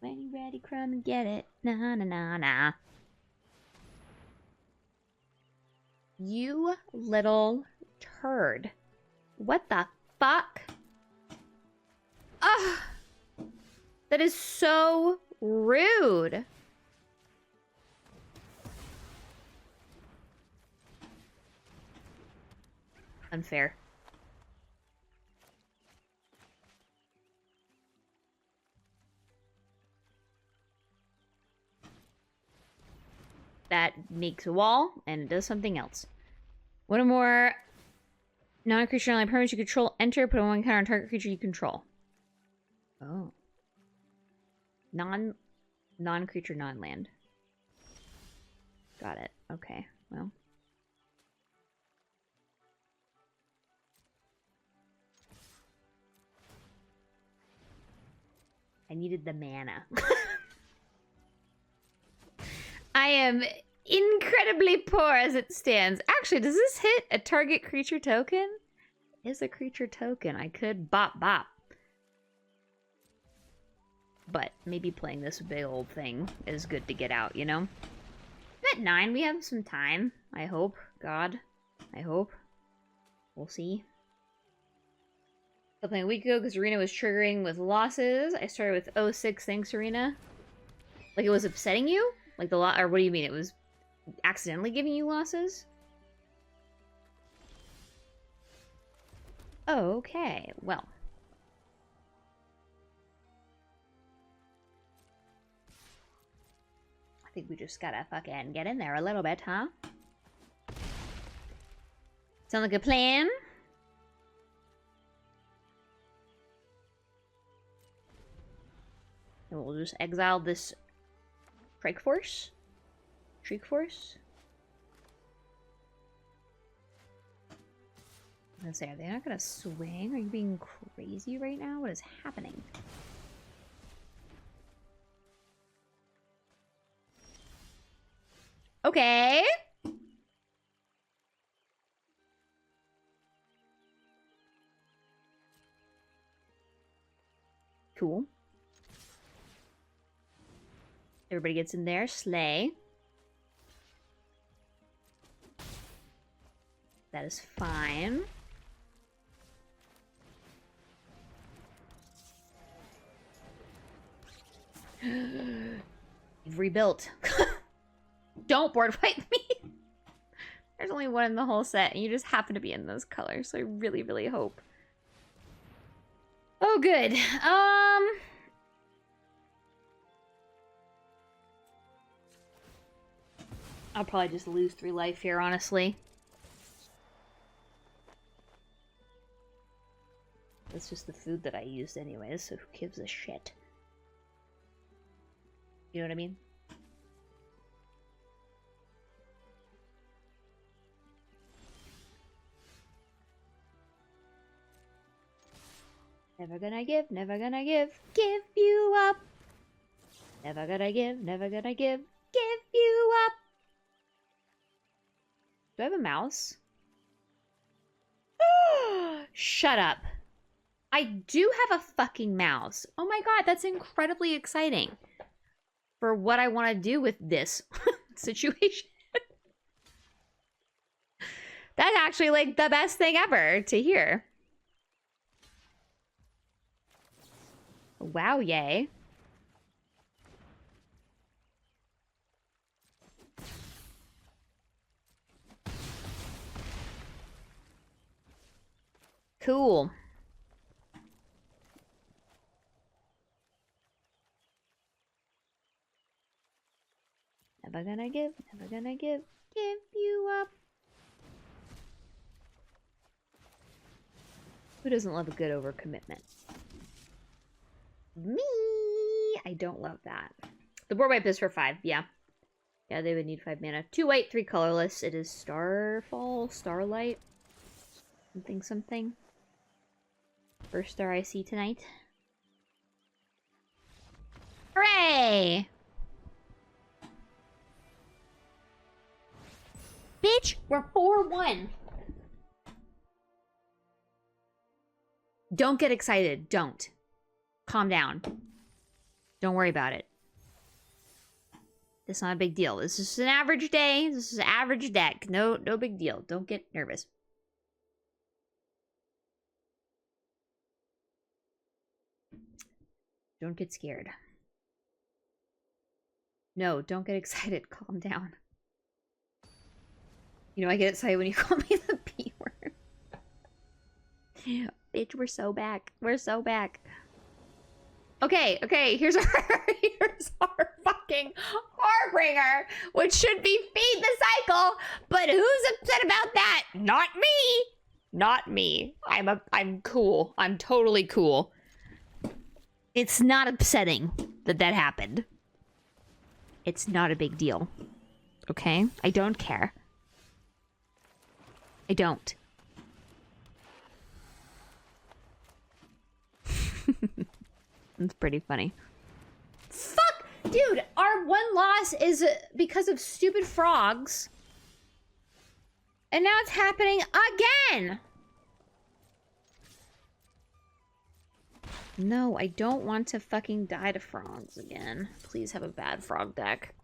When you ready, come and get it. Nah, nah, nah, nah. You little turd. What the fuck? Ugh! That is so rude. Unfair. That makes a wall, and it does something else. One or more non-creature non-land permanents you control enter, put on one counter on target creature you control. Oh. Non-creature non-land. Got it. Okay, well. I needed the mana. I am incredibly poor as it stands. Actually, does this hit a target creature token? It is a creature token. I could bop. But maybe playing this big old thing is good to get out, you know? At 9, we have some time. I hope. God. I hope. We'll see. I was playing a week ago because Arena was triggering with losses. I started with 06. Thanks, Arena. Like it was upsetting you? Like the lot, or what do you mean? It was accidentally giving you losses? Okay, well. I think we just gotta fucking get in there a little bit, huh? Sound like a plan? And we'll just exile this Trike Force? Shriek Force? I was gonna say, are they not gonna swing? Are you being crazy right now? What is happening? Okay. Cool. Everybody gets in there. Slay. That is fine. You've rebuilt. Don't board fight me. There's only one in the whole set, and you just happen to be in those colors, so I really, really hope. Oh, good. I'll probably just lose 3 life here, honestly. That's just the food that I used anyways, so who gives a shit? You know what I mean? Never gonna give you up. Never gonna give you up. Do I have a mouse? Shut up. I do have a fucking mouse. Oh my god, that's incredibly exciting. For what I want to do with this situation. That's actually like the best thing ever to hear. Wow, yay. Cool. Never gonna give you up. Who doesn't love a good overcommitment? Me! I don't love that. The board wipe is for 5, yeah. Yeah, they would need 5 mana. 2 white, 3 colorless. It is Starfall, Starlight. Something. First star I see tonight. Hooray! Bitch, we're 4-1. Don't get excited. Don't. Calm down. Don't worry about it. It's not a big deal. This is an average day. This is an average deck. No big deal. Don't get nervous. Don't get scared. No, don't get excited. Calm down. You know, I get excited when you call me the B word. Bitch, we're so back. We're so back. Okay, here's our fucking Harbringer, which should be feed the cycle, but who's upset about that? Not me. Not me. I'm cool. I'm totally cool. It's not upsetting that happened. It's not a big deal. Okay? I don't care. I don't. It's pretty funny. Fuck Dude, our one loss is because of stupid frogs. And now it's happening again! No, I don't want to fucking die to frogs again. Please have a bad frog deck.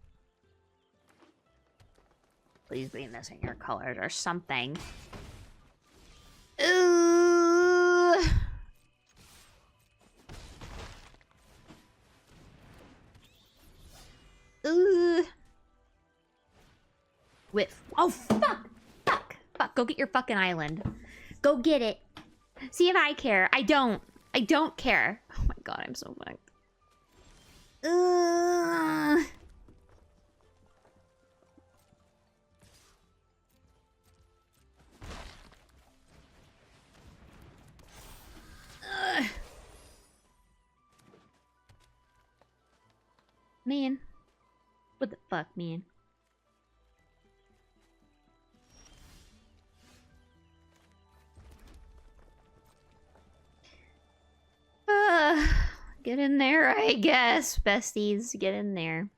Please be missing your colors or something. Ooh. Ooh. Whiff. Oh, fuck! Fuck! Fuck, go get your fucking island. Go get it. See if I care. I don't. I don't care. Oh my god, I'm so fucked. Man. What the fuck, man? Get in there, I guess. Besties, get in there.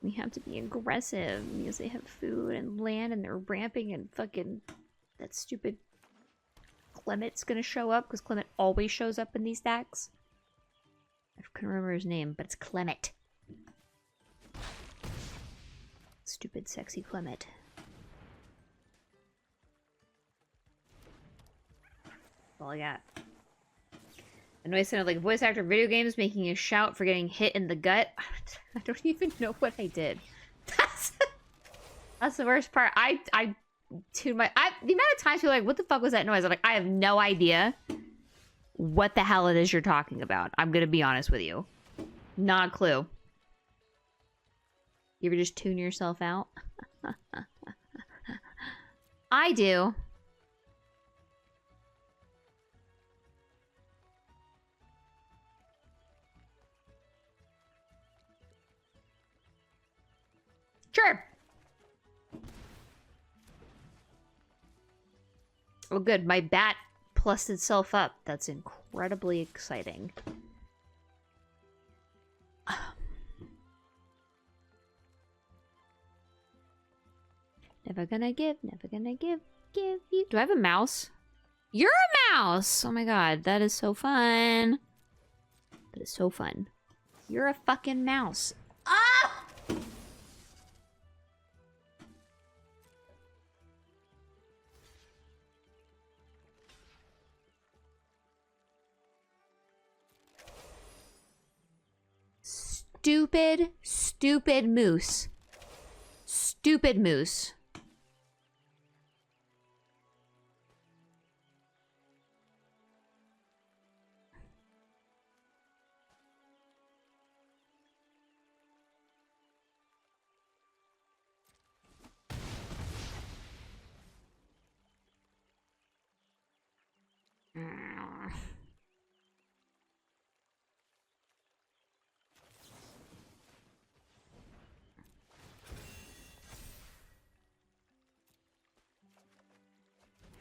We have to be aggressive because they have food and land and they're ramping and fucking... That stupid Clement's gonna show up because Clement always shows up in these stacks. I couldn't remember his name, but it's Clement. Stupid, sexy Clement. That's all I got. A noise sounded like a voice actor in video games making a shout for getting hit in the gut. I don't even know what I did. That's the worst part. The amount of times people are like, what the fuck was that noise? I'm like, I have no idea what the hell it is you're talking about. I'm gonna be honest with you. Not a clue. You ever just tune yourself out? I do. Sure. Oh, good. My bat plussed itself up. That's incredibly exciting. Never gonna give you. Do I have a mouse? You're a mouse! Oh my god, that is so fun. That is so fun. You're a fucking mouse. Ah! Stupid, stupid moose. Stupid moose.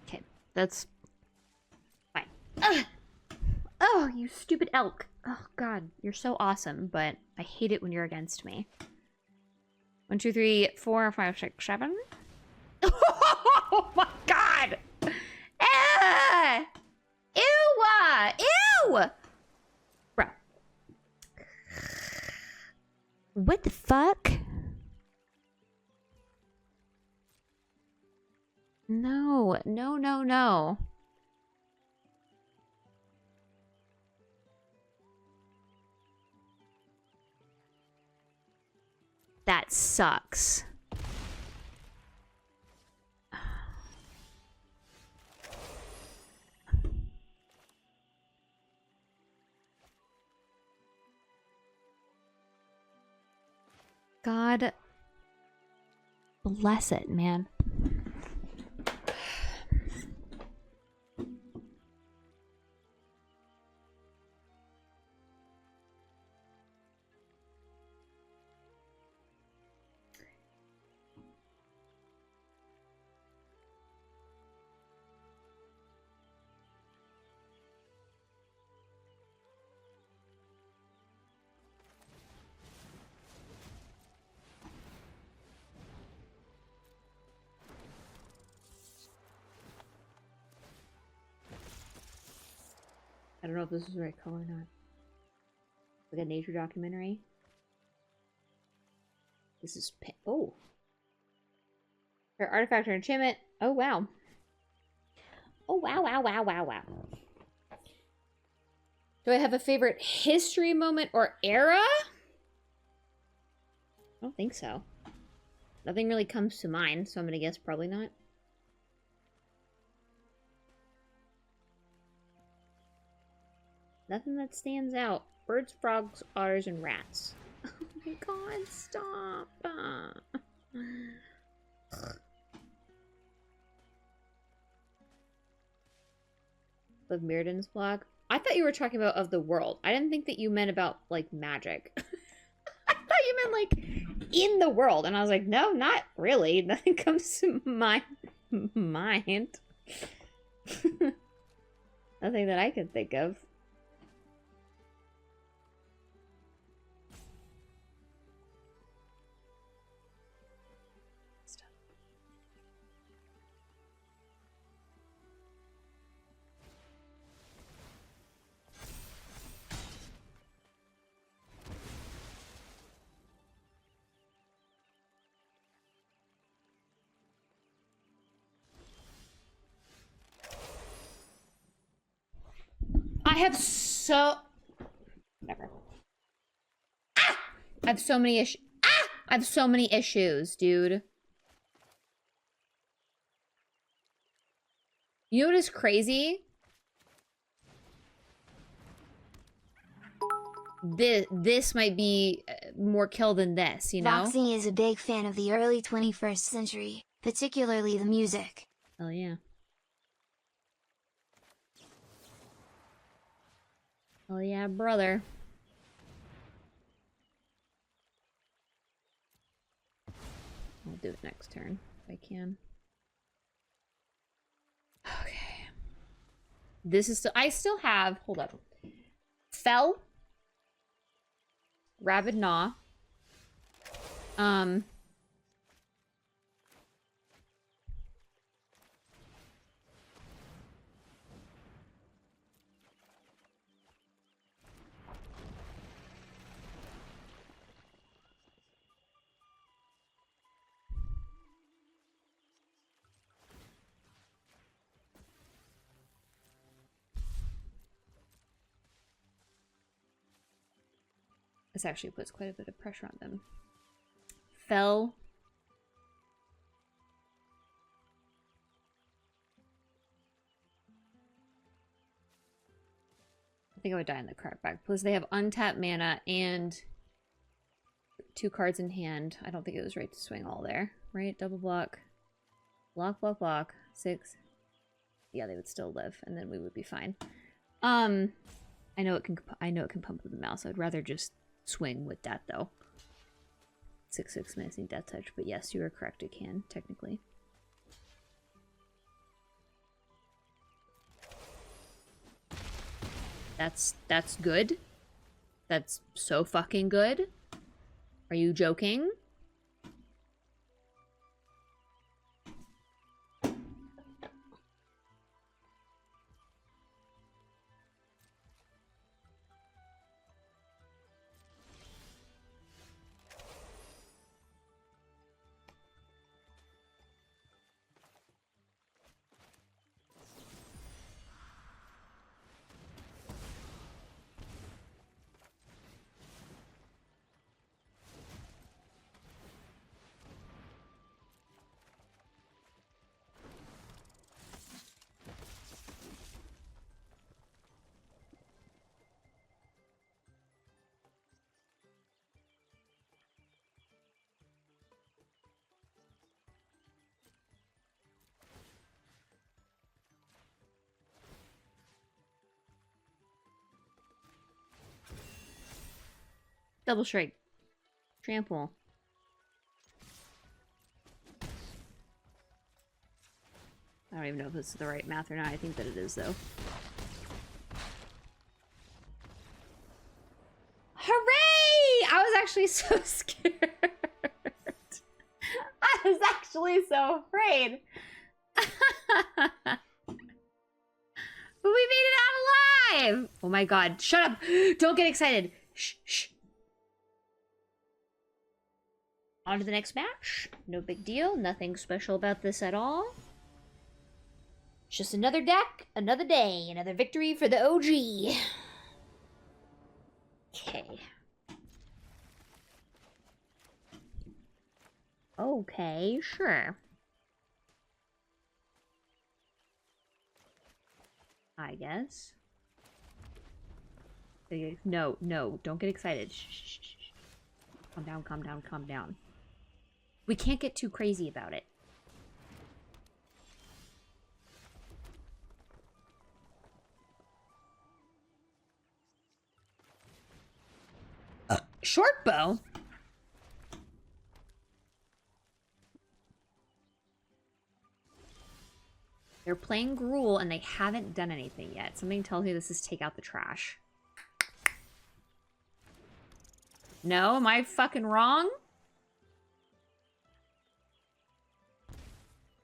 Okay, that's fine. Ugh. Oh, you stupid elk. Oh god, you're so awesome, but I hate it when you're against me. 1, 2, 3, 4, 5, 6, 7. Oh my god! Ew! Ew! Bro. What the fuck? No, no, no, no. That sucks. God bless it, man. I don't know if this is the right color or not. Like a nature documentary. This is oh. For artifact or enchantment. Oh wow. Oh wow, wow, wow, wow, wow. Do I have a favorite history moment or era? I don't think so. Nothing really comes to mind, so I'm gonna guess probably not. Nothing that stands out. Birds, frogs, otters, and rats. Oh my god, stop. Of Mirrodin's blog. I thought you were talking about of the world. I didn't think that you meant about, like, magic. I thought you meant, like, in the world. And I was like, no, not really. Nothing comes to my mind. Nothing that I could think of. I have so... Whatever. Ah! I have so many issues. Ah! I have so many issues, dude. You know what is crazy? This might be more kill than this, you know? Voxy is a big fan of the early 21st century, particularly the music. Oh yeah. Oh yeah, brother. I'll do it next turn if I can. Okay. This is still... I still have... Hold up. Fell. Rabid Gnaw. This actually puts quite a bit of pressure on them. Fell. I think I would die in the crackback. Plus they have untapped mana and 2 cards in hand. I don't think it was right to swing all there. Right? Double block. Block, block, block. 6. Yeah, they would still live, and then we would be fine. I know it can pump with the mouse. I'd rather just swing with that though. 6/6 menacing death touch, but yes, you are correct, it can, technically. That's good. That's so fucking good. Are you joking? Double strike. Trample. I don't even know if this is the right math or not. I think that it is, though. Hooray! I was actually so scared. I was actually so afraid. But we made it out 5! Oh my god, shut up! Don't get excited! Shh, shh. On to the next match. No big deal, nothing special about this at all. Just another deck, another day, another victory for the OG. Okay. Okay, sure. I guess. No, no, don't get excited. Shh, shh, shh, shh. Calm down, calm down, calm down. We can't get too crazy about it. Short bow? They're playing Gruul and they haven't done anything yet. Something tells me this is take out the trash. No? Am I fucking wrong?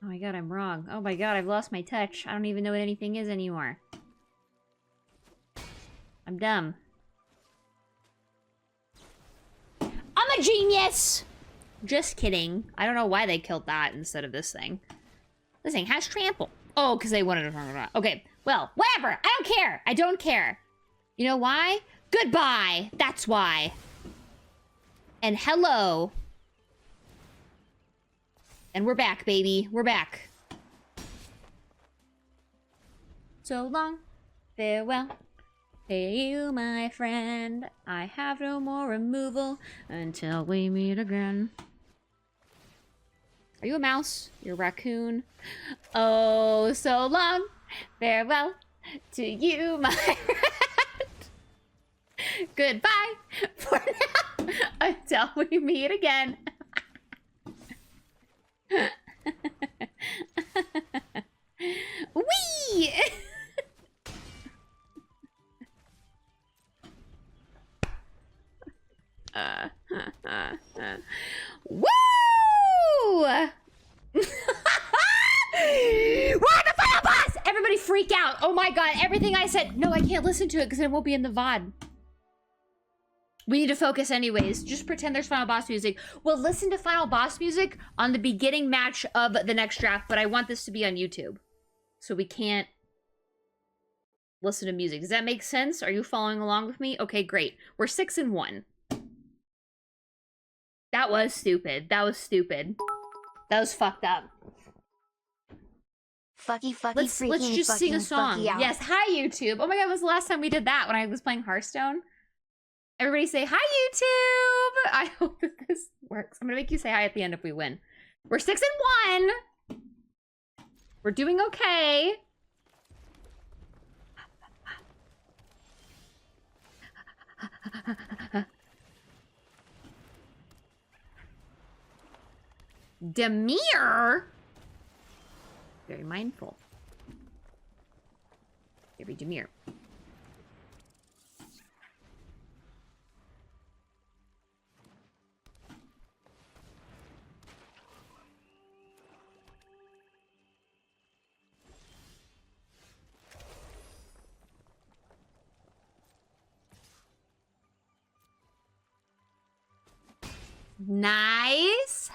Oh my god, I'm wrong. Oh my god, I've lost my touch. I don't even know what anything is anymore. I'm dumb. I'm a genius! Just kidding. I don't know why they killed that instead of this thing. This thing has trample. Oh, because they wanted to... Okay, well, whatever. I don't care. I don't care. You know why? Goodbye. That's why. And hello. And we're back, baby. We're back. So long. Farewell. Hey, you, my friend. I have no more removal until we meet again. Are you a mouse? You're a raccoon. Oh, so long. Farewell to you, my friend. Goodbye for now until we meet again. Whee! Woo! We're at the final boss! Everybody freak out. Oh my god, everything I said. No, I can't listen to it because it won't be in the VOD. We need to focus anyways. Just pretend there's final boss music. We'll listen to final boss music on the beginning match of the next draft, but I want this to be on YouTube. So we can't listen to music. Does that make sense? Are you following along with me? Okay, great. We're 6-1. That was stupid. That was stupid. That was fucked up. Fucky, Let's just sing a song. Yes, hi YouTube. Oh my god, when was the last time we did that? When I was playing Hearthstone? Everybody say hi YouTube. I hope that this works. I'm gonna make you say hi at the end if we win. We're 6-1. We're doing okay. Demir? Very mindful. Very demure. Nice.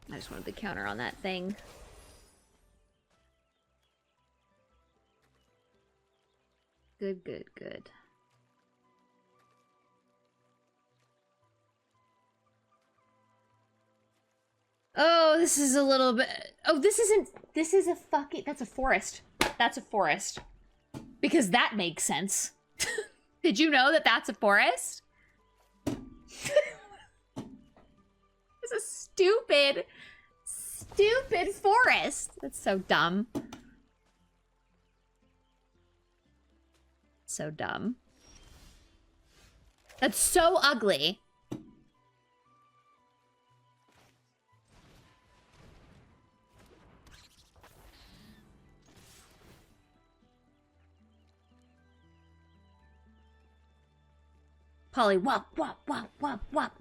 I just wanted the counter on that thing. Good, good, good. Oh, this is a little bit... Oh, this isn't... This is a fucking... That's a forest. That's a forest. Because that makes sense. Did you know that that's a forest? It's a stupid, stupid forest. That's so dumb. So dumb. That's so ugly. Polly, wop, wop, wop, wop, wop.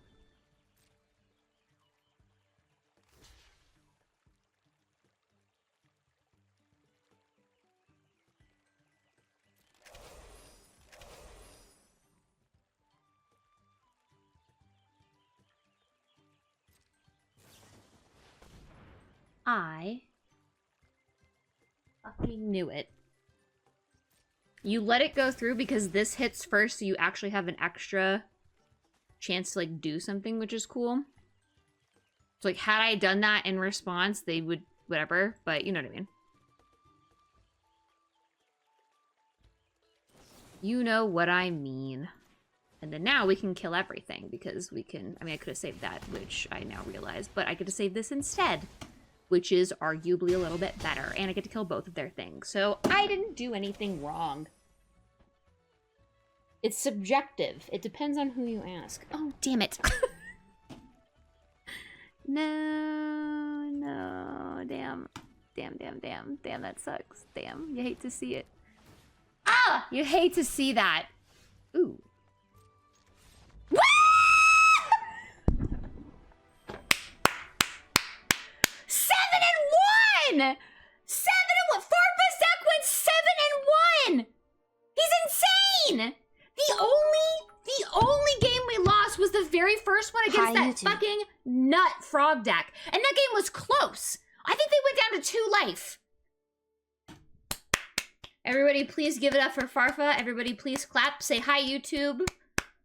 I fucking knew it. You let it go through because this hits first, so you actually have an extra chance to, like, do something, which is cool. So, like, had I done that in response, they would, whatever, but you know what I mean. You know what I mean. And then now we can kill everything, because we can, I mean, I could have saved that, which I now realize, but I get to save this instead, which is arguably a little bit better, and I get to kill both of their things. So I didn't do anything wrong. It's subjective. It depends on who you ask. Oh, damn it. No, damn. Damn, that sucks. Damn, you hate to see it. Ah! You hate to see that. Ooh. Woo! 7-1! 7-1! Fartfa deck went 7-1! He's insane! The only game we lost was the very first one against that fucking nut frog deck. And that game was close. I think they went down to 2 life. Everybody please give it up for Fartfa. Everybody please clap. Say hi, YouTube.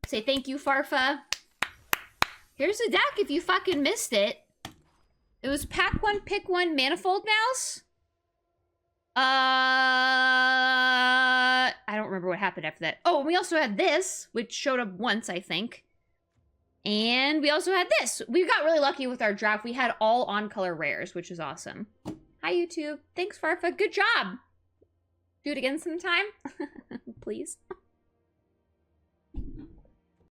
Say thank you, Fartfa. Here's the deck if you fucking missed it. It was pack 1, pick 1, Manifold Mouse. I don't remember what happened after that. Oh, we also had this, which showed up once, I think. And we also had this. We got really lucky with our draft. We had all on-color rares, which is awesome. Hi, YouTube. Thanks, Fartfa. Good job. Do it again sometime, please.